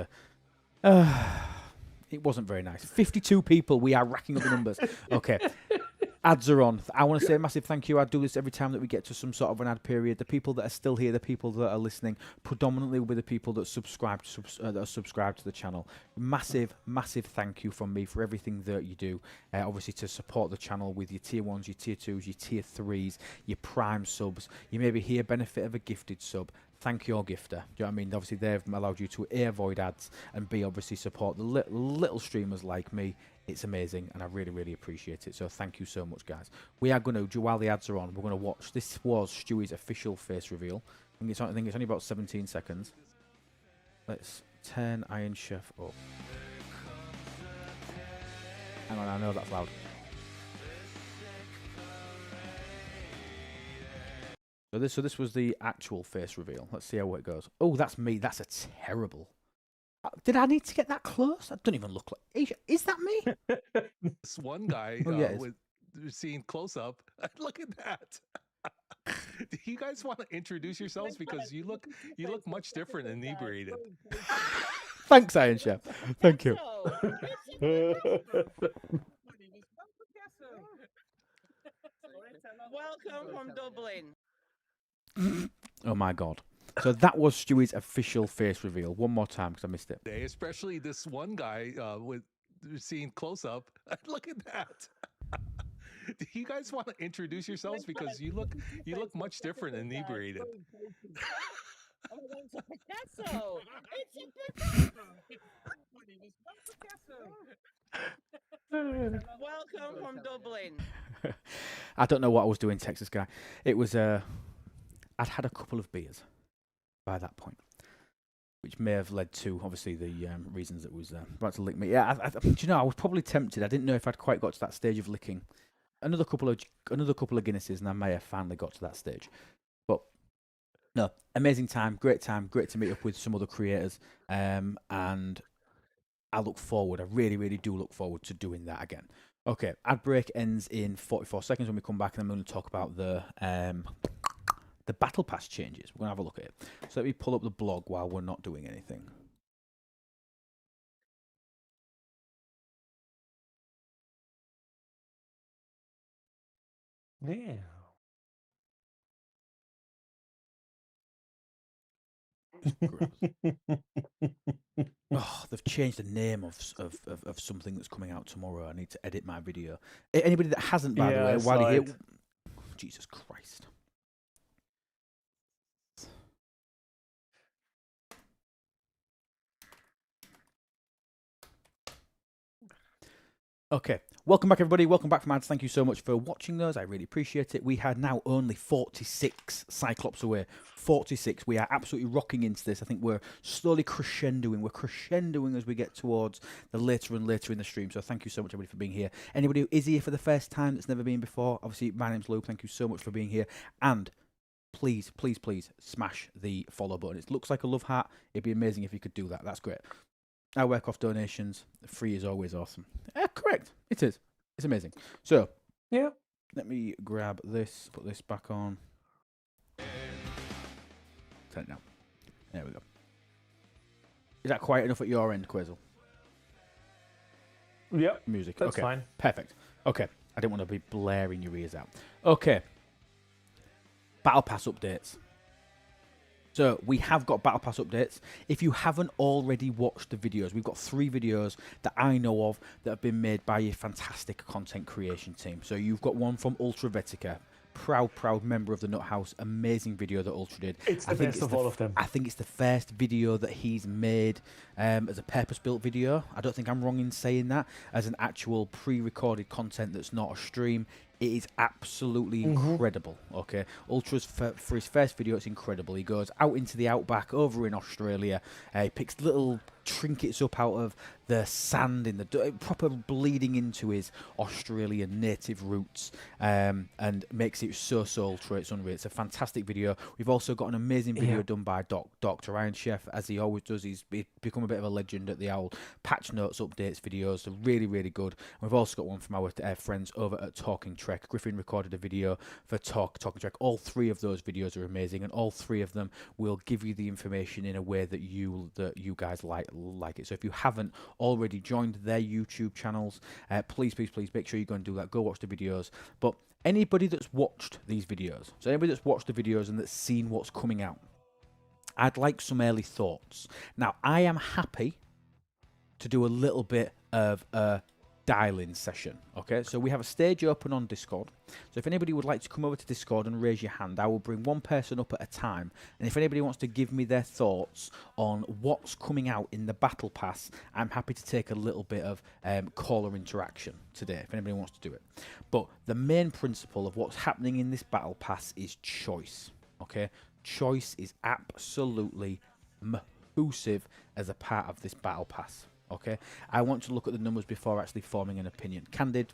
it wasn't very nice. 52 people. We are racking up the numbers. Okay. Ads are on. I want to say a massive thank you. I do this every time that we get to some sort of an ad period. The people that are still here, the people that are listening, predominantly will be the people that are subscribed to the channel. Massive thank you from me for everything that you do. Obviously to support the channel with your tier 1s, your tier 2s, your tier 3s, your prime subs. You maybe hear benefit of a gifted sub. Thank your gifter. Do you know what I mean? Obviously, they've allowed you to A, avoid ads, and B, obviously support the little streamers like me It's amazing, and I really, really appreciate it. So thank you so much, guys. We are going to, while the ads are on, we're going to watch. This was Stewie's official face reveal. I think it's only about 17 seconds. Let's turn Iron Chef up. Hang on, I know that's loud. So this was the actual face reveal. Let's see how it goes. Oh, that's me. That's a terrible. Did I need to get that close? I don't even look like. Is that me? This one guy Oh, yeah, with seen close up. Look at that. Do you guys want to introduce yourselves because you look much different inebriated. Thanks, Iron Chef. Thank you. Welcome from Dublin. Oh my god. So that was Stewie's official face reveal. One more time because I missed it. Especially this one guy with seen close up. Look at that. Do you guys want to introduce yourselves because you look much different inebriated. It's a Picasso. It's a Picasso. Welcome from Dublin. I don't know what I was doing, Texas guy. It was I'd had a couple of beers by that point, which may have led to obviously the reasons that was about to lick me. Yeah, do you know, I was probably tempted. I didn't know if I'd quite got to that stage of licking. Another couple of Guinnesses, and I may have finally got to that stage. But no, amazing time, great to meet up with some other creators, and I look forward. I really, really do look forward to doing that again. Okay, ad break ends in 44 seconds when we come back, and I'm going to talk about the battle pass changes. We're going to have a look at it. So let me pull up the blog while we're not doing anything. Yeah. Oh, they've changed the name of something that's coming out tomorrow. I need to edit my video. Anybody that hasn't, by the way, while you're here, Jesus Christ. Okay, welcome back everybody, welcome back from ads. Thank you so much for watching those, I really appreciate it. We had now only 46 Cyclops away, 46. We are absolutely rocking into this. I think we're slowly crescendoing as we get towards the later and later in the stream. So thank you so much everybody for being here. Anybody who is here for the first time that's never been before, obviously my name's Luke, thank you so much for being here. And please, please, please smash the follow button. It looks like a love heart, it'd be amazing if you could do that, that's great. I work off donations. Free is always awesome. Correct. It is. It's amazing. So, yeah. Let me grab this, put this back on. Turn it down. There we go. Is that quiet enough at your end, Quazel? Yep. Music. That's okay. fine. Perfect. Okay. I didn't want to be blaring your ears out. Okay. Battle Pass updates. So we have got Battle Pass updates. If you haven't already watched the videos, we've got 3 videos that I know of that have been made by a fantastic content creation team. So you've got one from Ultra Vetica, proud member of the Nut House. Amazing video that Ultra did. It's the best of all of them. I think it's the first video that he's made as a purpose-built video. I don't think I'm wrong in saying that. As an actual pre-recorded content that's not a stream. It is absolutely incredible, okay? Ultra's, for his first video, it's incredible. He goes out into the outback over in Australia. He picks little trinkets up out of the sand in the proper bleeding into his Australian native roots, and makes it so Ultra. It's unreal. It's a fantastic video. We've also got an amazing video done by Dr. Iron Chef, as he always does. He's become a bit of a legend at the old patch notes updates videos. They're really, really good. And we've also got one from our friends over at Talking Trek. Griffin recorded a video for Talking Trek. All 3 of those videos are amazing, and all 3 of them will give you the information in a way that you guys like it. So if you haven't already joined their YouTube channels, please make sure you go and do that. Go watch the videos. But anybody that's watched these videos, so anybody that's watched the videos and that's seen what's coming out, I'd like some early thoughts. Now, I am happy to do a little bit of dial-in session. Okay, so we have a stage open on Discord. So if anybody would like to come over to Discord and raise your hand, I will bring one person up at a time. And if anybody wants to give me their thoughts on what's coming out in the Battle Pass, I'm happy to take a little bit of caller interaction today, if anybody wants to do it. But the main principle of what's happening in this Battle Pass is choice. Okay, choice is absolutely massive as a part of this Battle Pass. Okay, I want to look at the numbers before actually forming an opinion. Candid,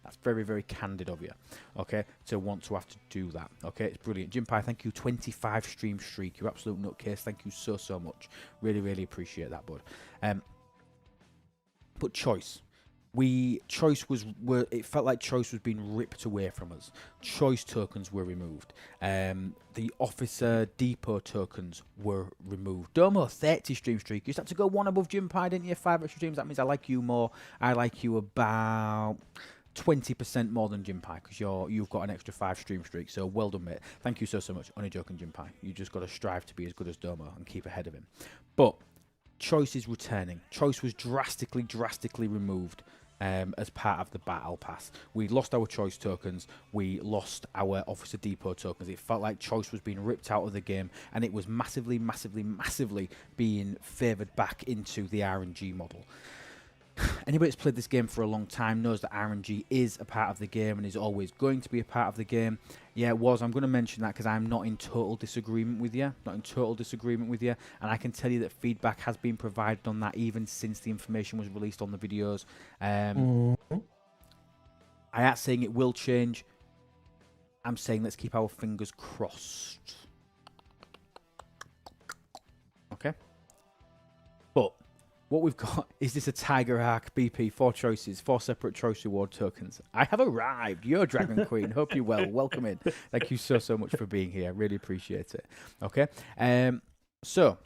that's very, very candid of you. Okay, to want to have to do that. Okay, it's brilliant. Jim Pie, thank you. 25 stream streak, you absolute nutcase. Thank you so, so much. Really, really appreciate that, bud. But choice. It felt like choice was being ripped away from us. Choice tokens were removed. The officer depot tokens were removed. Domo 30 stream streak. You just had to go one above Jim Pie, didn't you? 5 extra streams. That means I like you more. I like you about 20% more than Jim Pie because you've got an extra 5 stream streak. So well done, mate. Thank you so, so much. Only joking, Jim Pie. You just got to strive to be as good as Domo and keep ahead of him. But choice is returning. Choice was drastically removed as part of the Battle Pass. We lost our choice tokens. We lost our officer depot tokens. It felt like choice was being ripped out of the game, and it was massively being favoured back into the RNG model. Anybody that's played this game for a long time knows that RNG is a part of the game and is always going to be a part of the game. Yeah, it was. I'm going to mention that because I'm not in total disagreement with you. And I can tell you that feedback has been provided on that even since the information was released on the videos. I am saying it will change. I'm saying let's keep our fingers crossed. Okay? But what we've got is this a Tiger Arc BP, 4 choices, 4 separate choice reward tokens. I have arrived. You're Dragon Queen. Hope you're well. Welcome in. Thank you so, so much for being here. Really appreciate it. Okay. So,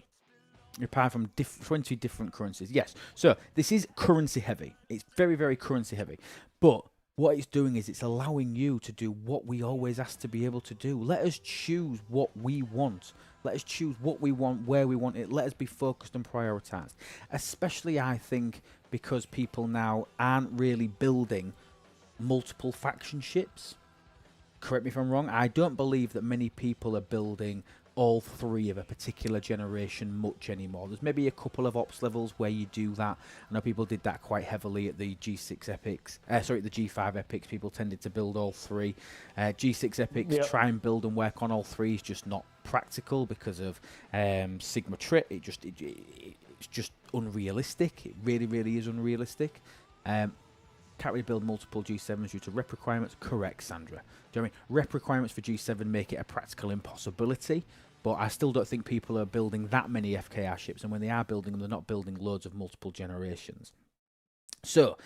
apart from 20 different currencies. Yes. So, this is currency heavy. It's very, very currency heavy. But what it's doing is it's allowing you to do what we always ask to be able to do. Let us choose what we want. Let us choose what we want, where we want it. Let us be focused and prioritised. Especially, I think, because people now aren't really building multiple faction ships. Correct me if I'm wrong. I don't believe that many people are building all 3 of a particular generation much anymore. There's maybe a couple of ops levels where you do that. I know people did that quite heavily at the G6 epics. The G5 epics. People tended to build all 3. G6 epics, try and build and work on all 3 is just not practical because of Sigma Trit. It's just unrealistic. It really, really is unrealistic. Can't really build multiple G7s due to rep requirements. Correct, Sandra. Do you know what I mean? Rep requirements for G7 make it a practical impossibility, but I still don't think people are building that many FKR ships, and when they are building them, they're not building loads of multiple generations. So,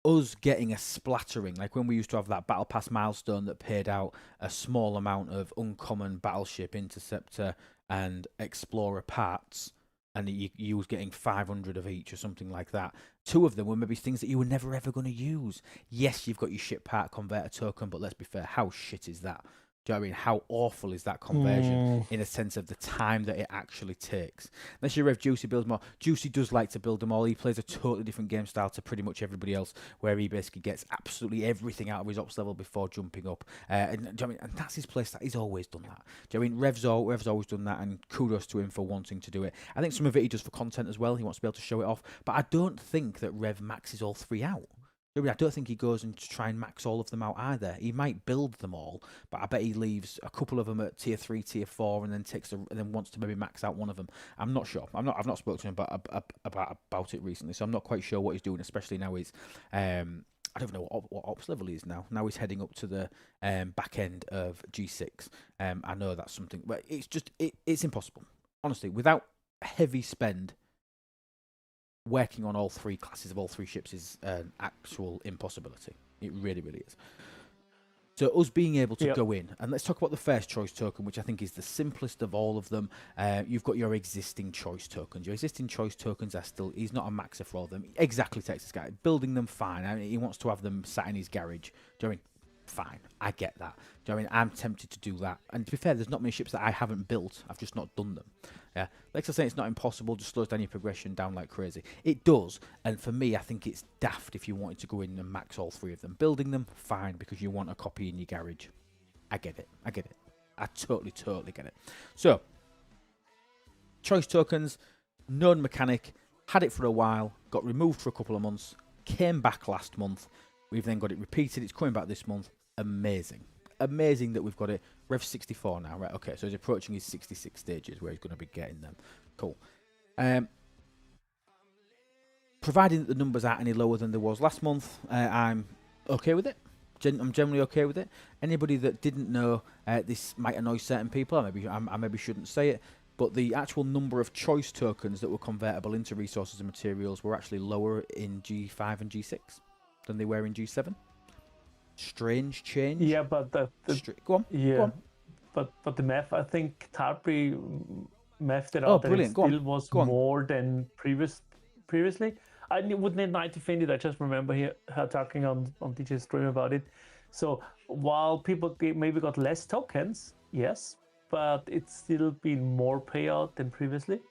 us getting a splattering, like when we used to have that Battle Pass milestone that paid out a small amount of uncommon battleship, interceptor, and explorer parts, and you was getting 500 of each or something like that. 2 of them were maybe things that you were never ever going to use. Yes, you've got your ship part converter token, but let's be fair, how shit is that? Do you know what I mean? How awful is that conversion in a sense of the time that it actually takes? Unless you Rev Juicy builds more. Juicy does like to build them all. He plays a totally different game style to pretty much everybody else, where he basically gets absolutely everything out of his ops level before jumping up. And, do you know what I mean? And that's his playstyle. He's always done that. Do you know what I mean? Rev's always done that, and kudos to him for wanting to do it. I think some of it he does for content as well. He wants to be able to show it off. But I don't think that Rev maxes all 3 out. I don't think he goes and to try and max all of them out either. He might build them all, but I bet he leaves a couple of them at tier 3, tier 4, and then wants to maybe max out one of them. I'm not sure. I've not spoken to him about it recently, so I'm not quite sure what he's doing. Especially now he's I don't know what ops level he is now. Now he's heading up to the back end of G6. I know that's something, but it's impossible. Honestly, without heavy spend, working on all 3 classes of all 3 ships is an actual impossibility. It really, really is. So us being able to go in, and let's talk about the first choice token, which I think is the simplest of all of them. You've got your existing choice tokens. Your existing choice tokens are still, he's not a maxer for all of them. Exactly, Texas guy. Building them, fine. I mean, he wants to have them sat in his garage. Do you know what I mean? fine. I get that. Do you know what I mean? I'm tempted to do that. And to be fair, there's not many ships that I haven't built. I've just not done them. Yeah. Like I say, it's not impossible. Just slows down your progression down like crazy. It does. And for me, I think it's daft if you wanted to go in and max all 3 of them. Building them, fine, because you want a copy in your garage. I get it. I totally get it. So, choice tokens, known mechanic, had it for a while, got removed for a couple of months, came back last month. We've then got it repeated. It's coming back this month. Amazing that we've got it. Rev 64 now, right? Okay, so he's approaching his 66 stages where he's going to be getting them. Cool. Providing that the numbers aren't any lower than there was last month, I'm okay with it. I'm generally okay with it. Anybody that didn't know, this might annoy certain people. I maybe shouldn't say it, but the actual number of choice tokens that were convertible into resources and materials were actually lower in G5 and G6 than they were in G7. Strange change. Yeah, but go on. Yeah, go on. But the math, I think Tarpey mathed it out. Oh, that brilliant. It still was more than previously. I wouldn't need to defend it. I just remember her talking on DJ's stream about it. So while people maybe got less tokens, yes, but it's still been more payout than previously.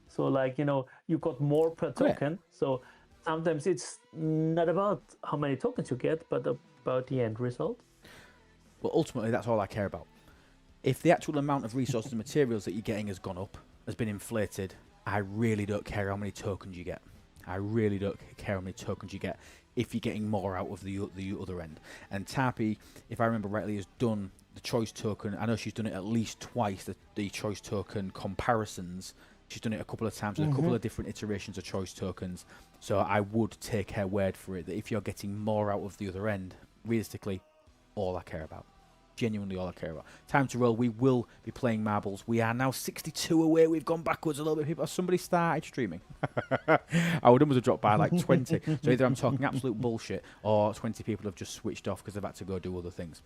So like, you got more per token. So sometimes it's not about how many tokens you get, but about the end result. Well, ultimately, that's all I care about. If the actual amount of resources and materials that you're getting has gone up, has been inflated, I really don't care how many tokens you get. I really don't care how many tokens you get if you're getting more out of the other end. And Tarpey, if I remember rightly, has done the choice token. I know she's done it at least twice, the choice token comparisons. She's done it a couple of times with a couple of different iterations of choice tokens. So I would take her word for it that if you're getting more out of the other end, realistically, all I care about. Genuinely all I care about. Time to roll. We will be playing marbles. We are now 62 away. We've gone backwards a little bit. People, somebody started streaming. Our numbers have dropped by like 20. So either I'm talking absolute bullshit or 20 people have just switched off because they've had to go do other things.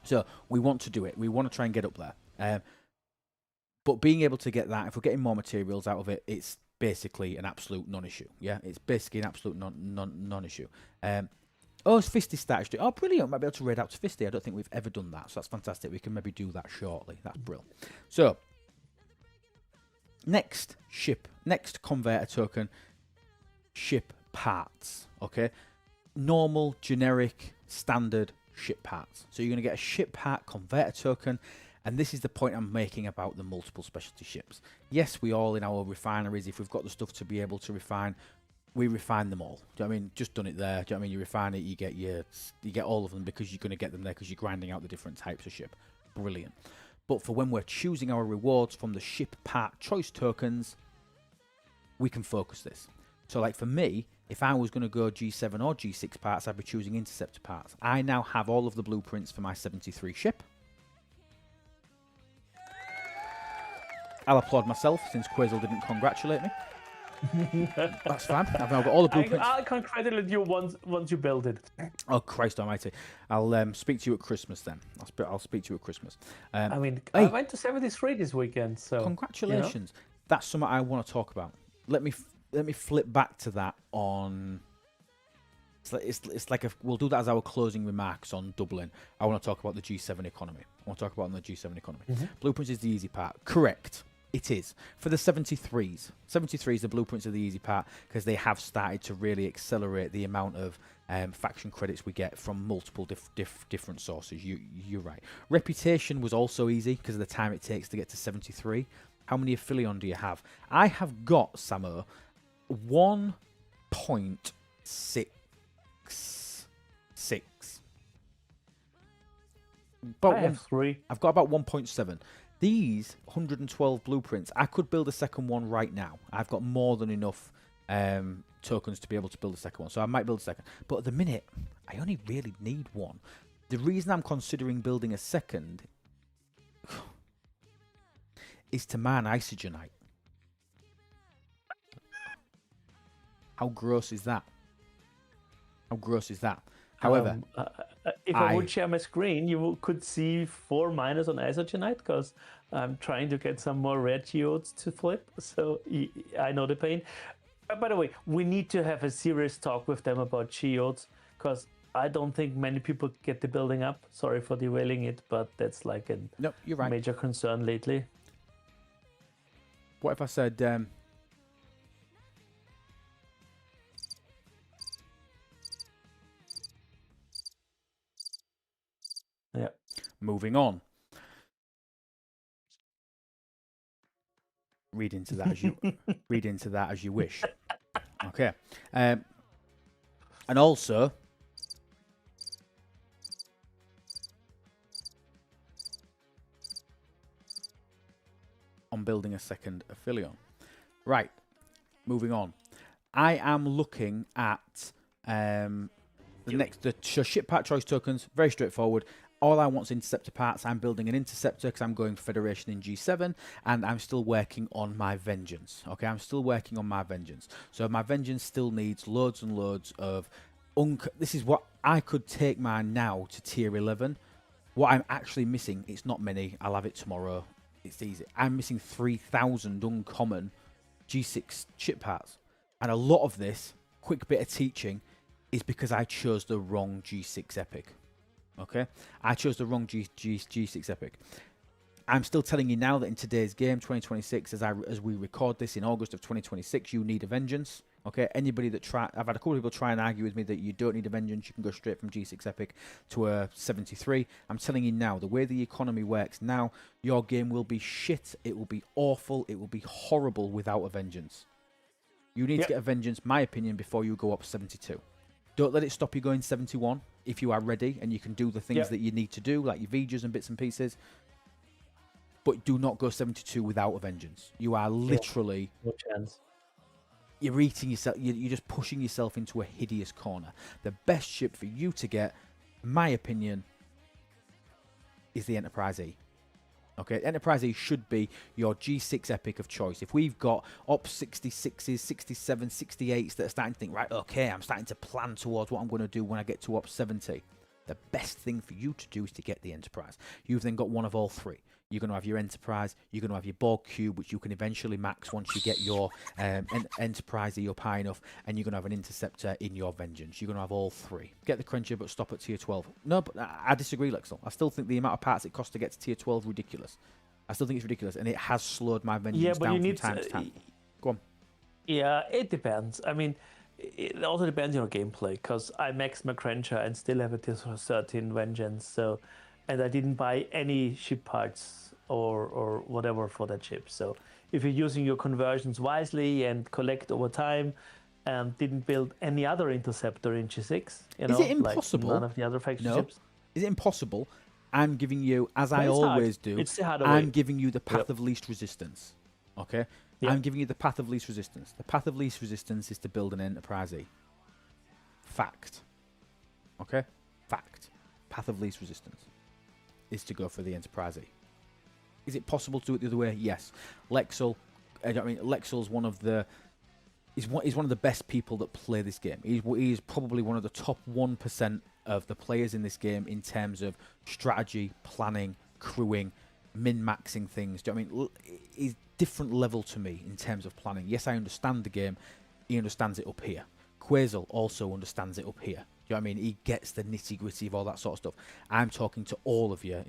So we want to do it. We want to try and get up there. But being able to get that, if we're getting more materials out of it, it's basically an absolute non-issue. Yeah, it's basically an absolute non-issue. Oh, it's Fisty started stream. Oh, brilliant. Might be able to raid out to Fisty. I don't think we've ever done that, so that's fantastic. We can maybe do that shortly. That's brilliant. So, next converter token, ship parts. Okay, normal, generic, standard ship parts. So you're going to get a ship part converter token, and this is the point I'm making about the multiple specialty ships. Yes, we all in our refineries, if we've got the stuff to be able to refine, we refine them all. Do you know what I mean? Just done it there. Do you know what I mean? You refine it, you get all of them because you're going to get them there because you're grinding out the different types of ship. Brilliant. But for when we're choosing our rewards from the ship part choice tokens, we can focus this. So like for me, if I was going to go G7 or G6 parts, I'd be choosing interceptor parts. I now have all of the blueprints for my 73 ship. I'll applaud myself since Quazel didn't congratulate me. That's fine. I've now got all the blueprints. I'll congratulate you once you build it. Oh, Christ almighty. I'll speak to you at Christmas then. I'll speak to you at Christmas. I hey, I went to 73 this weekend, so... Congratulations. That's something I want to talk about. Let me flip back to that on... It's like we'll do that as our closing remarks on Dublin. I want to talk about the G7 economy. I want to talk about the G7 economy. Blueprints is the easy part. Correct. It is. For the 73s. 73s, the blueprints are the easy part because they have started to really accelerate the amount of faction credits we get from multiple different sources. You're right. Reputation was also easy because of the time it takes to get to 73. How many Aphelion do you have? I have got, Samo, 1.66. I have 3. I've got about 1.7. These 112 blueprints, I could build a second one right now. I've got more than enough tokens to be able to build a second one, so I might build a second. But at the minute, I only really need one. The reason I'm considering building a second is to mine Isogenite. How gross is that? How gross is that? However, if I would share my screen, you could see 4 minus on Isogenite because I'm trying to get some more rare geodes to flip. So I know the pain. By the way, we need to have a serious talk with them about geodes because I don't think many people get the building up. Sorry for derailing it, but that's like a No, you're right. major concern lately. What if I said, Yeah. moving on. Read into that as you wish. Okay. And also, on building a second affiliate. Right. Moving on. I am looking at the ship part choice tokens. Very straightforward. All I want is interceptor parts. I'm building an interceptor because I'm going Federation in G7, and I'm still working on my vengeance. Okay, I'm still working on my vengeance. So my vengeance still needs loads and loads of. This is what I could take mine now to tier 11. What I'm actually missing, it's not many. I'll have it tomorrow. It's easy. I'm missing 3,000 uncommon G6 chip parts, and a lot of this, quick bit of teaching, is because I chose the wrong G6 epic. Okay, I chose the wrong G6 epic. I'm still telling you now that in today's game, 2026, as we record this in August of 2026, you need a vengeance. Okay, anybody that I've had a couple of people try and argue with me that you don't need a vengeance, you can go straight from G6 epic to a 73. I'm telling you now, the way the economy works now, your game will be shit. It will be awful. It will be horrible without a vengeance. You need to get a vengeance, my opinion, before you go up 72. Don't let it stop you going 71 if you are ready and you can do the things that you need to do, like your Vijas and bits and pieces. But do not go 72 without a vengeance. You are literally... No chance. You're eating yourself. You're just pushing yourself into a hideous corner. The best ship for you to get, in my opinion, is the Enterprise E. Okay, Enterprise E should be your G6 epic of choice. If we've got Ops 66s, 67s, 68s that are starting to think, right, okay, I'm starting to plan towards what I'm going to do when I get to Ops 70, the best thing for you to do is to get the Enterprise. You've then got one of all three. You're going to have your Enterprise, you're going to have your Borg Cube, which you can eventually max once you get your Enterprise up high enough, and you're going to have an Interceptor in your Vengeance. You're going to have all three. Get the Cruncher, but stop at tier 12. No, but I disagree, Lexel. I still think the amount of parts it costs to get to tier 12 is ridiculous. I still think it's ridiculous, and it has slowed my Vengeance down from time to time. Go on. Yeah, it depends. I mean, it also depends on your gameplay, because I maxed my Cruncher and still have a tier 13 Vengeance, so... And I didn't buy any ship parts or whatever for that ship. So if you're using your conversions wisely and collect over time, and didn't build any other interceptor in G6, is it impossible? Like none of the other faction ships. Is it impossible? I'm giving you, as I always do, I'm giving you the path of least resistance. Okay? Yep. I'm giving you the path of least resistance. The path of least resistance is to build an Enterprise E. Fact. Okay? Fact. Path of least resistance is to go for the Enterprise E. Is it possible to do it the other way? Yes. Lexel, Lexel's one of the he's one of the best people that play this game. He's probably one of the top 1% of the players in this game in terms of strategy, planning, crewing, min-maxing things. Do you know what I mean? He's different level to me in terms of planning. Yes, I understand the game. He understands it up here. Quasel also understands it up here. Do you know what I mean? He gets the nitty-gritty of all that sort of stuff. I'm talking to all of you.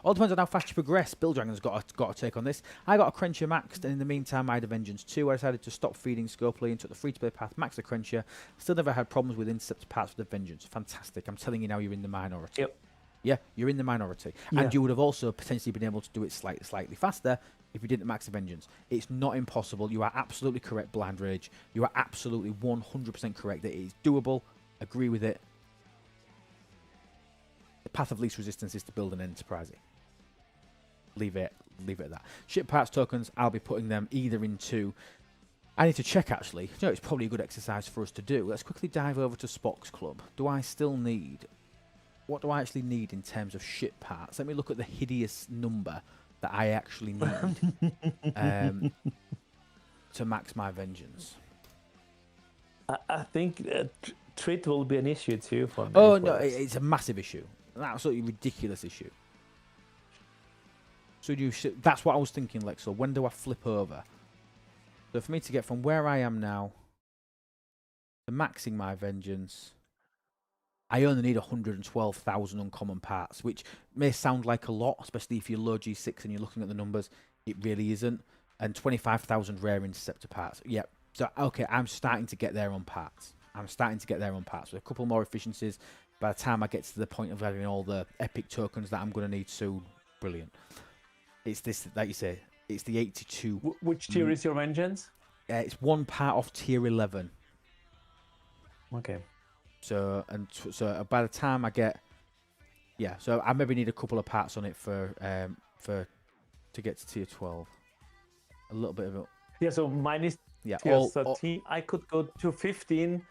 All depends on how fast you progress. Bill Dragon's got a take on this. I got a Cruncher maxed, and in the meantime, I had a Vengeance 2. I decided to stop feeding Scopely and took the free-to-play path, maxed the Cruncher. Still never had problems with Interceptor parts with the Vengeance. Fantastic. I'm telling you now, you're in the minority. Yep. Yeah, you're in the minority. Yeah. And you would have also potentially been able to do it slightly faster if you didn't max the Vengeance. It's not impossible. You are absolutely correct, Blind Rage. You are absolutely 100% correct that it is doable. Agree with it. The path of least resistance is to build an Enterprise. Leave it at that. Ship parts tokens, I'll be putting them either into... I need to check, actually. You know, it's probably a good exercise for us to do. Let's quickly dive over to Spock's Club. Do I still need... What do I actually need in terms of ship parts? Let me look at the hideous number that I actually need to max my Vengeance. I think Trit will be an issue too for me. Oh, no, it's a massive issue. An absolutely ridiculous issue. So that's what I was thinking, Lex. So when do I flip over? So for me to get from where I am now to maxing my Vengeance, I only need 112,000 uncommon parts, which may sound like a lot, especially if you're low G6 and you're looking at the numbers. It really isn't. And 25,000 rare interceptor parts. Yeah. So, okay, I'm starting to get there on parts. With a couple more efficiencies. By the time I get to the point of having all the epic tokens that I'm going to need soon, brilliant. It's this, like you say, it's the 82. Which tier is your vengeance? It's one part off tier 11. Okay. So by the time I get, so I maybe need a couple of parts on it for to get to tier 12. A little bit of it. Yeah. So mine is tier 13. I could go to 15.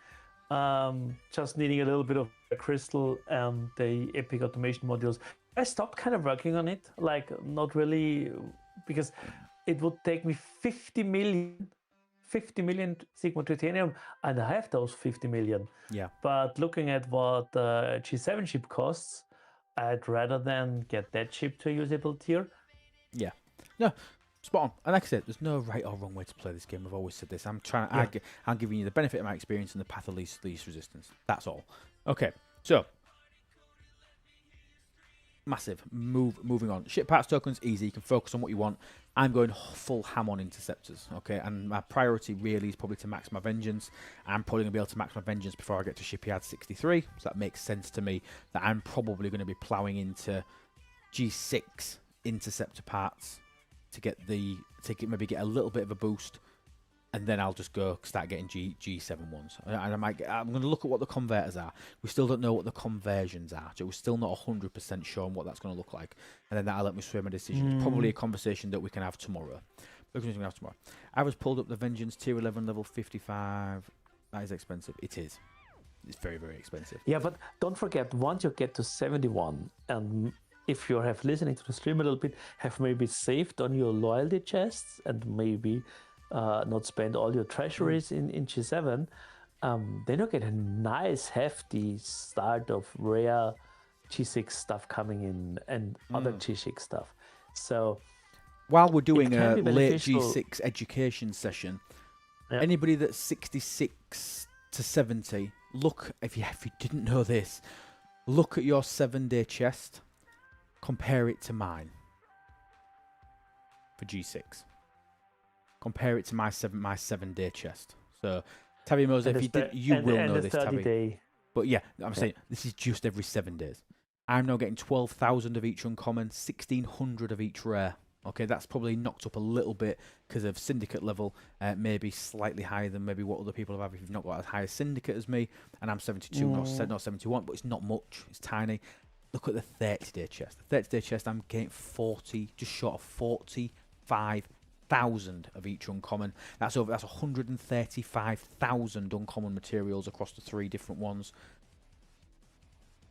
Just needing a little bit of a crystal and the epic automation modules. I stopped kind of working on it, like not really, because it would take me 50 million Sigma Titanium, and I have those 50 million. Yeah. But looking at what G7 chip costs, I'd rather than get that chip to a usable tier. Yeah. No, spot on. And like I said, there's no right or wrong way to play this game. I've always said this. I'm giving you the benefit of my experience and the path of least resistance. That's all. Okay, so massive moving on. Ship parts tokens, easy. You can focus on what you want. I'm going full ham on interceptors, okay? And my priority really is probably to max my vengeance. I'm probably going to be able to max my vengeance before I get to shipyard 63. So that makes sense to me that I'm probably going to be ploughing into G6 interceptor parts to maybe get a little bit of a boost, and then I'll just start getting G7 ones. And I'm going to look at what the converters are. We still don't know what the conversions are, so we're still not 100% sure on what that's going to look like. And then that'll let me sway my decision. It's probably a conversation that we can have tomorrow. I was pulled up the Vengeance tier 11 level 55. That is expensive. It is. It's very, very expensive. Yeah, but don't forget, once you get to 71, and if you have listening to the stream a little bit, have maybe saved on your loyalty chests and maybe not spend all your treasuries in G7, then you get a nice hefty start of rare G6 stuff coming in and other G6 stuff. So while we're doing a late G6 education session, anybody that's 66 to 70, look, if you didn't know this, look at your 7-day chest, compare it to mine for G6. Compare it to my 7-day chest. So, Tabby Mose, if you did, you will know this, Tabby. But yeah, I'm saying this is just every 7 days. I'm now getting 12,000 of each uncommon, 1,600 of each rare. Okay, that's probably knocked up a little bit because of syndicate level, maybe slightly higher than maybe what other people have if you've not got as high a syndicate as me. And I'm 72, not 71, but it's not much. It's tiny. Look at the 30-day chest. The 30-day chest, I'm getting 40, just short of 45,000 of each uncommon. That's 135,000 uncommon materials across the 3 different ones,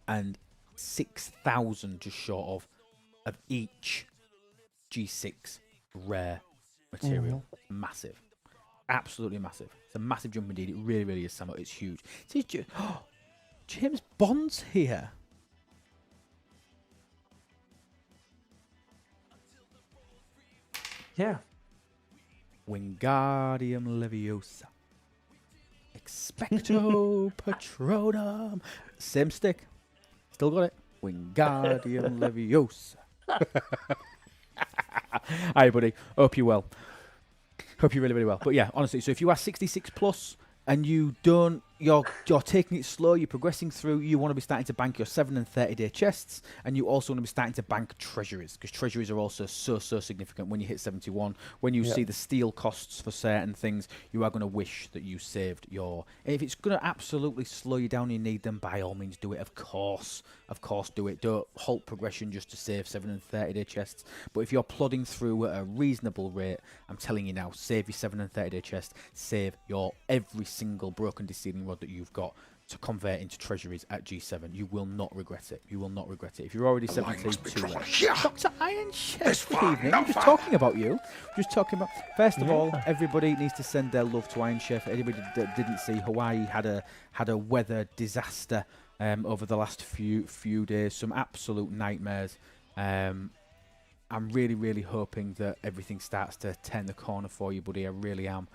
and 6,000 just short of each G6 rare material. Massive, absolutely massive. It's a massive jump indeed. It really, really is. Samo, it's huge. James Bond's here. Yeah. Wingardium Leviosa. Expecto Patronum. Same stick. Still got it. Wingardium Leviosa. Hi, buddy. Hope you're well. Hope you're really, really well. But yeah, honestly, so if you are 66 plus and you're taking it slow, you're progressing through, you want to be starting to bank your 7 and 30-day chests, and you also want to be starting to bank treasuries, because treasuries are also so significant when you hit 71. When you see the steel costs for certain things, you are going to wish that you saved your... If it's going to absolutely slow you down and you need them, by all means do it. Of course do it. Don't halt progression just to save 7 and 30-day chests. But if you're plodding through at a reasonable rate, I'm telling you now, save your 7 and 30-day chest, save your every single broken sealing rod that you've got to convert into treasuries at G7. You will not regret it. You will not regret it. If you're already 72, Dr. Iron Chef, good evening. I'm just talking about you. Just talking about. First of all, everybody needs to send their love to Iron Chef. Anybody that didn't see, Hawaii had a weather disaster over the last few days. Some absolute nightmares. I'm really, really hoping that everything starts to turn the corner for you, buddy. I really am.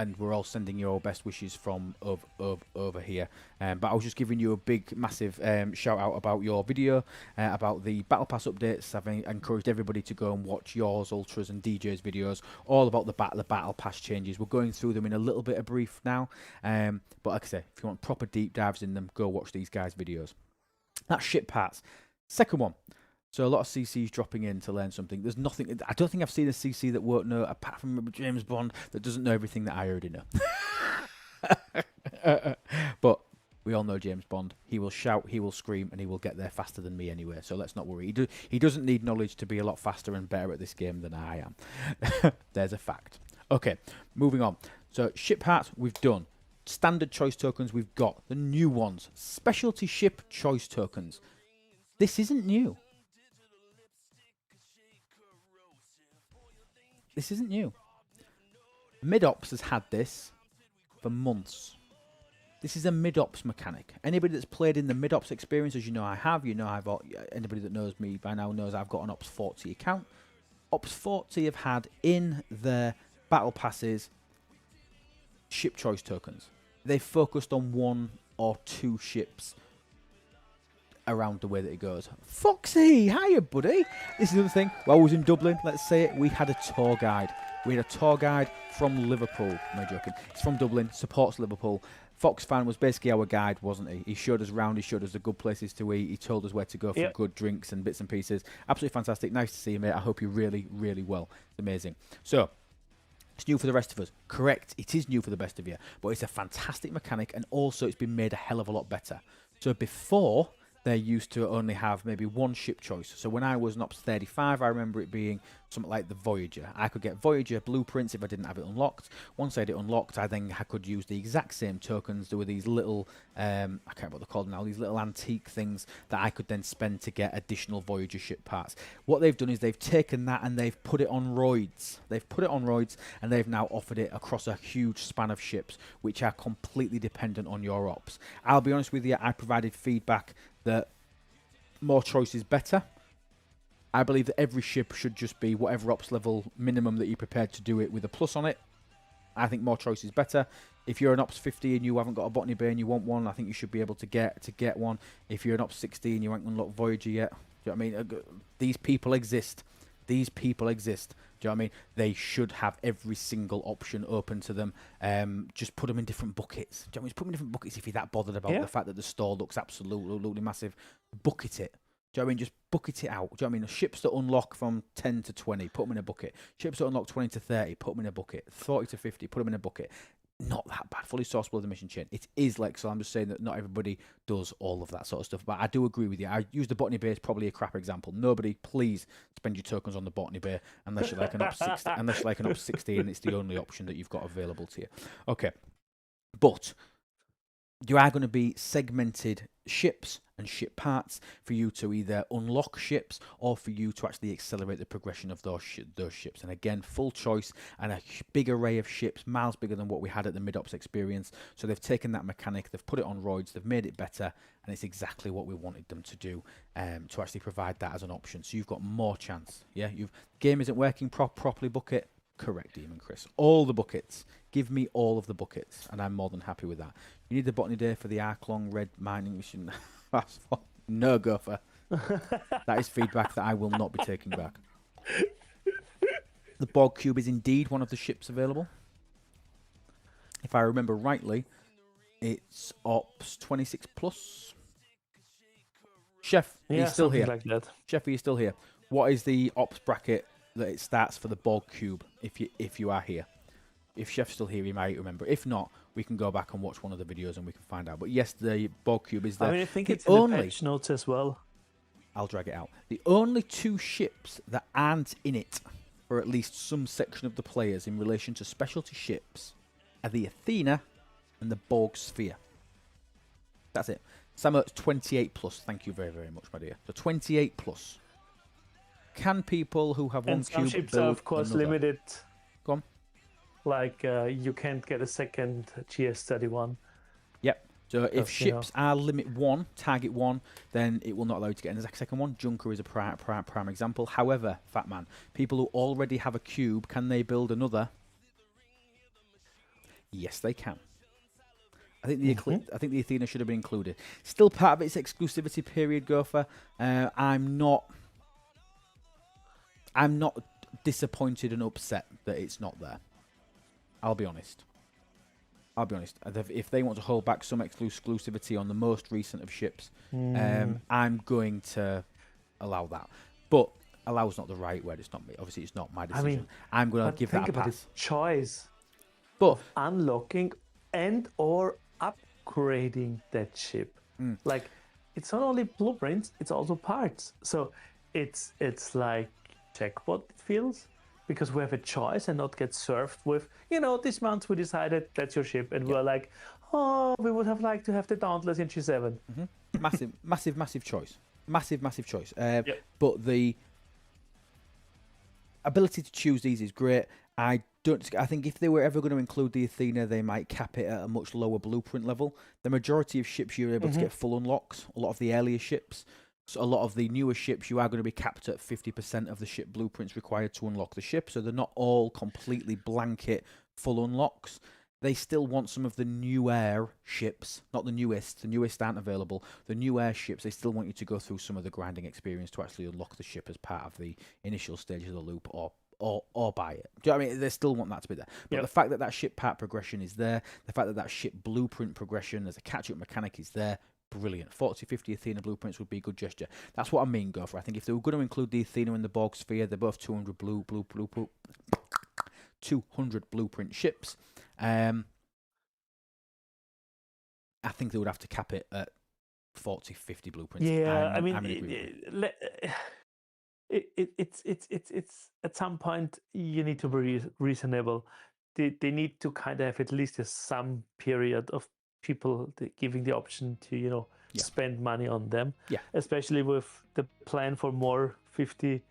and we're all sending you our best wishes from over here. But I was just giving you a big, massive shout out about your video, about the Battle Pass updates. I've encouraged everybody to go and watch yours, Ultras, and DJ's videos, all about the Battle Pass changes. We're going through them in a little bit of brief now. But like I say, if you want proper deep dives in them, go watch these guys' videos. That's ship parts. Second one. So a lot of CCs dropping in to learn something. There's nothing. I don't think I've seen a CC that won't know, apart from James Bond, that doesn't know everything that I already know. But we all know James Bond. He will shout, he will scream, and he will get there faster than me anyway. So let's not worry. He doesn't need knowledge to be a lot faster and better at this game than I am. There's a fact. Okay, moving on. So ship parts we've done. Standard choice tokens we've got. The new ones. Specialty ship choice tokens. This isn't new. This isn't new. Mid-Ops has had this for months. This is a mid-Ops mechanic. Anybody that's played in the mid-Ops experience, as you know I have, anybody that knows me by now knows I've got an Ops 40 account. Ops 40 have had in their battle passes ship choice tokens. They've focused on 1 or 2 ships around the way that it goes. Foxy, hiya buddy. This is the other thing. While I was in Dublin, let's say it, we had a tour guide. We had a tour guide from Liverpool. Am I joking? It's from Dublin, supports Liverpool. Fox Fan was basically our guide, wasn't he? He showed us around, he showed us the good places to eat, he told us where to go for good drinks and bits and pieces. Absolutely fantastic. Nice to see you, mate. I hope you're really, really well. It's amazing. So, it's new for the rest of us. Correct, it is new for the best of you. But it's a fantastic mechanic, and also it's been made a hell of a lot better. So before, they used to only have maybe 1 ship choice. So when I was in Ops 35, I remember it being something like the Voyager. I could get Voyager blueprints if I didn't have it unlocked. Once I had it unlocked, I could use the exact same tokens. There were these little, I can't remember what they're called now, these little antique things that I could then spend to get additional Voyager ship parts. What they've done is they've taken that and they've put it on roids. They've put it on roids, and they've now offered it across a huge span of ships, which are completely dependent on your ops. I'll be honest with you, I provided feedback that more choice is better. I believe that every ship should just be whatever ops level minimum that you're prepared to do it with a plus on it. I think more choice is better. If you're an Ops 50 and you haven't got a Botany Bay and you want one, I think you should be able to get one. If you're an Ops 60 and you haven't unlocked Voyager yet, do you know what I mean? These people exist. These people exist. Do you know what I mean? They should have every single option open to them. Just put them in different buckets. Do you know what I mean? Just put them in different buckets if you're that bothered about the fact that the store looks absolutely massive. Bucket it. Do you know what I mean? Just bucket it out. Do you know what I mean? Ships that unlock from 10 to 20, put them in a bucket. Ships that unlock 20 to 30, put them in a bucket. 40 to 50, put them in a bucket. Not that bad. Fully sourceable of the mission chain. It is like, so I'm just saying that not everybody does all of that sort of stuff. But I do agree with you. I use the Botany Bay as probably a crap example. Nobody, please spend your tokens on the Botany Bay unless you're like an Ops 60, unless you're like an Ops 60 and it's the only option that you've got available to you. Okay. But you are going to be segmented ships and ship parts for you to either unlock ships or for you to actually accelerate the progression of those ships. And again, full choice and a big array of ships, miles bigger than what we had at the mid-ops experience. So they've taken that mechanic, they've put it on roids, they've made it better, and it's exactly what we wanted them to do, to actually provide that as an option. So you've got more chance. Yeah, game isn't working properly, bucket. Correct, Demon Chris. All the buckets. Give me all of the buckets, and I'm more than happy with that. You need the Botany Day for the Arklong Red mining mission. No gopher. That is feedback that I will not be taking back. The Bog Cube is indeed one of the ships available. If I remember rightly, it's Ops 26 plus. Chef, are you still here? Like that. Chef, are you still here? What is the Ops bracket that it starts for the Bog Cube if you are here? If Chef's still here, he might remember. If not, we can go back and watch one of the videos and we can find out. But yes, the Bog Cube is there. I mean, I think it's in the patch notes as well. I'll drag it out. The only 2 ships that aren't in it, or at least some section of the players in relation to specialty ships, are the Athena and the Borg Sphere. That's it. Samo, 28 plus. Thank you very, very much, my dear. So 28 plus. Can people who have one some cube ships build are, of course, another? limited. Go on. Like, you can't get a second GS31. Yep. So if ships are limit 1, target 1, then it will not allow you to get a second one. Junker is a prime example. However, Fatman, people who already have a cube, can they build another? Yes, they can. I think the Athena should have been included. Still part of its exclusivity period, Gopher. I'm not disappointed and upset that it's not there. I'll be honest. If they want to hold back some exclusivity on the most recent of ships, I'm going to allow that. But allow's not the right word. It's not me. Obviously, it's not my decision. I mean, I'm going to but give think that a about pass. the choice But of unlocking and or upgrading that ship. Like, it's not only blueprints, it's also parts. So it's like jackpot, it feels, because we have a choice and not get served with, this month we decided that's your ship, and we're like, oh, we would have liked to have the Dauntless in G7. massive choice. Massive choice. But the ability to choose these is great. I think if they were ever going to include the Athena, they might cap it at a much lower blueprint level. The majority of ships you're able to get full unlocks. A lot of the earlier ships, so a lot of the newer ships, you are going to be capped at 50% of the ship blueprints required to unlock the ship. So they're not all completely blanket full unlocks. They still want some of the newer ships, not the newest. The newest aren't available. The newer ships, they still want you to go through some of the grinding experience to actually unlock the ship as part of the initial stage of the loop, or buy it. Do you know what I mean? They still want that to be there. But the fact that that ship part progression is there, the fact that that ship blueprint progression as a catch-up mechanic is there, brilliant. 40, 50 Athena blueprints would be a good gesture. That's what I mean, Gopher. I think if they were going to include the Athena and the Borg Sphere, they're both 200 blueprint ships. I think they would have to cap it at 40, 50 blueprints. Yeah, it's at some point you need to be reasonable. They need to kind of have at least some period of people giving the option to spend money on them. Yeah. Especially with the plan for more 50%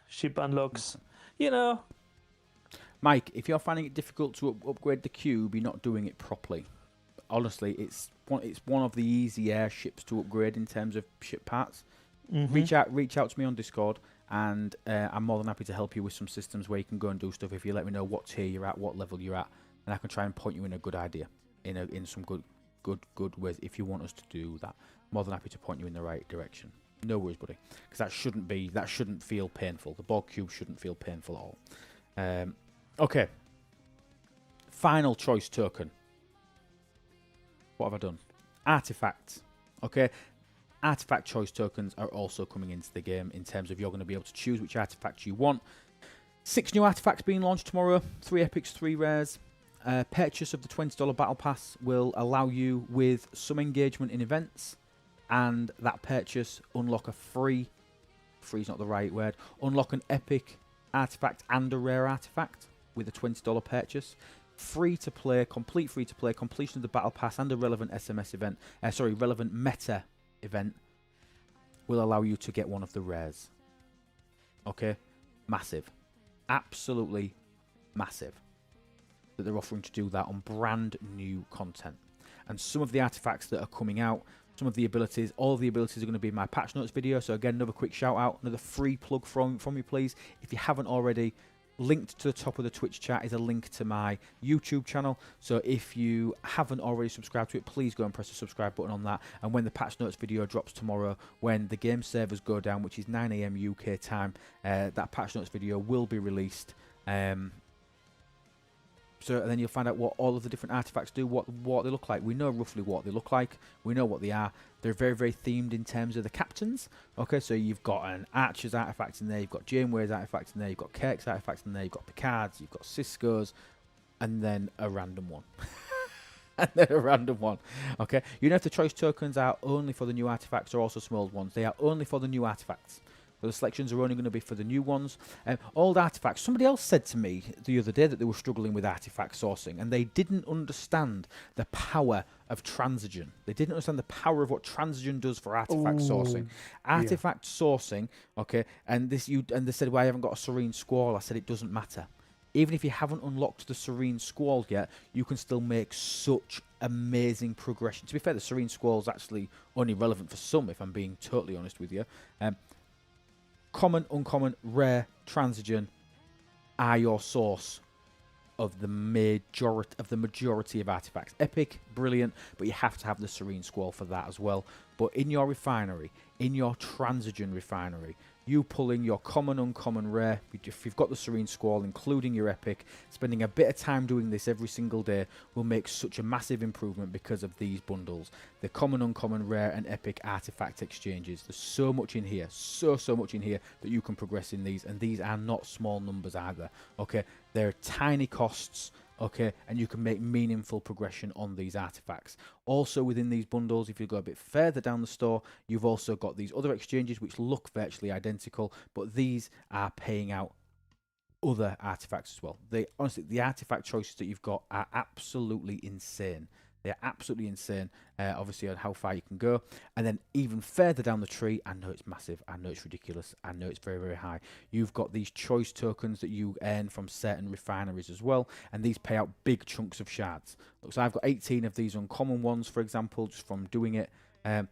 ship unlocks. Mike, if you're finding it difficult to upgrade the cube, you're not doing it properly. Honestly, it's one of the easier ships to upgrade in terms of ship parts. Reach out to me on Discord, and I'm more than happy to help you with some systems where you can go and do stuff. If you let me know what tier you're at, what level you're at, and I can try and point you in a good idea, in some good ways. If you want us to do that, more than happy to point you in the right direction. No worries, buddy, because that shouldn't feel painful. The Borg cube shouldn't feel painful at all. Okay. Final choice token. What have I done? Artifacts. Okay. Artifact choice tokens are also coming into the game in terms of you're going to be able to choose which artifacts you want. 6 new artifacts being launched tomorrow. 3 epics, 3 rares. Purchase of the $20 battle pass will allow you with some engagement in events, and that purchase unlock a free is not the right word, unlock an epic artifact and a rare artifact with a $20 purchase. Complete free to play, completion of the battle pass and a relevant relevant meta event will allow you to get one of the rares. Okay, massive, absolutely massive that they're offering to do that on brand new content. And some of the artifacts that are coming out, some of the abilities, all of the abilities are going to be in my patch notes video. So again, another quick shout out, another free plug from you, please. If you haven't already, linked to the top of the Twitch chat is a link to my YouTube channel. So if you haven't already subscribed to it, please go and press the subscribe button on that. And when the patch notes video drops tomorrow, when the game servers go down, which is 9 AM UK time, that patch notes video will be released. So and then you'll find out what all of the different artifacts do, what they look like. We know roughly what they look like. We know what they are. They're very, very themed in terms of the captains. Okay, so you've got an Archer's artifact in there, you've got Janeway's artifact in there, you've got Kirk's artifact in there, you've got Picard's, you've got Cisco's, and then a random one. And then a random one. Okay, you know if the choice tokens are only for the new artifacts or also small ones. They are only for the new artifacts. So the selections are only going to be for the new ones. Old artifacts. Somebody else said to me the other day that they were struggling with artifact sourcing, and they didn't understand the power of transigen. They didn't understand the power of what transigen does for artifact sourcing. Artifact sourcing, okay. And they said, "Well, I haven't got a serene squall." I said, "It doesn't matter. Even if you haven't unlocked the serene squall yet, you can still make such amazing progression." To be fair, the serene squall is actually only relevant for some, if I'm being totally honest with you. Common, uncommon, rare, transigen are your source of the majority of artifacts. Epic, brilliant, but you have to have the Serene Squall for that as well. But in your refinery, in your Transigen refinery, you pull in your common, uncommon, rare. If you've got the Serene Squall, including your epic, spending a bit of time doing this every single day will make such a massive improvement because of these bundles. The common, uncommon, rare, and epic artifact exchanges. There's so much in here, so much in here that you can progress in these, and these are not small numbers either. Okay, they're tiny costs. Okay, and you can make meaningful progression on these artifacts. Also within these bundles, if you go a bit further down the store, you've also got these other exchanges which look virtually identical, but these are paying out other artifacts as well. Honestly, the artifact choices that you've got are absolutely insane. They're absolutely insane, obviously, on how far you can go. And then even further down the tree, I know it's massive, I know it's ridiculous, I know it's very, very high. You've got these choice tokens that you earn from certain refineries as well, and these pay out big chunks of shards. Look, so I've got 18 of these uncommon ones, for example, just from doing it. And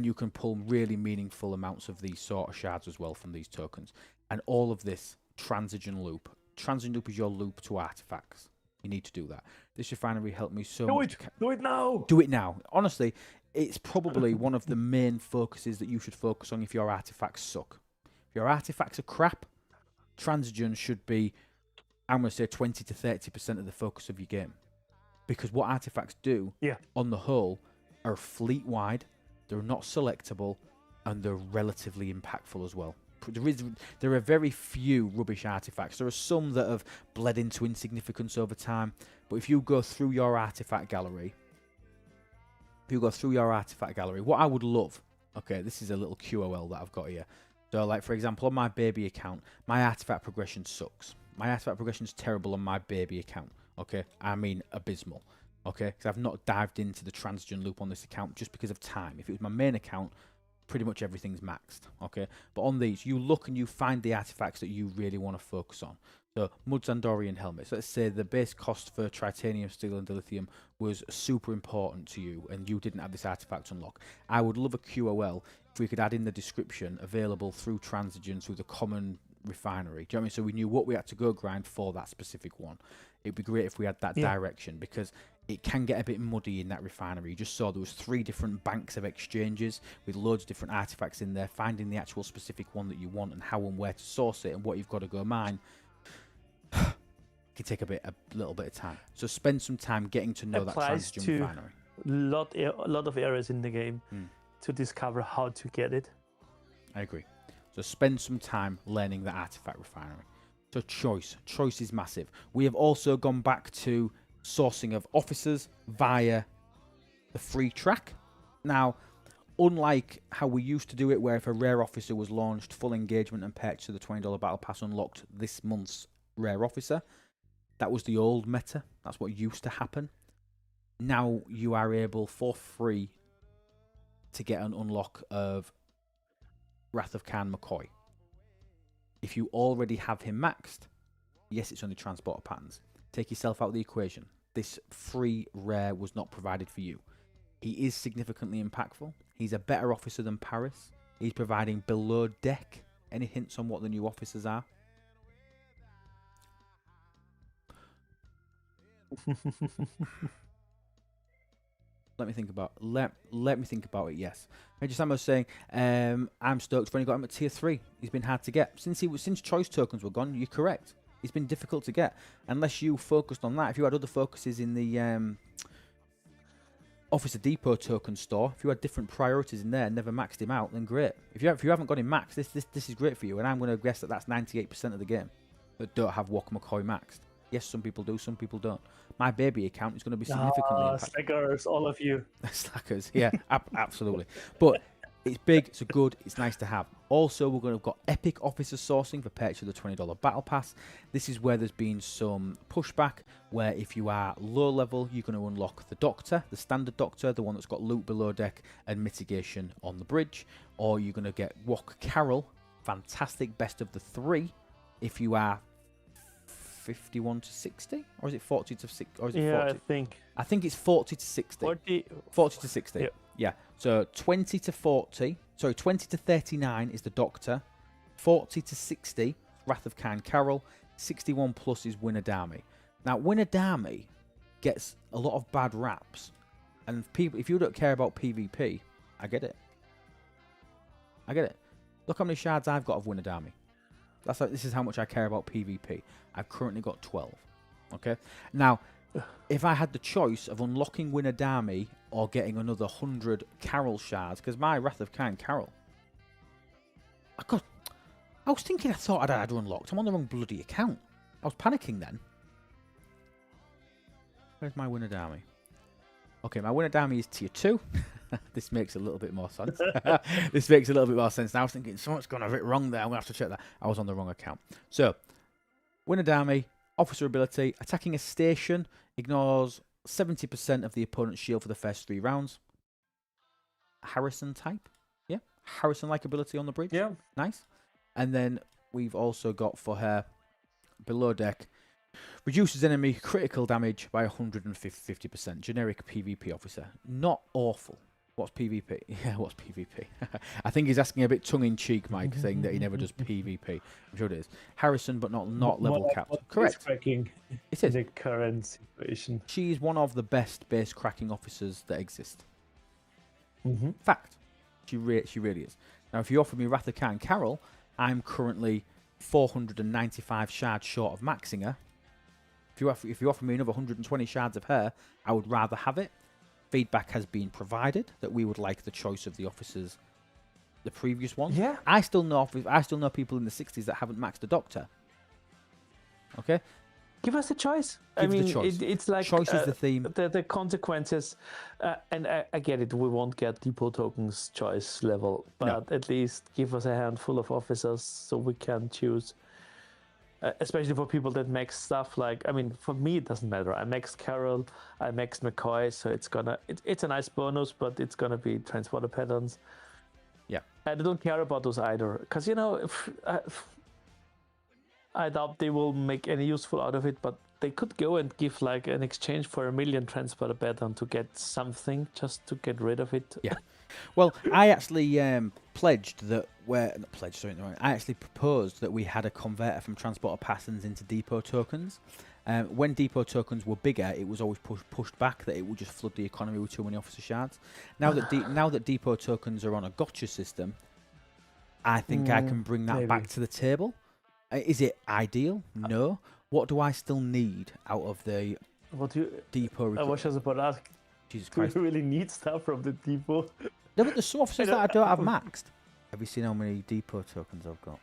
you can pull really meaningful amounts of these sort of shards as well from these tokens. And all of this, Transigen loop. Transigen loop is your loop to artifacts. You need to do that. This refinery helped me so much. Do it now. Do it now. Honestly, it's probably one of the main focuses that you should focus on if your artifacts suck. If your artifacts are crap, Transigen should be, I'm going to say, 20 to 30% of the focus of your game. Because what artifacts do, on the whole, are fleet-wide, they're not selectable, and they're relatively impactful as well. There are very few rubbish artifacts. There are some that have bled into insignificance over time. But if you go through your artifact gallery, what I would love, okay, this is a little QOL that I've got here. So, like, for example, on my baby account, my artifact progression sucks. My artifact progression is terrible on my baby account, okay? I mean, abysmal, okay? Because I've not dived into the Transigen loop on this account just because of time. If it was my main account, pretty much everything's maxed, okay? But on these, you look and you find the artifacts that you really want to focus on. So, Mud Zandorian helmets. Let's say the base cost for titanium, steel, and dilithium was super important to you, and you didn't have this artifact unlock. I would love a QOL if we could add in the description available through Transigen, through the common refinery. Do you know what I mean? So we knew what we had to go grind for that specific one. It'd be great if we had that direction, because it can get a bit muddy in that refinery. You just saw there was 3 different banks of exchanges with loads of different artifacts in there. Finding the actual specific one that you want and how and where to source it and what you've got to go mine can take a little bit of time. So spend some time getting to know that Transigen refinery. A lot of areas in the game to discover how to get it. I agree. So spend some time learning the artifact refinery. So choice is massive. We have also gone back to sourcing of officers via the free track. Now, unlike how we used to do it, where if a rare officer was launched, full engagement and purchase of the $20 battle pass unlocked this month's rare officer, that was the old meta. That's what used to happen. Now you are able for free to get an unlock of Wrath of Khan McCoy. If you already have him maxed, yes, it's only transporter patterns. Take yourself out of the equation. This free rare was not provided for you. He is significantly impactful. He's a better officer than Paris. He's providing below deck. Any hints on what the new officers are? Let me think about. Let me think about it. Yes, Major Sam was saying, I'm stoked when he got him at tier 3. He's been hard to get since choice tokens were gone. You're correct. He's been difficult to get unless you focused on that. If you had other focuses in the Officer Depot token store, if you had different priorities in there and never maxed him out, then great. If you haven't got him maxed, this is great for you. And I'm going to guess that that's 98% of the game that don't have Walk McCoy maxed. Yes, some people do, some people don't. My baby account is going to be significantly impacted. Slackers, all of you. Slackers, yeah, absolutely. But it's big, it's good, it's nice to have. Also, we're going to have got epic officer sourcing for purchase of the $20 battle pass. This is where there's been some pushback, where if you are low level, you're going to unlock the doctor, the standard doctor, the one that's got loot below deck and mitigation on the bridge. Or you're going to get Wok Carol, fantastic best of the 3, if you are 51 to 60, or is it 40 to 60? Or is it 40? I think it's 40 to 60. 40 to 60. Yeah. So 20 to 40. Sorry, 20 to 39 is the Doctor. 40 to 60, Wrath of Khan Carol. 61 plus is Winadami. Now, Winadami gets a lot of bad raps, and people, if you don't care about PvP, I get it. I get it. Look how many shards I've got of Winadami. This is how much I care about PvP. I've currently got 12. Okay. Now, if I had the choice of unlocking Winadami or getting another 100 Carol shards, because my Wrath of Khan Carol, I was thinking I thought I'd had her unlocked. I'm on the wrong bloody account. I was panicking then. Where's my Winadami? Okay, my Winadami is tier 2. This makes a little bit more sense. This makes a little bit more sense. Now I was thinking, someone's gone a bit wrong there. I'm going to have to check that. I was on the wrong account. So, Winadami, officer ability, attacking a station, ignores 70% of the opponent's shield for the first 3 rounds. Harrison type. Yeah, Harrison-like ability on the bridge. Yeah. Nice. And then we've also got for her, below deck, reduces enemy critical damage by 150%. Generic PvP officer. Not awful. What's PvP? Yeah, what's PvP? I think he's asking a bit tongue-in-cheek, Mike, saying that he never does PvP. I'm sure it is. Harrison, but not level capped. Correct. Cracking It is. in the current situation. She's one of the best base cracking officers that exist. Mm-hmm. Fact. She really is. Now, if you offer me Wrath of Khan Carol, I'm currently 495 shards short of maxing her. If you offer me another 120 shards of her, I would rather have it. Feedback has been provided that we would like the choice of the officers, the previous ones. Yeah. I still know people in the 60s that haven't maxed a doctor. Okay. Give us a choice. Give the choice. It's like Choice is the theme. The consequences, and I get it. We won't get depot tokens choice level, but at least give us a handful of officers so we can choose. Especially for people that max stuff like, I mean, for me it doesn't matter. I maxed Carol, I maxed McCoy, so it's a nice bonus, but it's gonna be transporter patterns. Yeah. And I don't care about those either, because I doubt they will make any useful out of it, but they could go and give like an exchange for 1 million transporter pattern to get something, just to get rid of it. Yeah. Well, I actually pledged that I actually proposed that we had a converter from transporter patterns into depot tokens. When depot tokens were bigger, it was always pushed back that it would just flood the economy with too many officer shards. Now that depot tokens are on a gotcha system, I think I can bring that back to the table. Is it ideal? No. What do I still need out of the depot? I was just about to ask. Jesus Do we Christ! really need stuff from the depot? No, but there's some officers that I don't have maxed. Have you seen how many depot tokens I've got?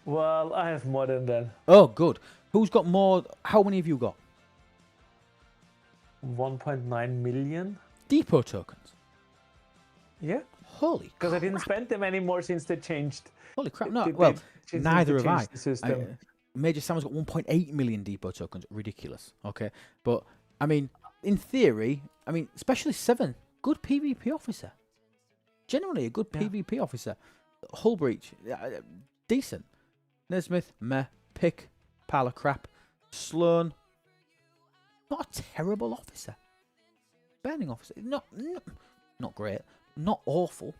Well, I have more than that. Oh, good. Who's got more? How many have you got? 1.9 million. Depot tokens? Yeah. Holy Because I didn't crap. spend them anymore since they changed. Holy crap. No, They- well, since neither they have I. changed the system. Major Sam's got 1.8 million depot tokens. Ridiculous. Okay. But, I mean, in theory, especially 7. Good PvP officer. Generally a good PvP officer. Hull breach. Decent. Nesmith. Meh. Pick. Pile of crap. Sloan. Not a terrible officer. Burning officer. Not great. Not awful.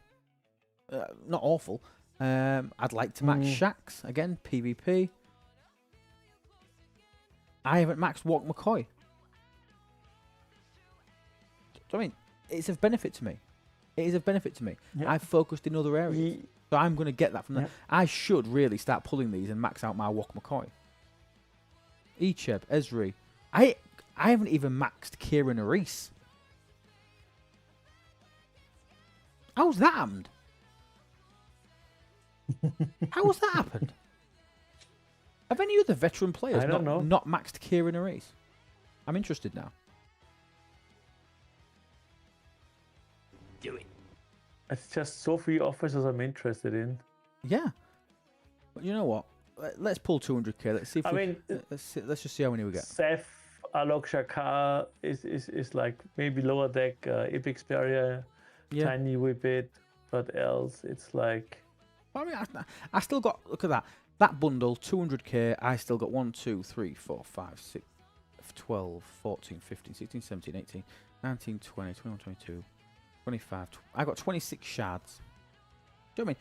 Not awful. I'd like to match Shax. Again, PvP. I haven't maxed Walk McCoy. So, I mean, it's of benefit to me. It is of benefit to me. Yeah. I've focused in other areas. So I'm going to get that from there. I should really start pulling these and max out my Walk McCoy. Echeb, Esri. I haven't even maxed Kieran Reese. How's that happened? How has that happened? Have any other veteran players not maxed Kieran Reese? I'm interested now. Do it. It's just so few officers I'm interested in. Yeah. But you know what? Let's pull 200k. Let's see if let's just see how many we get. Seth, Alok Shakar is like maybe lower deck, Epic Speria, tiny wee bit, but else it's like. I mean, I still got, look at that. That bundle, 200k, I still got 1, 2, 3, 4, 5, 6, 12, 14, 15, 16, 17, 18, 19, 20, 21, 22, 25. I got 26 shards. Do you know what I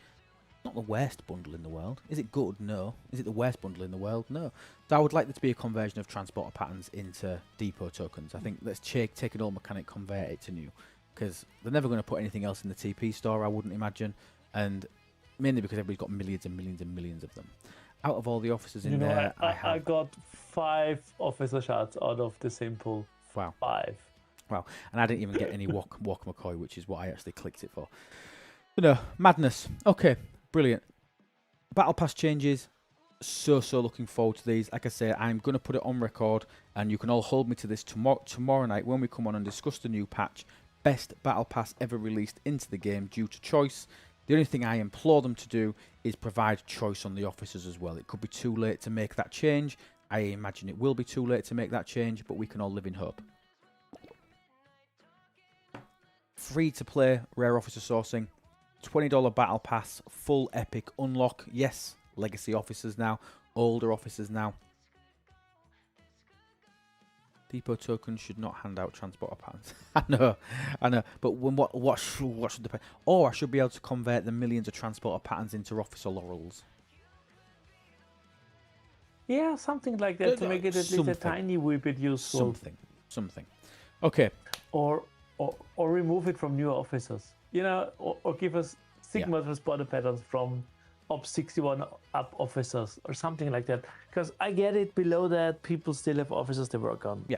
mean? Not the worst bundle in the world. Is it good? No. Is it the worst bundle in the world? No. So I would like there to be a conversion of transporter patterns into depot tokens. I think let's take an old mechanic, convert it to new, because they're never going to put anything else in the TP store, I wouldn't imagine, and mainly because everybody's got millions and millions and millions of them. Out of all the officers in there, I got 5 officer shots out of the same pool. Wow. 5. Wow. And I didn't even get any walk McCoy, which is what I actually clicked it for. But no, madness. Okay, brilliant. Battle Pass changes. So looking forward to these. Like I say, I'm going to put it on record, and you can all hold me to this tomorrow night when we come on and discuss the new patch. Best Battle Pass ever released into the game due to choice. The only thing I implore them to do is provide choice on the officers as well. It could be too late to make that change. I imagine it will be too late to make that change, but we can all live in hope. Free to play rare officer sourcing. $20 battle pass, full epic unlock. Yes, legacy officers now, older officers now. Depot tokens should not hand out transporter patterns. I know. But what should the... Or I should be able to convert the millions of transporter patterns into officer laurels. Yeah, something like that to make it at least a tiny wee bit useful. Something. Okay. Or remove it from newer officers. You know, or give us Sigma transporter patterns from Ops 61 up officers or something like that. Because I get it, below that, people still have officers they work on. Yeah,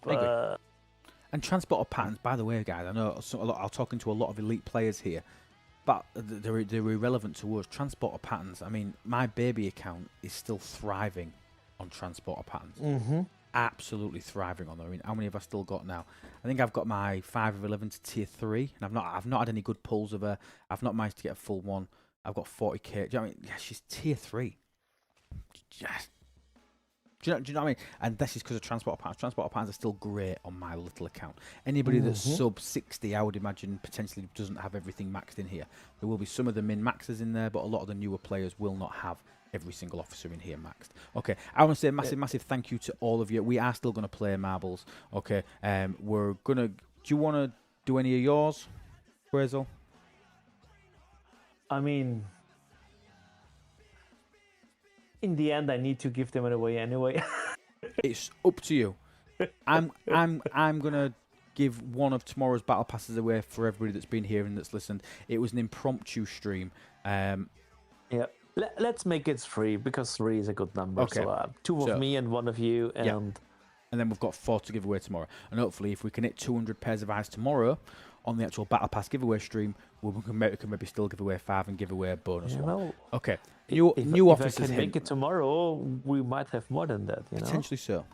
I agree. And transporter patterns, by the way, guys, I know I'm talking to a lot of elite players here, but they're irrelevant to us. Transporter patterns, I mean, my baby account is still thriving on transporter patterns. Mm-hmm. Absolutely thriving on them. I mean, how many have I still got now? I think I've got my 5 of 11 to tier 3, and I've not had any good pulls of her. I've not managed to get a full one. I've got 40k. Do you know what I mean? Yeah, she's tier 3. Yes. Do you know what I mean? And this is because of transport patterns. Transport patterns are still great on my little account. Anybody that's sub 60, I would imagine, potentially doesn't have everything maxed in here. There will be some of the min maxes in there, but a lot of the newer players will not have every single officer in here maxed. Okay, I want to say a massive thank you to all of you. We are still going to play marbles. Okay, we're gonna. Do you want to do any of yours, Brazel? I mean, in the end, I need to give them away anyway. It's up to you. I'm gonna give one of tomorrow's battle passes away for everybody that's been here and that's listened. It was an impromptu stream. Yeah. Let's make it 3 because 3 is a good number. Okay. So 2 of me and 1 of you, and and then we've got 4 to give away tomorrow. And hopefully, if we can hit 200 pairs of eyes tomorrow on the actual battle pass giveaway stream, we can maybe still give away 5 and give away a bonus one. Well, Okay. If officers. I can make it tomorrow, we might have more than that. You Potentially so.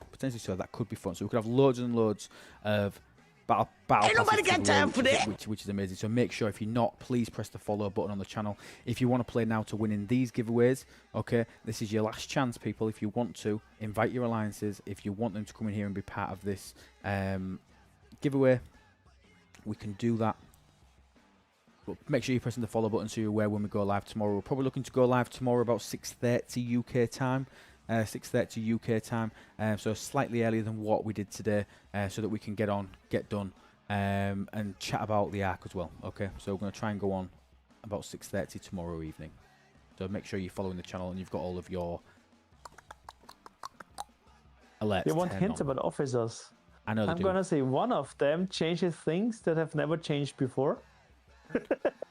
That could be fun. So we could have loads and loads of battle Ain't nobody got time for that. Which is amazing. So make sure, if you're not, please press the follow button on the channel. If you want to play now to win in these giveaways, okay, this is your last chance, people. If you want to, invite your alliances. If you want them to come in here and be part of this giveaway, we can do that. But make sure you're pressing the follow button so you're aware when we go live tomorrow. We're probably looking to go live tomorrow about 6:30 UK time. 6:30 UK time, so slightly earlier than what we did today, so that we can get done, and chat about the arc as well. Okay, so we're going to try and go on about 6:30 tomorrow evening. So make sure you're following the channel and you've got all of your alerts. You want hints about officers? I know. I'm going to say one of them changes things that have never changed before.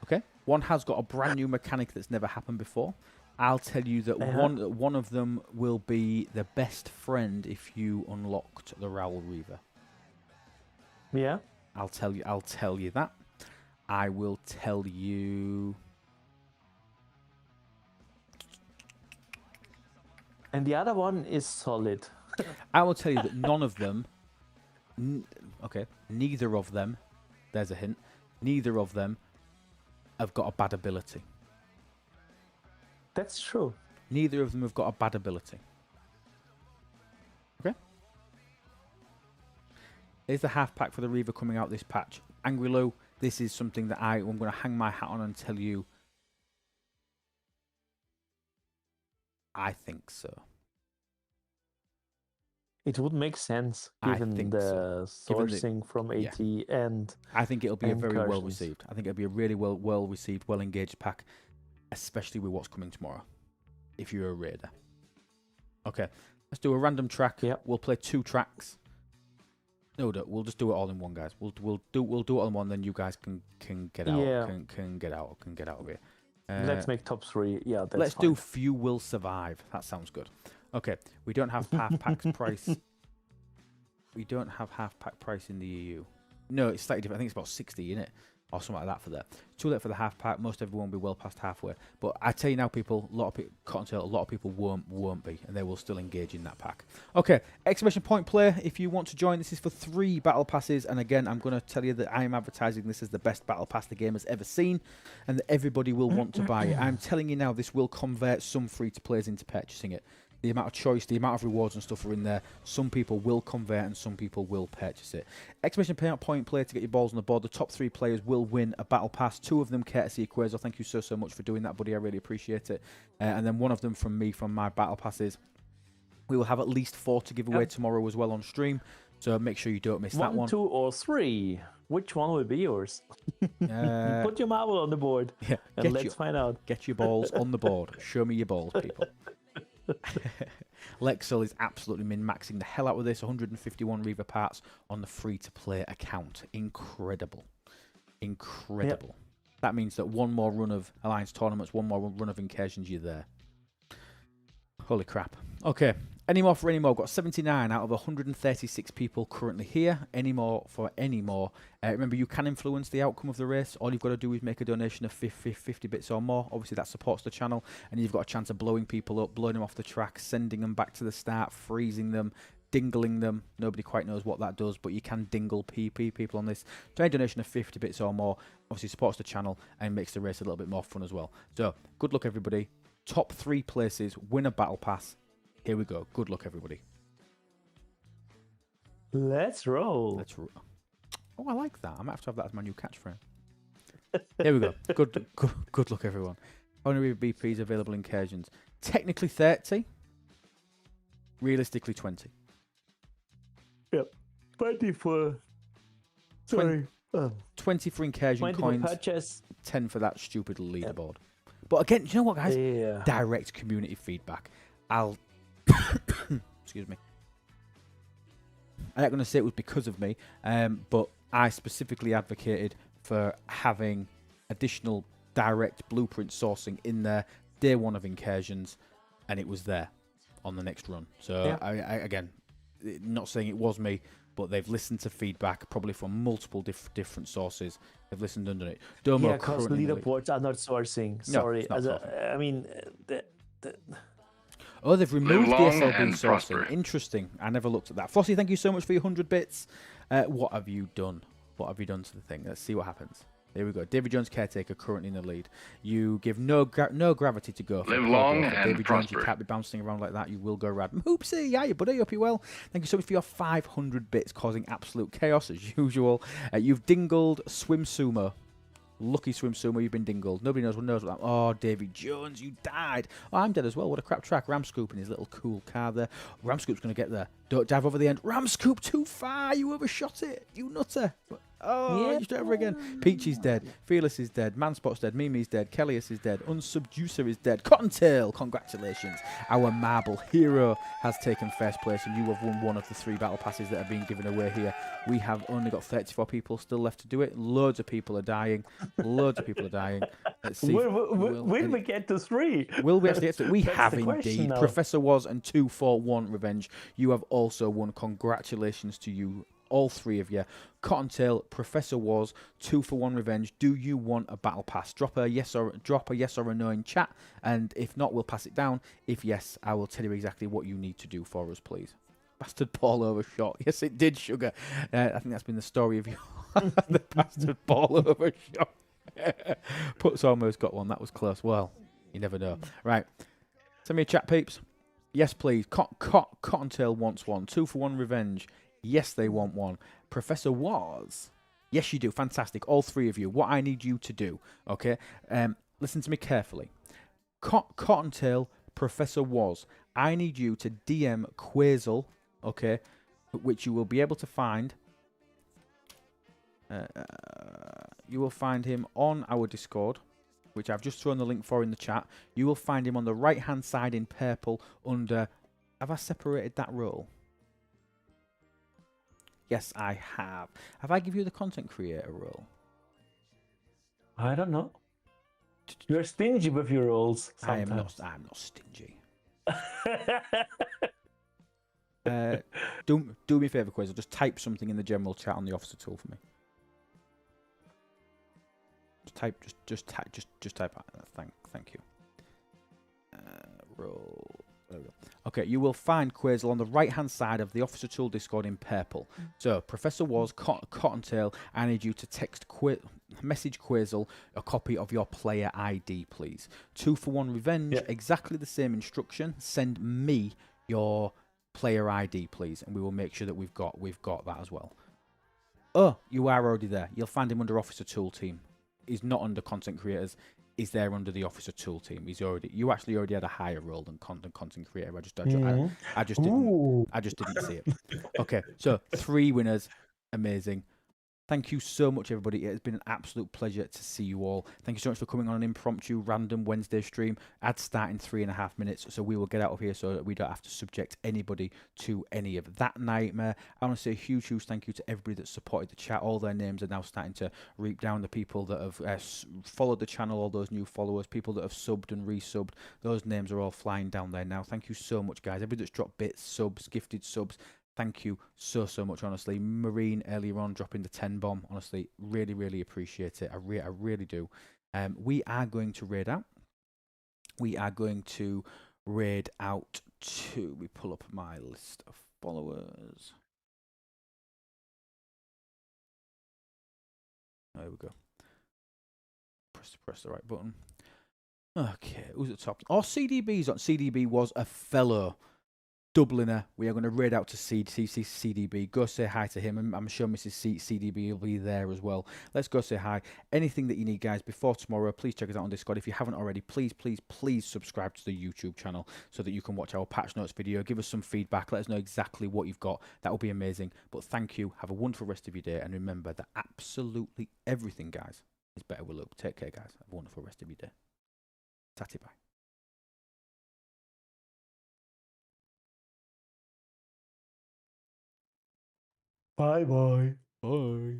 Okay, one has got a brand new mechanic that's never happened before. I'll tell you that one of them will be the best friend if you unlocked the Raoul Reaver. Yeah. I'll tell you that. I will tell you. And the other one is solid. I will tell you that none of them. Neither of them. There's a hint. Neither of them have got a bad ability. That's true. Neither of them have got a bad ability. Okay. Here's the half pack for the Reaver coming out this patch. Angry Lou, this is something that I'm going to hang my hat on and tell you. I think so. It would make sense given the sourcing from AT and I think it'll be a very well incursions. received. I think it'll be a really well received, well engaged pack. especially with what's coming tomorrow, if you're a raider. Okay, let's do a random track. Yep. We'll play 2 tracks. No, we'll just do it all in one, guys. We'll do it all in one, then you guys can get out. Yeah. Can get out of here. Let's make top 3. Yeah, that's Let's fine. do Few Will Survive. That sounds good. Okay, we don't have half packs price. We don't have half pack price in the EU. No, it's slightly different. I think it's about 60 in it, or something like that for that. Too late for the half pack. Most everyone will be well past halfway. But I tell you now, people, a lot of people, Cottontail, a lot of people won't be, and they will still engage in that pack. Okay, exclamation point player. If you want to join, this is for 3 battle passes. And again, I'm going to tell you that I am advertising this as the best battle pass the game has ever seen, and that everybody will want to buy it. I'm telling you now, this will convert some free to players into purchasing it. The amount of choice, the amount of rewards and stuff are in there. Some people will convert and some people will purchase it. Exclamation point player to get your balls on the board. The top 3 players will win a battle pass. 2 of them courtesy of Quasar. Thank you so much for doing that, buddy. I really appreciate it. And then 1 of them from me, from my battle passes. We will have at least 4 to give away tomorrow as well on stream. So make sure you don't miss that one. 1, 2, or 3. Which one will be yours? Put your marble on the board. Yeah, and let's find out. Get your balls on the board. Show me your balls, people. Lexel is absolutely min-maxing the hell out of this. 151 Reaver parts on the free-to-play account. Incredible. Incredible. Yep. That means that 1 more run of Alliance tournaments, 1 more run of incursions, you're there. Holy crap. Okay. Any more for any more? Got 79 out of 136 people currently here. Any more for any more? Remember, you can influence the outcome of the race. All you've got to do is make a donation of 50 bits or more. Obviously, that supports the channel, and you've got a chance of blowing people up, blowing them off the track, sending them back to the start, freezing them, dingling them. Nobody quite knows what that does, but you can dingle people on this. So, a donation of 50 bits or more obviously supports the channel and makes the race a little bit more fun as well. So, good luck, everybody. Top 3 places, win a battle pass. Here we go. Good luck, everybody. Let's roll. Oh, I like that. I might have to have that as my new catchphrase. Here we go. Good luck, everyone. Only BPs available incursions. Technically 30. Realistically 20. Yep. 20 for... Sorry. 20 for incursion 20 coins. For purchase. 10 for that stupid leaderboard. But again, you know what, guys? Yeah. Direct community feedback. Excuse me. I'm not going to say it was because of me, but I specifically advocated for having additional direct blueprint sourcing in there day 1 of incursions, and it was there on the next run. So yeah. I again, not saying it was me, but they've listened to feedback probably from multiple different sources. They've listened and done it. Domo yeah, because leaderboards are not sourcing. Sorry, no, I mean. Oh, they've removed the SLB sourcing. Interesting. I never looked at that. Flossie, thank you so much for your 100 bits. What have you done? What have you done to the thing? Let's see what happens. Here we go. David Jones, caretaker, currently in the lead. You give no gravity to go. Live long and David prosper. Jones, you can't be bouncing around like that. You will go rad. Hoopsie, yeah, buddy, hope you well. Thank you so much for your 500 bits, causing absolute chaos as usual. You've dingled Swim Sumo. Lucky Swim Sumo, you've been dingled. Nobody knows what that. Oh, David Jones, you died. Oh, I'm dead as well. What a crap track. Ramscoop in his little cool car there. Ramscoop's going to get there. Don't dive over the end. Ramscoop, too far. You overshot it. You nutter. Oh, you start over again. Peachy's dead. Fearless is dead. Manspot's dead. Mimi's dead. Kellius is dead. Unsubducer is dead. Cottontail, congratulations. Our marble hero has taken first place, and you have won 1 of the 3 battle passes that are being given away here. We have only got 34 people still left to do it. Loads of people are dying. Loads of people are dying. Let's see. Will we get to 3? Will we actually get to 3? We have indeed. Professor Was and 241 Revenge. You have also won. Congratulations to you. All 3 of you. Cottontail, Professor Was, 241 Revenge. Do you want a battle pass? Drop a yes or a no in chat, and if not, we'll pass it down. If yes, I will tell you exactly what you need to do for us, please. Bastard ball overshot. Yes, it did, Sugar. I think that's been the story of you. The bastard ball overshot. Puts almost got one. That was close. Well, you never know. Right. Send me a chat, peeps. Yes, please. Cottontail wants 1. 241 Revenge. Yes, they want 1. Professor Was. Yes, you do. Fantastic. All 3 of you. What I need you to do, okay? Listen to me carefully. Cottontail, Professor Was. I need you to DM Quasar, okay? Which you will be able to find. You will find him on our Discord. which I've just thrown the link for in the chat, you will find him on the right-hand side in purple under... Have I separated that role? Yes, I have. Have I given you the content creator role? I don't know. You're stingy with your roles sometimes. I'm not stingy. Do me a favour, Quiz. Just type something in the general chat on the officer tool for me. Just type. Thank you. Roll. There we go. Okay, you will find Quazel on the right-hand side of the Officer Tool Discord in purple. So, Professor Wars, Cottontail, I need you to message Quazel a copy of your player ID, please. 2-for-1 revenge, exactly the same instruction. Send me your player ID, please, and we will make sure that we've got that as well. Oh, you are already there. You'll find him under Officer Tool Team. He's not under Content Creators. He's there under the Officer Tool Team. You actually already had a higher role than content creator. I just didn't see it. Okay, so 3 winners, amazing. Thank you so much, everybody. It has been an absolute pleasure to see you all. Thank you so much for coming on an impromptu, random Wednesday stream. Ads start in 3.5 minutes, so we will get out of here so that we don't have to subject anybody to any of that nightmare. I want to say a huge, huge thank you to everybody that supported the chat. All their names are now starting to reap down. The people that have followed the channel, all those new followers, people that have subbed and resubbed, those names are all flying down there now. Thank you so much, guys. Everybody that's dropped bits, subs, gifted subs, thank you so much, honestly. Marine earlier on dropping the 10 bomb, honestly, really, really appreciate it. I really do. We are going to raid out. We are going to raid out to... We pull up my list of followers. There we go. Press the right button. Okay, who's at the top? Oh, CDB's on. CDB was a fellow Dubliner. We are going to raid out to CDB. Go say hi to him. I'm sure Mrs. CDB will be there as well. Let's go say hi. Anything that you need, guys, before tomorrow, please check us out on Discord. If you haven't already, please subscribe to the YouTube channel so that you can watch our patch notes video. Give us some feedback. Let us know exactly what you've got. That will be amazing. But thank you. Have a wonderful rest of your day. And remember that absolutely everything, guys, is better with Luke. Take care, guys. Have a wonderful rest of your day. Tatty bye. Bye. Bye.